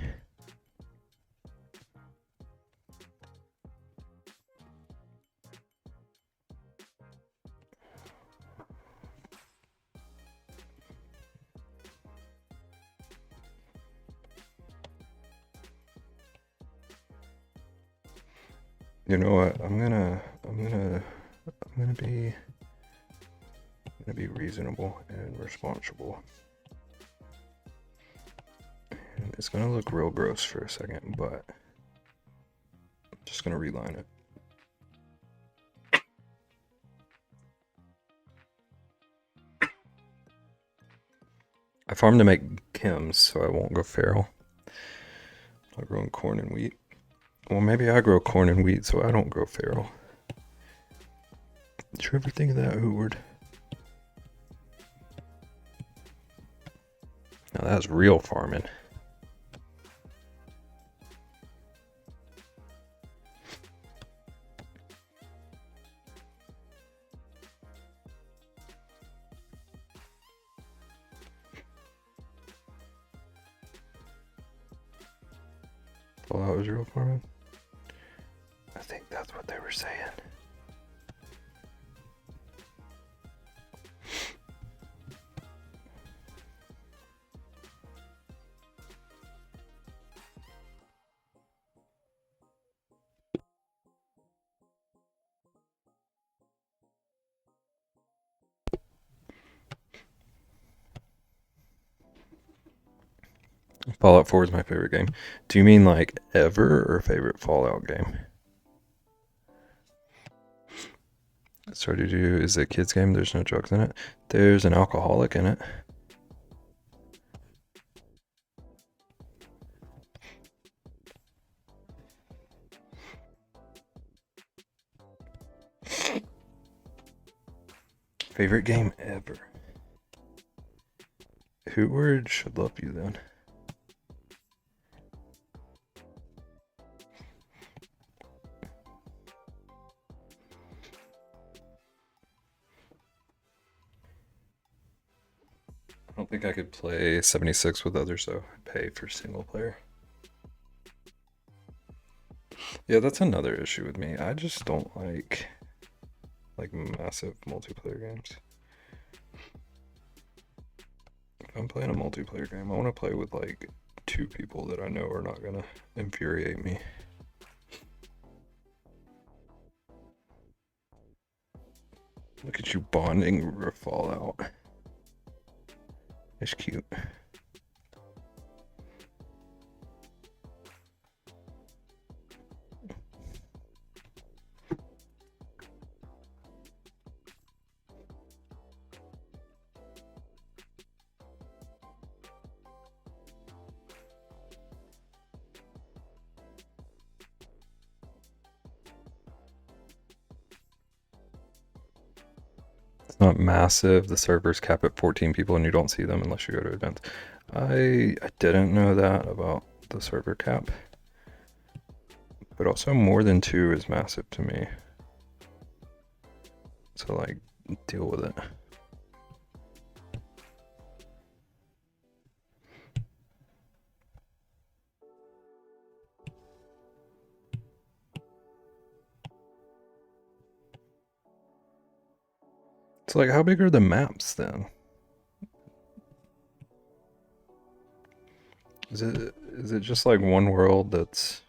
[SPEAKER 1] You know what? I'm gonna be reasonable and responsible. And it's gonna look real gross for a second, but I'm just gonna reline it. I farm to make chems, so I won't go feral. I'm growing corn and wheat. Well, maybe I grow corn and wheat, so I don't grow feral. Did you ever think of that, Hooward? Now that's real farming. Fallout was real farming? I think that's what they were saying. Fallout 4 is my favorite game. Do you mean like ever or favorite Fallout game? Stardew is a kid's game. There's no drugs in it. There's an alcoholic in it. Favorite game ever. Hooward should love you then. I don't think I could play 76 with others though. I'd pay for single player. Yeah, that's another issue with me. I just don't like massive multiplayer games. If I'm playing a multiplayer game, I want to play with like 2 people that I know are not gonna infuriate me. Look at you bonding over Fallout. It's cute. It's not massive. The servers cap at 14 people and you don't see them unless you go to events. I didn't know that about the server cap. But also more than 2 is massive to me. So like, deal with it. It's like, how big are the maps then? Is it just like one world that's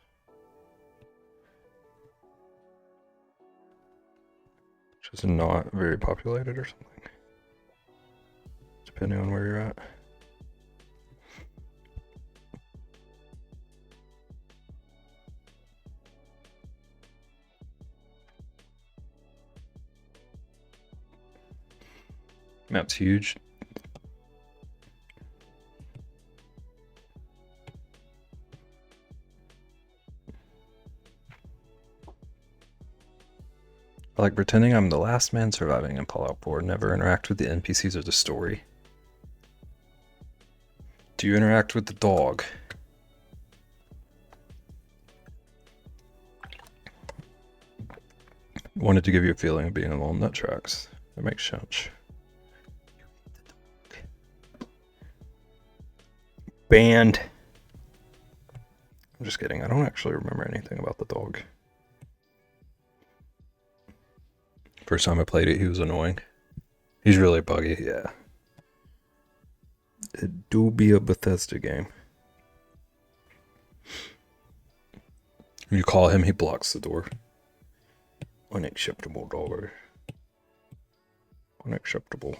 [SPEAKER 1] just not very populated or something? Depending on where you're at. Map's huge. I like pretending I'm the last man surviving in Fallout 4. Never interact with the NPCs or the story. Do you interact with the dog? Wanted to give you a feeling of being alone. That tracks. That makes sense. Banned. I'm just kidding. I don't actually remember anything about the dog. First time I played it, he was annoying. He's really buggy, yeah. It do be a Bethesda game. You call him, he blocks the door. Unacceptable, dog. Unacceptable.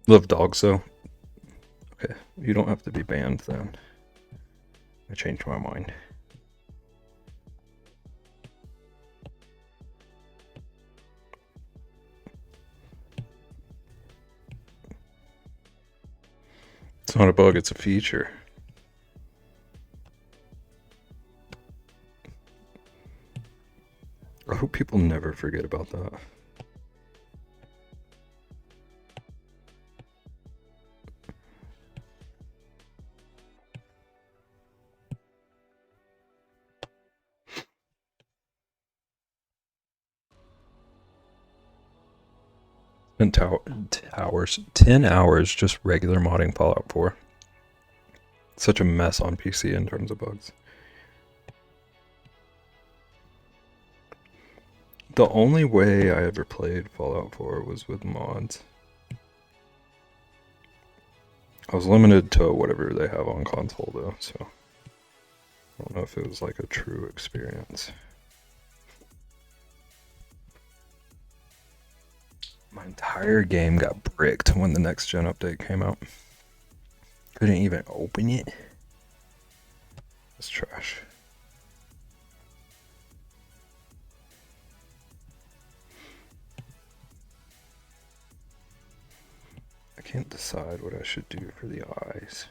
[SPEAKER 1] Love dogs, though. Okay, you don't have to be banned then. I changed my mind. It's not a bug, it's a feature. I hope people never forget about that. Spent 10 hours just regular modding Fallout 4. Such a mess on PC in terms of bugs. The only way I ever played Fallout 4 was with mods. I was limited to whatever they have on console though, so I don't know if it was like a true experience. My entire game got bricked when the next gen update came out. Couldn't even open it. It's trash. I can't decide what I should do for the eyes.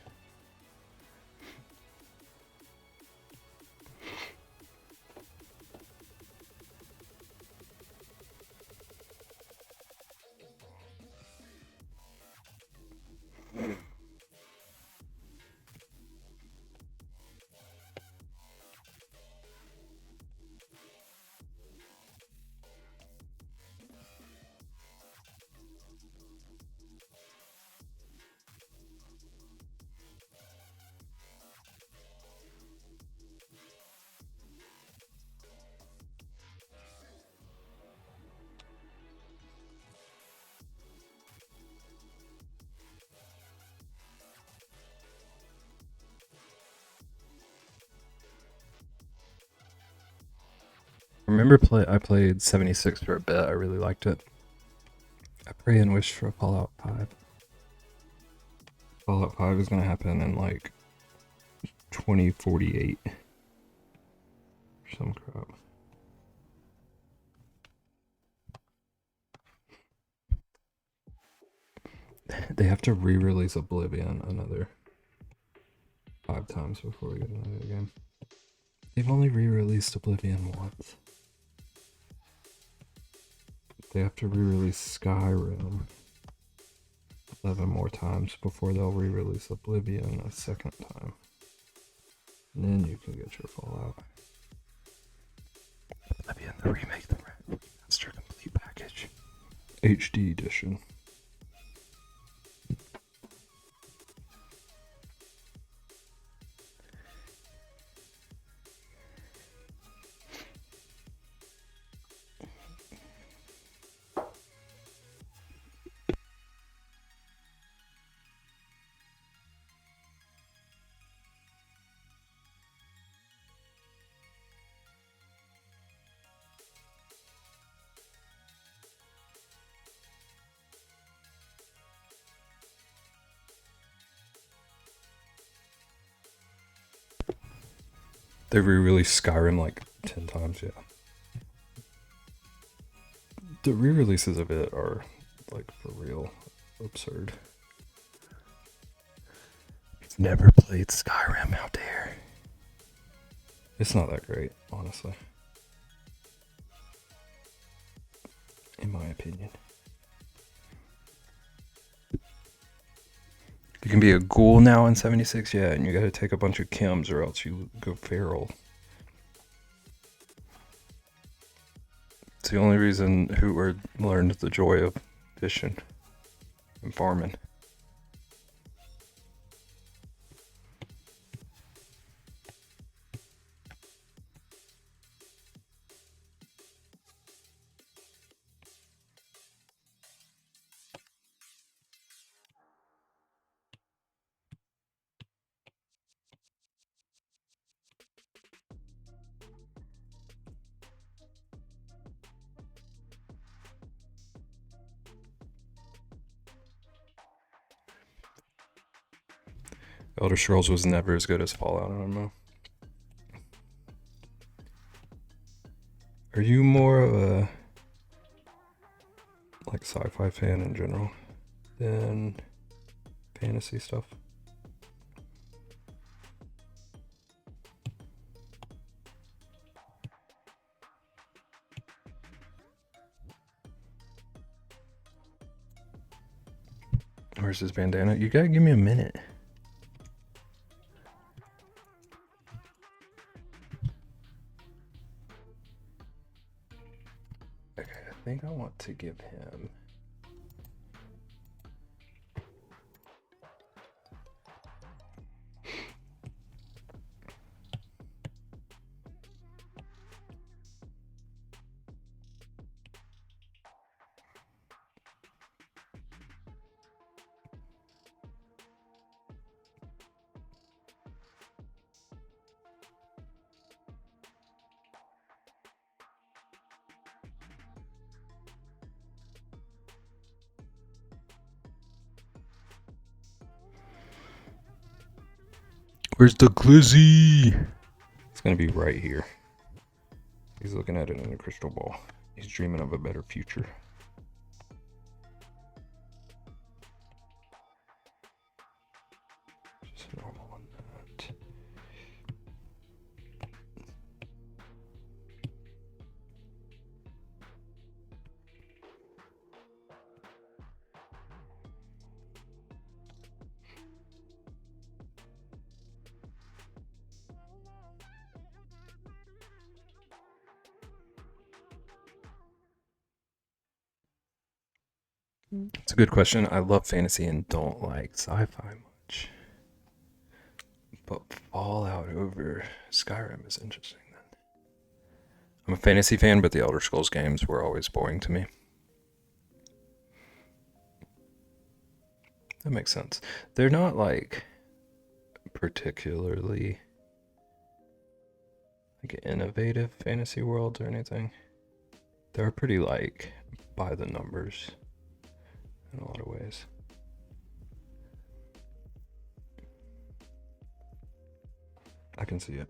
[SPEAKER 1] I played 76 for a bit. I really liked it. I pray and wish for a Fallout 5. Fallout 5 is gonna happen in like 2048 or some crap. They have to re-release Oblivion another 5 times before we get another game. They've only re-released Oblivion once. They have to re-release Skyrim 11 more times before they'll re-release Oblivion a second time. And then you can get your Fallout. Oblivion, the remake, the remaster complete package. HD edition. They re-released Skyrim like 10 times, yeah. The re-releases of it are, like, for real absurd. You've never played Skyrim, how dare. It's not that great, honestly. In my opinion. You can be a ghoul now in 76, yeah, and you gotta take a bunch of chems or else you go feral. It's the only reason Hootward learned the joy of fishing and farming. Elder Scrolls was never as good as Fallout, I don't know. Are you more of a like sci-fi fan in general than fantasy stuff? Where's his bandana? You gotta give me a minute. Okay, I think I want to give him... Where's the glizzy? It's gonna be right here. He's looking at it in a crystal ball. He's dreaming of a better future. Just normal on that. It's a good question. I love fantasy and don't like sci-fi much. But Fallout over Skyrim is interesting then. I'm a fantasy fan, but the Elder Scrolls games were always boring to me. That makes sense. They're not like particularly like innovative fantasy worlds or anything. They're pretty like by the numbers in a lot of ways. I can see it.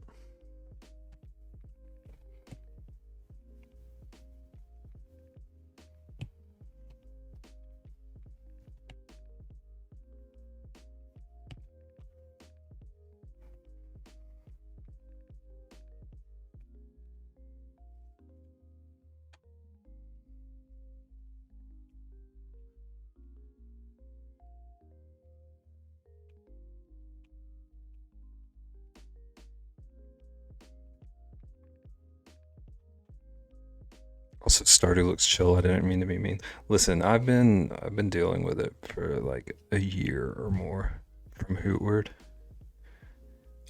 [SPEAKER 1] Also, Stardew looks chill. I didn't mean to be mean. Listen, I've been dealing with it for like a year or more from Hootward.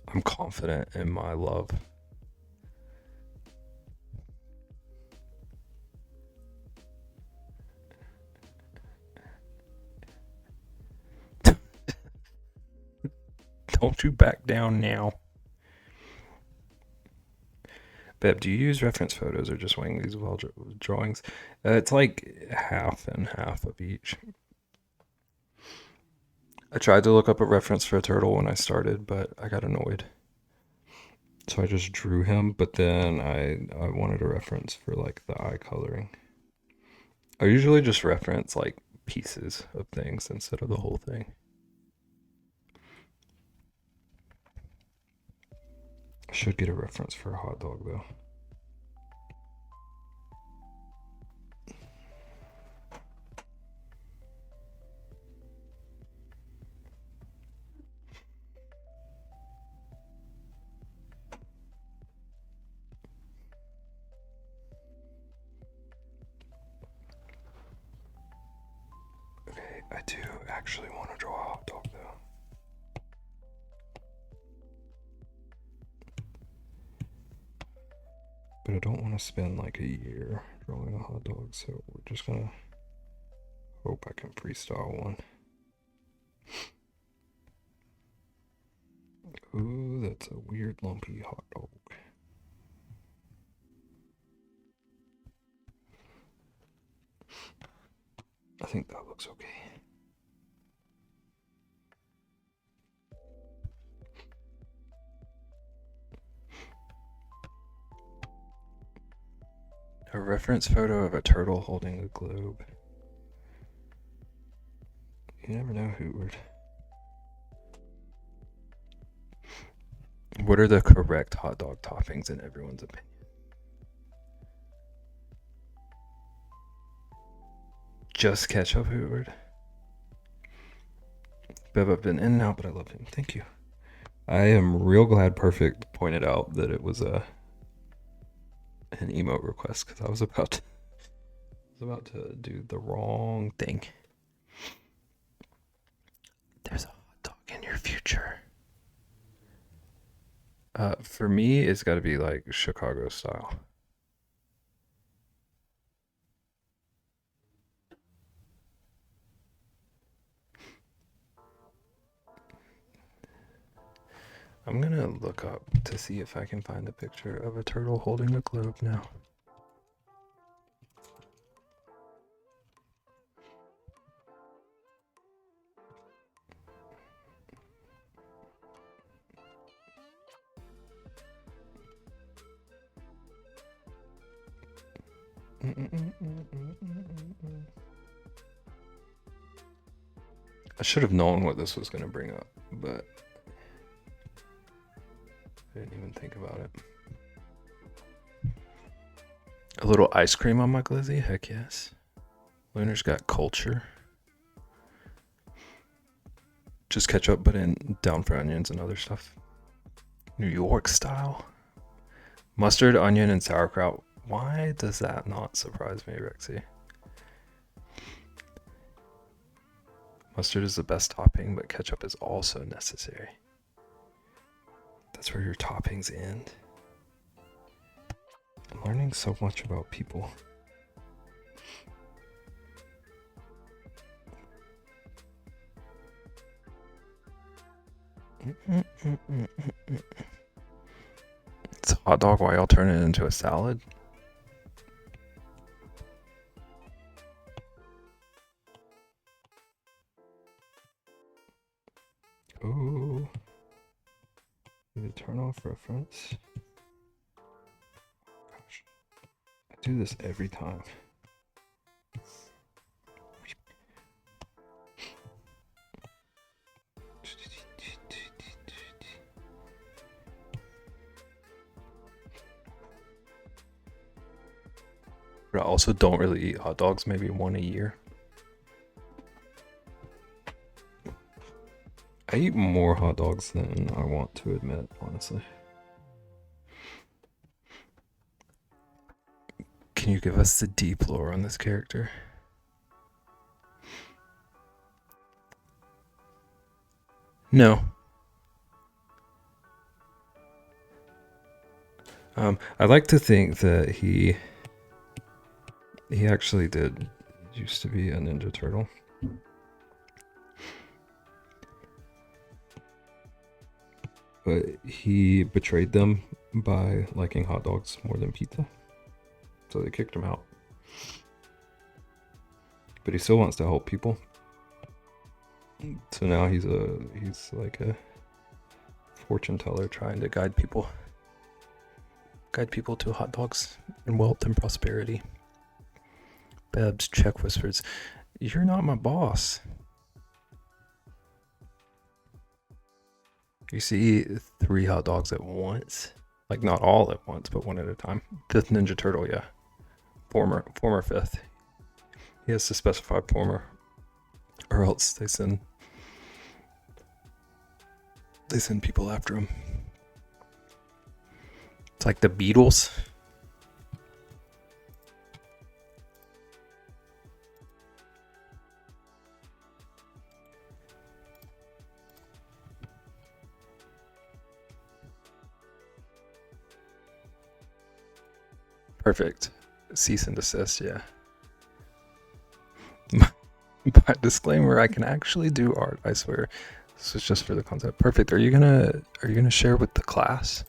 [SPEAKER 1] I'm confident in my love. Don't you back down now. Beb, do you use reference photos or just wing these well drawings? It's like half and half of each. I tried to look up a reference for a turtle when I started, but I got annoyed. So I just drew him, but then I wanted a reference for like the eye coloring. I usually just reference like pieces of things instead of the whole thing. I should get a reference for a hot dog though. Okay, I do actually want to draw a hot dog though. But I don't want to spend like a year drawing a hot dog, so we're just gonna hope I can freestyle one. Ooh, that's a weird lumpy hot dog. I think that looks okay. A reference photo of a turtle holding a globe. You never know who would. What are the correct hot dog toppings in everyone's opinion? Just ketchup, Hoover. Bev, I've been in and out, but I love him. Thank you. I am real glad Perfect pointed out that it was an emote request because I was about to do the wrong thing. There's a hot dog in your future. For me, it's got to be like Chicago style. I'm gonna look up to see if I can find a picture of a turtle holding a globe now. I should have known what this was gonna bring up, but I didn't even think about it. A little ice cream on my glizzy? Heck yes. Lunar's got culture. Just ketchup, but in down for onions and other stuff. New York style. Mustard, onion, and sauerkraut. Why does that not surprise me, Rexy? Mustard is the best topping, but ketchup is also necessary. That's where your toppings end. I'm learning so much about people. It's a hot dog. Why y'all turn it into a salad? Ooh. Need to turn off reference. Gosh. I do this every time. But I also don't really eat hot dogs, maybe one a year. I eat more hot dogs than I want to admit, honestly. Can you give us the deep lore on this character? No. I like to think that he actually used to be a Ninja Turtle. But he betrayed them by liking hot dogs more than pizza. So they kicked him out. But he still wants to help people. So now he's like a fortune teller trying to guide people. Guide people to hot dogs and wealth and prosperity. Bebs, check whispers. You're not my boss. You see 3 hot dogs at once? Like, not all at once, but one at a time. 5th Ninja Turtle, yeah. Former 5th. He has to specify former, or else they send people after him. It's like the Beatles. Perfect. Cease and desist, yeah. By disclaimer, I can actually do art, I swear. This is just for the concept. Perfect. Are you gonna share with the class?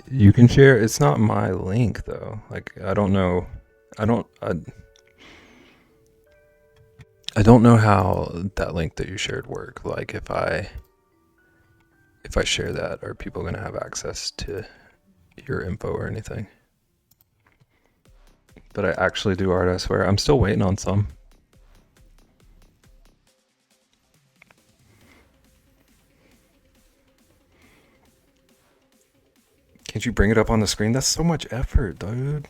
[SPEAKER 1] You can share. It's not my link though. Like, I don't know. I don't know how that link that you shared work. Like, if I share that, are people gonna have access to your info or anything? But I actually do art, I swear. I'm still waiting on some. Can't you bring it up on the screen? That's so much effort, dude.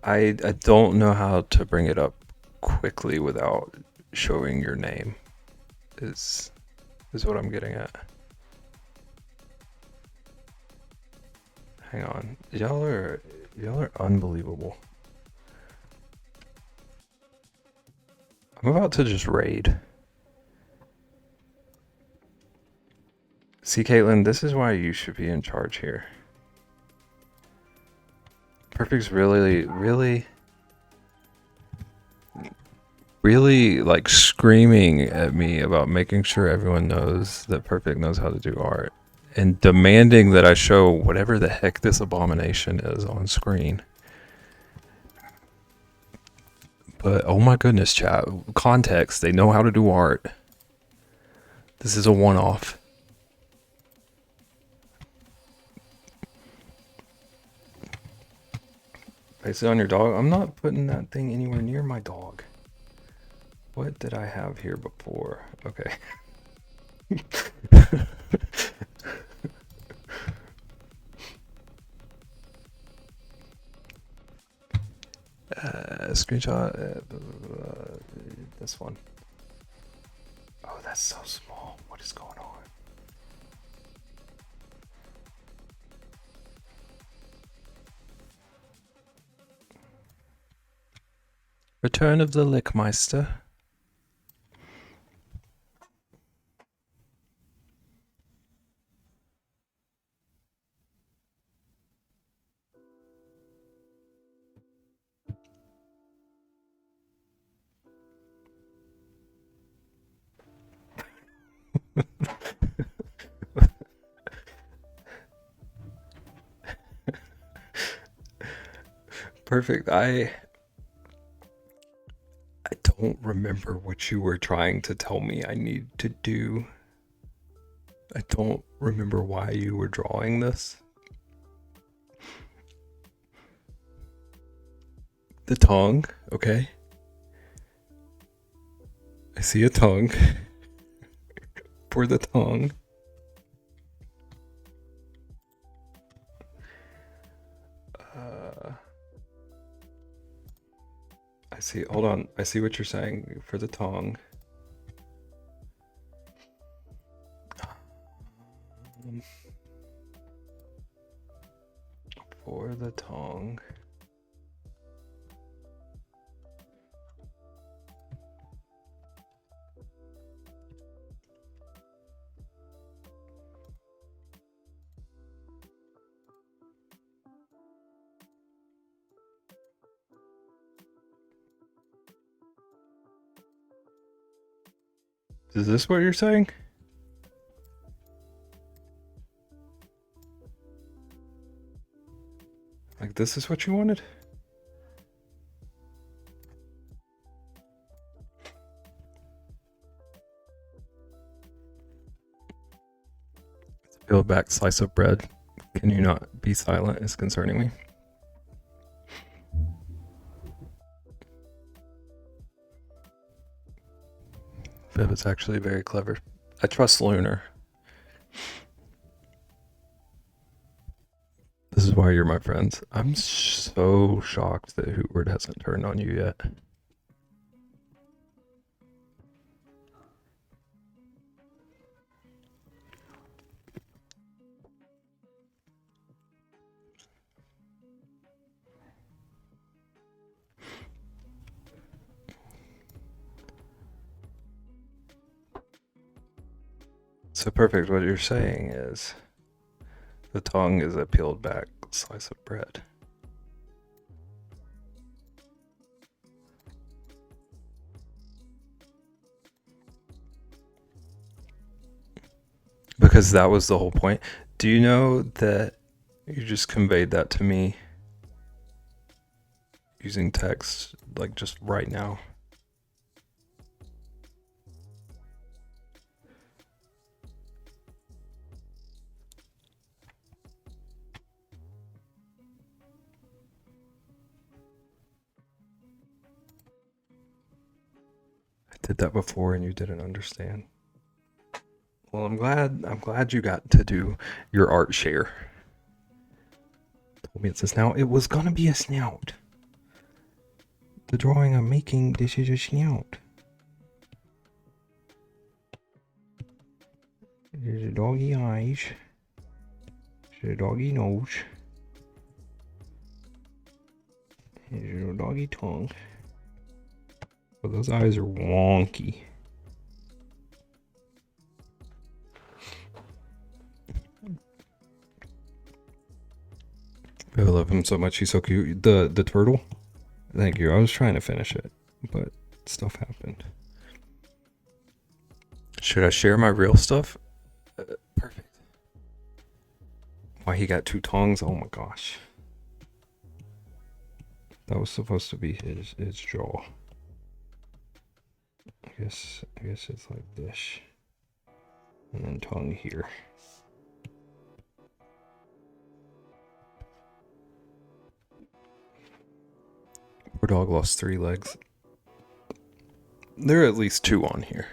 [SPEAKER 1] I don't know how to bring it up quickly without showing your name. Is what I'm getting at. Hang on. Y'all are unbelievable. I'm about to just raid. See, Caitlin, this is why you should be in charge here. Perfect's really like screaming at me about making sure everyone knows that Perfect knows how to do art and demanding that I show whatever the heck this abomination is on screen. But oh my goodness, chat. Context, they know how to do art. This is a one-off. Place it on your dog. I'm not putting that thing anywhere near my dog. What did I have here before? Okay. Screenshot. This one. Oh, that's so small. What is going on? Return of the Lickmeister. Perfect. I don't remember what you were trying to tell me I need to do. I don't remember why you were drawing this. The tongue, okay. I see a tongue. For the tongue. I see, hold on. I see what you're saying for the tongue. For the tongue. Is this what you're saying? Like, this is what you wanted? Peeled back slice of bread. Can you not be silent? Is concerning me. Viv is actually very clever. I trust Lunar. This is why you're my friends. I'm so shocked that Hootward hasn't turned on you yet. So perfect, what you're saying is the tongue is a peeled back slice of bread. Because that was the whole point. Do you know that you just conveyed that to me using text, like just right now? I did that before and you didn't understand. Well, I'm glad you got to do your art share. Told me it's a snout. It was gonna be a snout. The drawing I'm making, this is a snout. There's a doggy eyes. There's a doggy nose. There's a doggy tongue. But those eyes are wonky. I love him so much. He's so cute. The turtle. Thank you. I was trying to finish it, but stuff happened. Should I share my real stuff? Perfect. Why he got two tongues? Oh my gosh. That was supposed to be his jaw. I guess it's like this. And then tongue here. Poor dog lost 3 legs. There are at least 2 on here.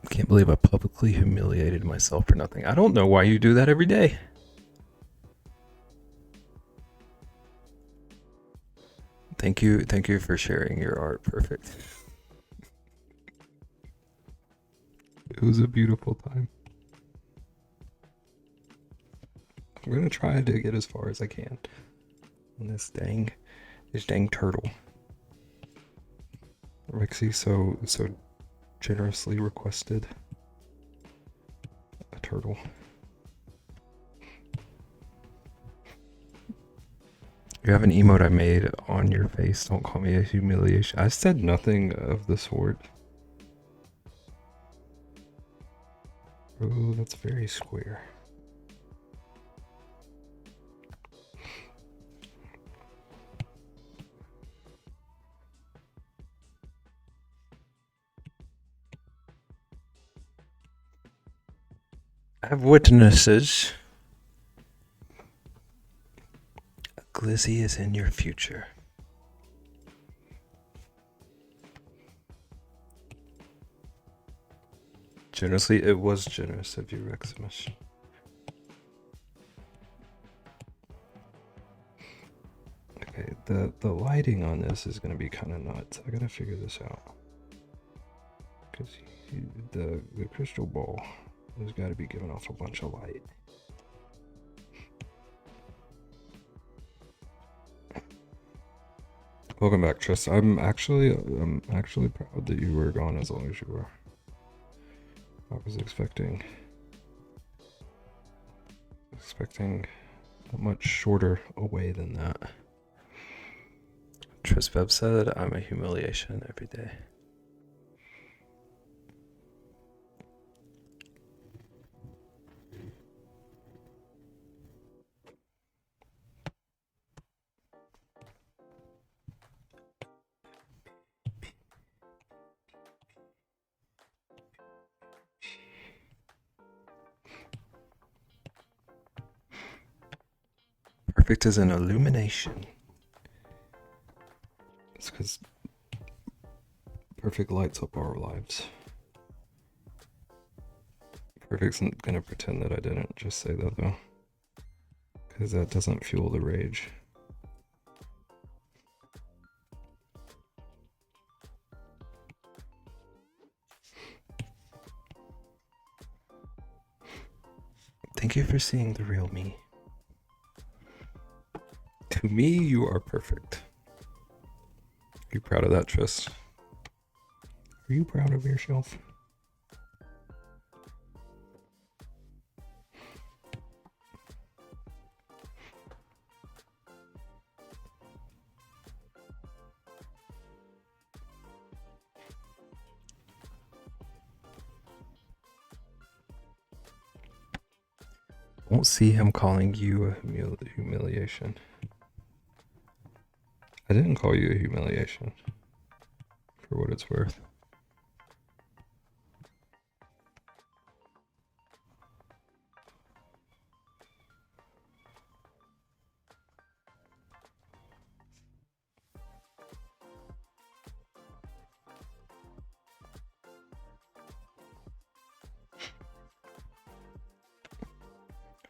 [SPEAKER 1] Can't believe I publicly humiliated myself for nothing. I don't know why you do that every day. Thank you for sharing your art. Perfect. It was a beautiful time. I'm gonna try to get as far as I can on this dang turtle. Rexy so generously requested a turtle. You have an emote I made on your face. Don't call me a humiliation. I said nothing of the sort. Oh, that's very square. I have witnesses. Glizzy is in your future. Generously, it was generous of you, Reximus. Okay, the lighting on this is gonna be kind of nuts. I gotta figure this out. Because the crystal ball has got to be giving off a bunch of light. Welcome back, Tris. I'm actually proud that you were gone as long as you were. I was expecting a much shorter away than that. Tris Beb said, I'm a humiliation every day. Perfect as an illumination. It's because perfect lights up our lives. Perfect's gonna pretend that I didn't just say that though, because that doesn't fuel the rage. Thank you for seeing the real me. To me, you are perfect. Are you proud of that, Tris? Are you proud of yourself? Won't see him calling you a humiliation. I didn't call you a humiliation, for what it's worth.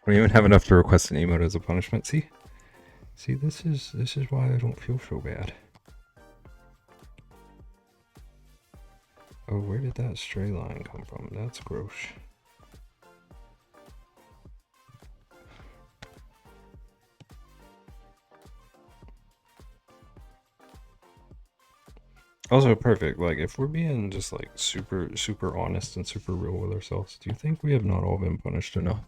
[SPEAKER 1] I don't even have enough to request an emote as a punishment. See, this is why I don't feel so bad. Oh, where did that stray line come from? That's gross. Also perfect. Like, if we're being just like super honest and super real with ourselves, do you think we have not all been punished enough?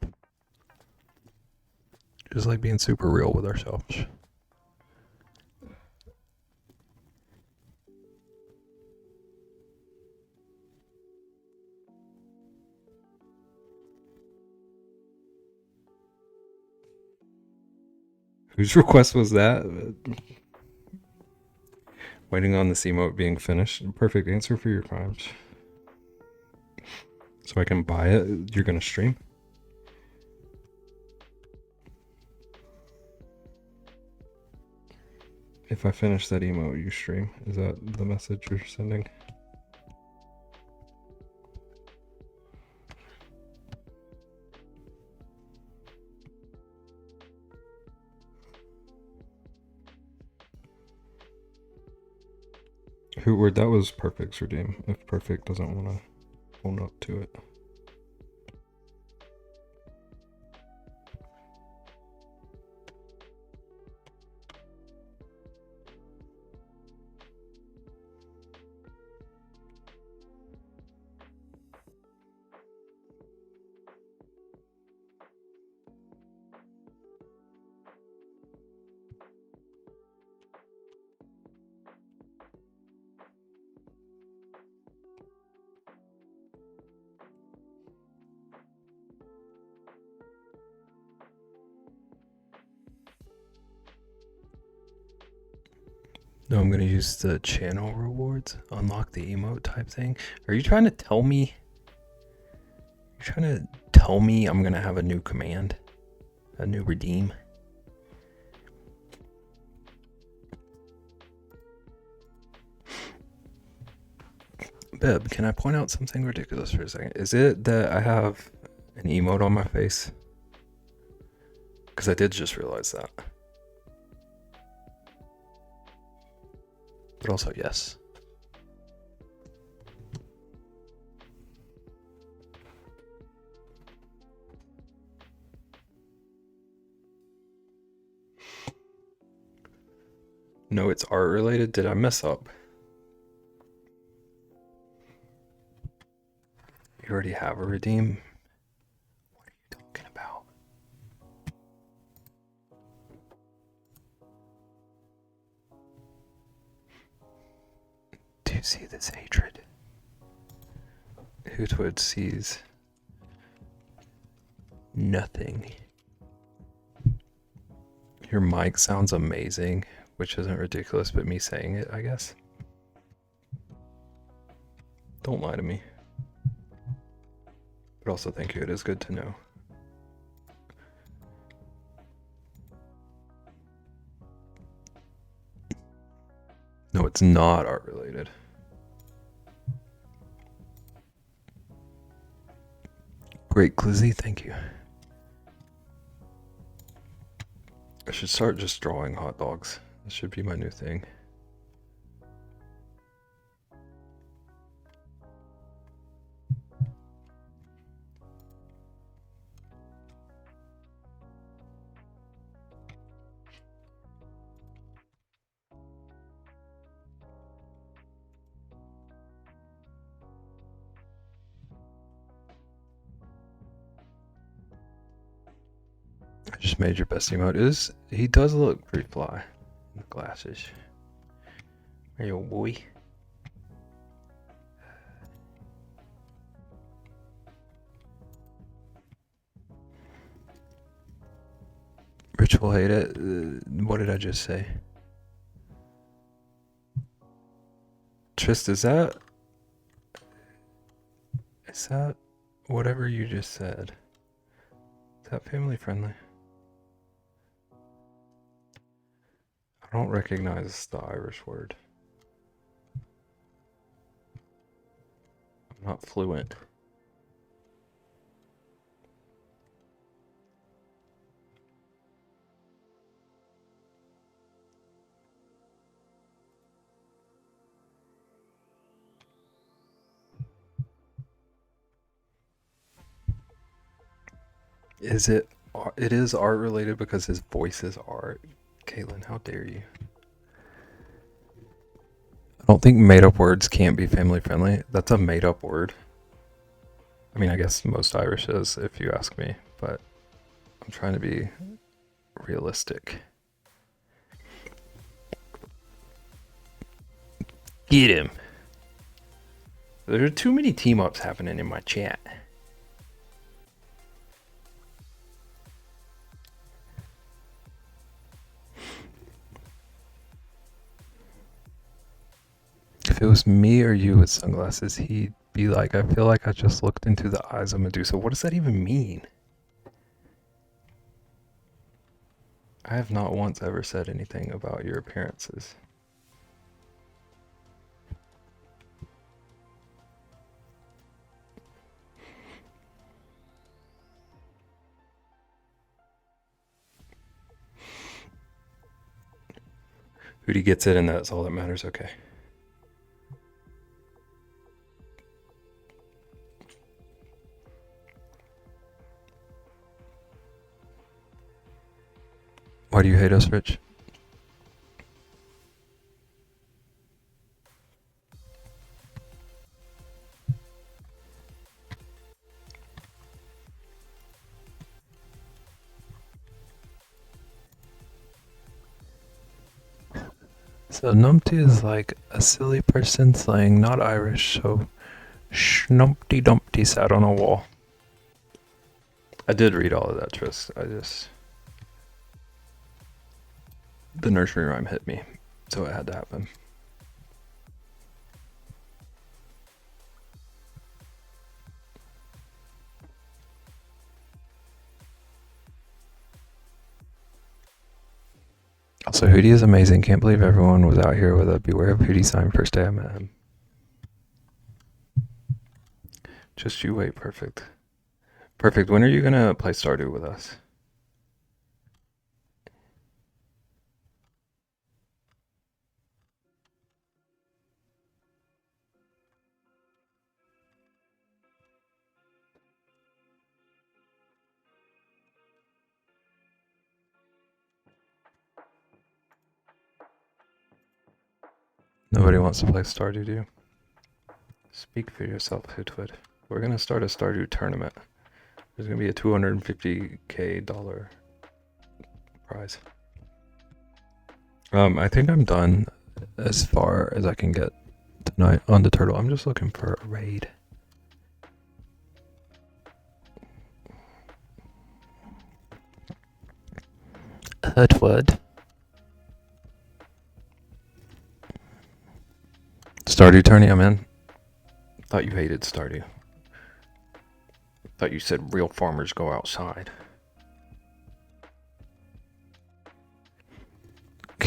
[SPEAKER 1] Just like being super real with ourselves. Whose request was that? Waiting on this emote being finished. Perfect answer for your crimes. So I can buy it. You're gonna stream? If I finish that emote, you stream. Is that the message you're sending? That was Perfect's redeem. If Perfect doesn't want to own up to it. No, I'm going to use the channel rewards. Unlock the emote type thing. Are you trying to tell me? You're trying to tell me I'm going to have a new command? A new redeem? Beb, can I point out something ridiculous for a second? Is it that I have an emote on my face? Because I did just realize that. But also, yes. No, it's art related. Did I mess up? You already have a redeem? What are you talking about? Do you see this hatred? Hootwood sees nothing. Your mic sounds amazing, which isn't ridiculous, but me saying it, I guess. Don't lie to me. But also, thank you. It is good to know. It's not art related. Great, Glizzy, thank you. I should start just drawing hot dogs. This should be my new thing. I just made your best emote. He does look pretty fly in the glasses. Are you a boy? Rich will hate it. What did I just say? Trist, is that whatever you just said? Is that family friendly? I don't recognize the Irish word. I'm not fluent. It is art related because his voice is art. Caitlin, how dare you? I don't think made up words can't be family friendly. That's a made up word. I mean, I guess most Irish is, if you ask me, but I'm trying to be realistic. Get him. There are too many team ups happening in my chat. If it was me or you with sunglasses, he'd be like, I feel like I just looked into the eyes of Medusa. What does that even mean? I have not once ever said anything about your appearances. Hootie gets it, and that's all that matters. Okay. Why do you hate us, Rich? So numpty is like a silly person slang, not Irish, so schnumpty dumpty sat on a wall. I did read all of that, Tris. The nursery rhyme hit me, so it had to happen. Also, Hootie is amazing. Can't believe everyone was out here with a Beware of Hootie sign first day I met him. Just you wait, perfect. Perfect, when are you gonna play Stardew with us? Nobody wants to play Stardew, do you? Speak for yourself, Hootwood. We're gonna start a Stardew tournament. There's gonna be a $250K prize. I think I'm done as far as I can get tonight on the turtle. I'm just looking for a raid. Hootwood. Stardew tourney, I'm in. Thought you hated Stardew. Thought you said real farmers go outside.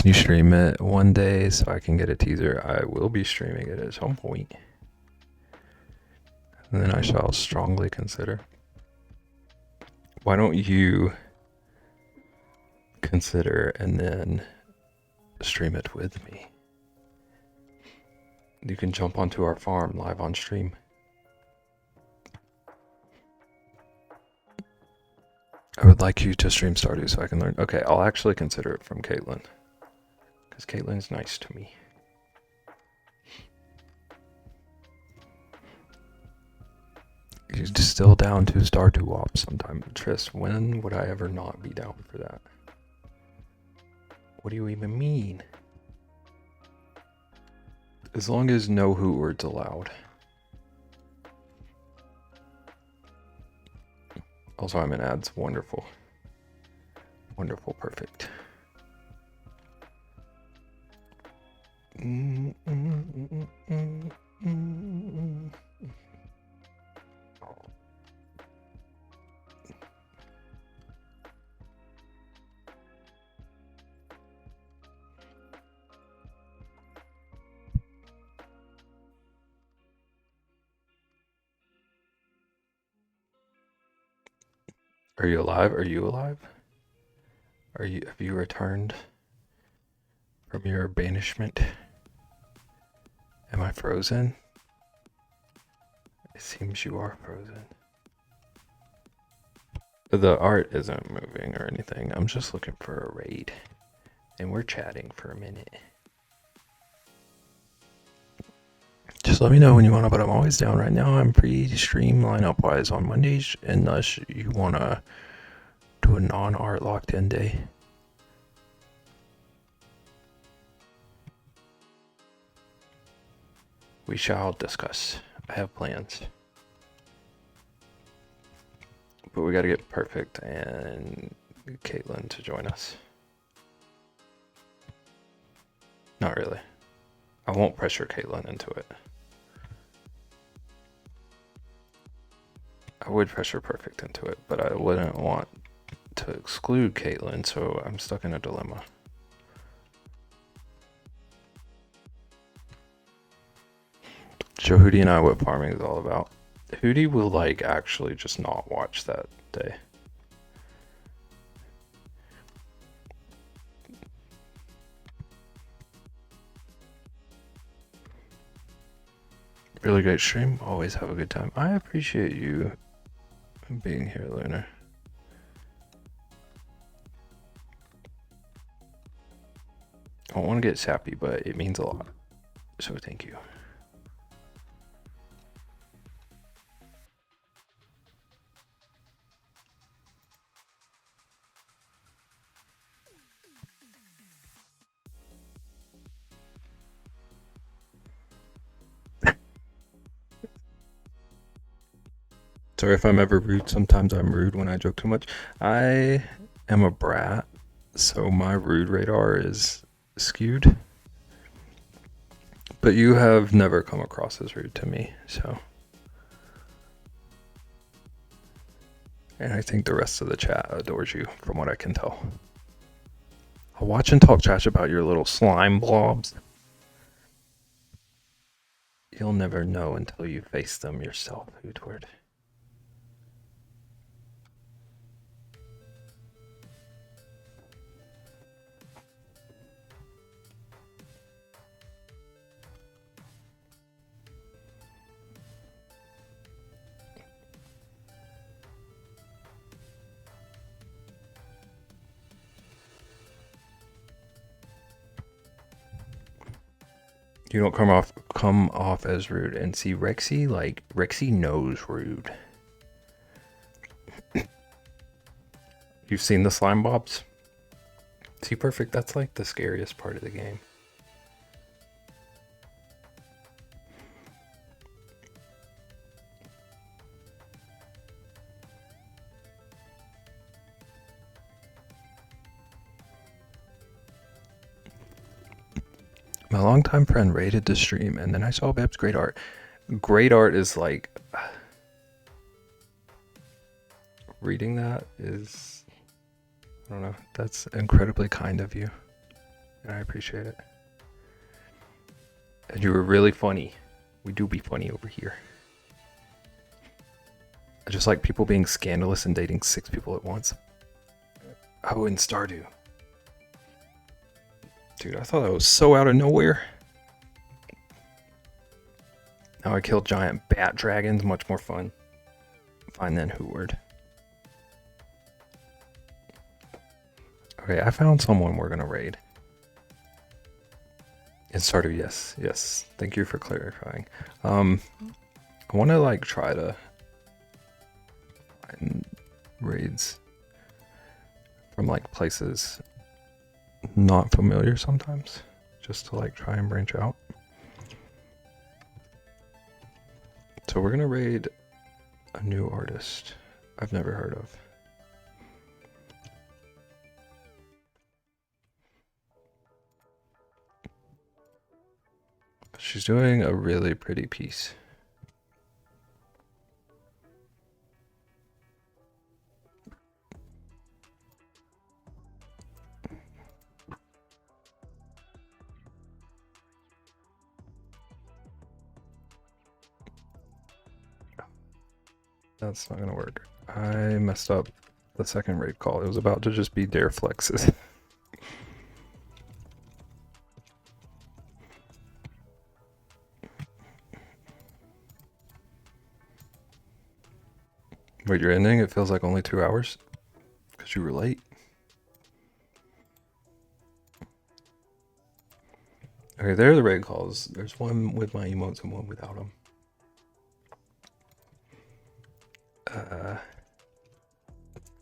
[SPEAKER 1] Can you stream it one day so I can get a teaser? I will be streaming it at some point. And then I shall strongly consider. Why don't you consider and then stream it with me? You can jump onto our farm live on stream. I would like you to stream Stardew so I can learn. Okay, I'll actually consider it from Caitlin. Because Caitlin's nice to me. You're still down to Stardew WAP sometime. Tris, when would I ever not be down for that? What do you even mean? As long as no hoot words allowed. Also, I'm in ads. Wonderful. Wonderful. Perfect. Are you alive? Are you alive? Have you returned from your banishment? Am I frozen? It seems you are frozen. The art isn't moving or anything. I'm just looking for a raid. And we're chatting for a minute. Just let me know when you want to, but I'm always down right now. I'm pre-stream lineup-wise on Mondays, unless you want to do a non-art locked-in day. We shall discuss. I have plans. But we gotta get Perfect and Caitlin to join us. Not really. I won't pressure Caitlin into it. I would pressure Perfect into it, but I wouldn't want to exclude Caitlin, so I'm stuck in a dilemma. Show Hootie and I what farming is all about. Hootie will like actually just not watch that day. Really great stream. Always have a good time. I appreciate you being here, Lunar. I don't want to get sappy, but it means a lot. So thank you. Sorry if I'm ever rude. Sometimes I'm rude when I joke too much. I am a brat, so my rude radar is skewed. But you have never come across as rude to me, so. And I think the rest of the chat adores you, from what I can tell. I'll watch and talk trash about your little slime blobs. You'll never know until you face them yourself, Hootward. You don't come off as rude. And see, Rexy, like, Rexy knows rude. You've seen the slime bobs? See, Perfect, that's like the scariest part of the game. My longtime friend rated the stream, and then I saw Beb's great art. Great art is like... reading that is... I don't know. That's incredibly kind of you. and I appreciate it. And you were really funny. We do be funny over here. I just like people being scandalous and dating 6 people at once. Oh, and Stardew. Dude, I thought that was so out of nowhere. Now I kill giant bat dragons, much more fun. Fine then, Hooward. Okay, I found someone we're gonna raid. And Stardew, yes. Thank you for clarifying. I wanna like try to find raids from like places not familiar sometimes, just to like try and branch out. So we're gonna raid a new artist I've never heard of. She's doing a really pretty piece. That's not gonna work. I messed up the second raid call. It was about to just be dare flexes. Wait, you're ending? It feels like only 2 hours? Because you were late? Okay, there are the raid calls. There's one with my emotes and one without them.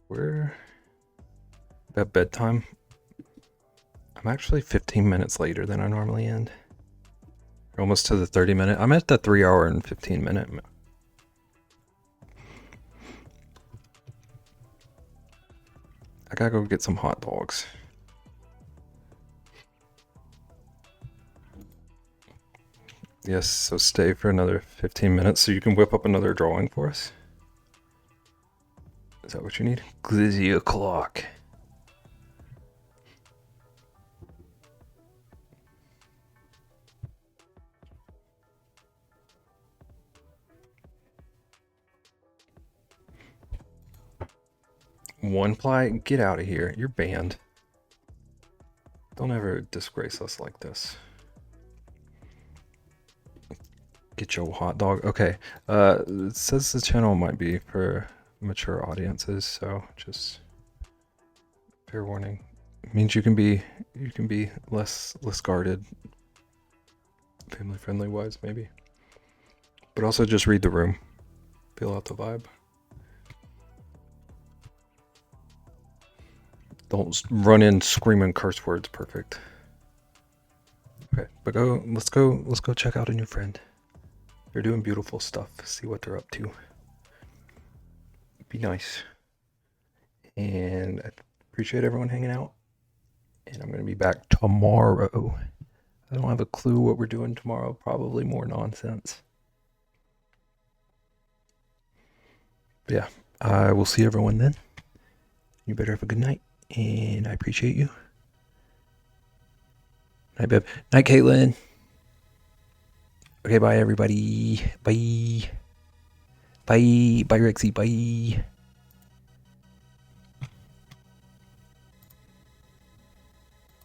[SPEAKER 1] We're at bedtime. I'm actually 15 minutes later than I normally end. We're almost to the 30-minute. I'm at the 3 hour and 15-minute. I gotta go get some hot dogs. Yes, so stay for another 15 minutes so you can whip up another drawing for us. Is that what you need? Glizzy o'clock. One ply, get out of here. You're banned. Don't ever disgrace us like this. Get your hot dog. Okay. It says the channel might be for mature audiences, so just fair warning. It means you can be less guarded, family friendly wise maybe. But also just read the room. Feel out the vibe. Don't run in screaming curse words. Perfect. Okay, but let's go check out a new friend. They're doing beautiful stuff. See what they're up to. Be nice. And I appreciate everyone hanging out. And I'm going to be back tomorrow. I don't have a clue what we're doing tomorrow. Probably more nonsense. But yeah, I will see everyone then. You better have a good night. And I appreciate you. Night, Beb. Night, Caitlin. Okay, bye, everybody. Bye. Bye. Bye, Rexy. Bye.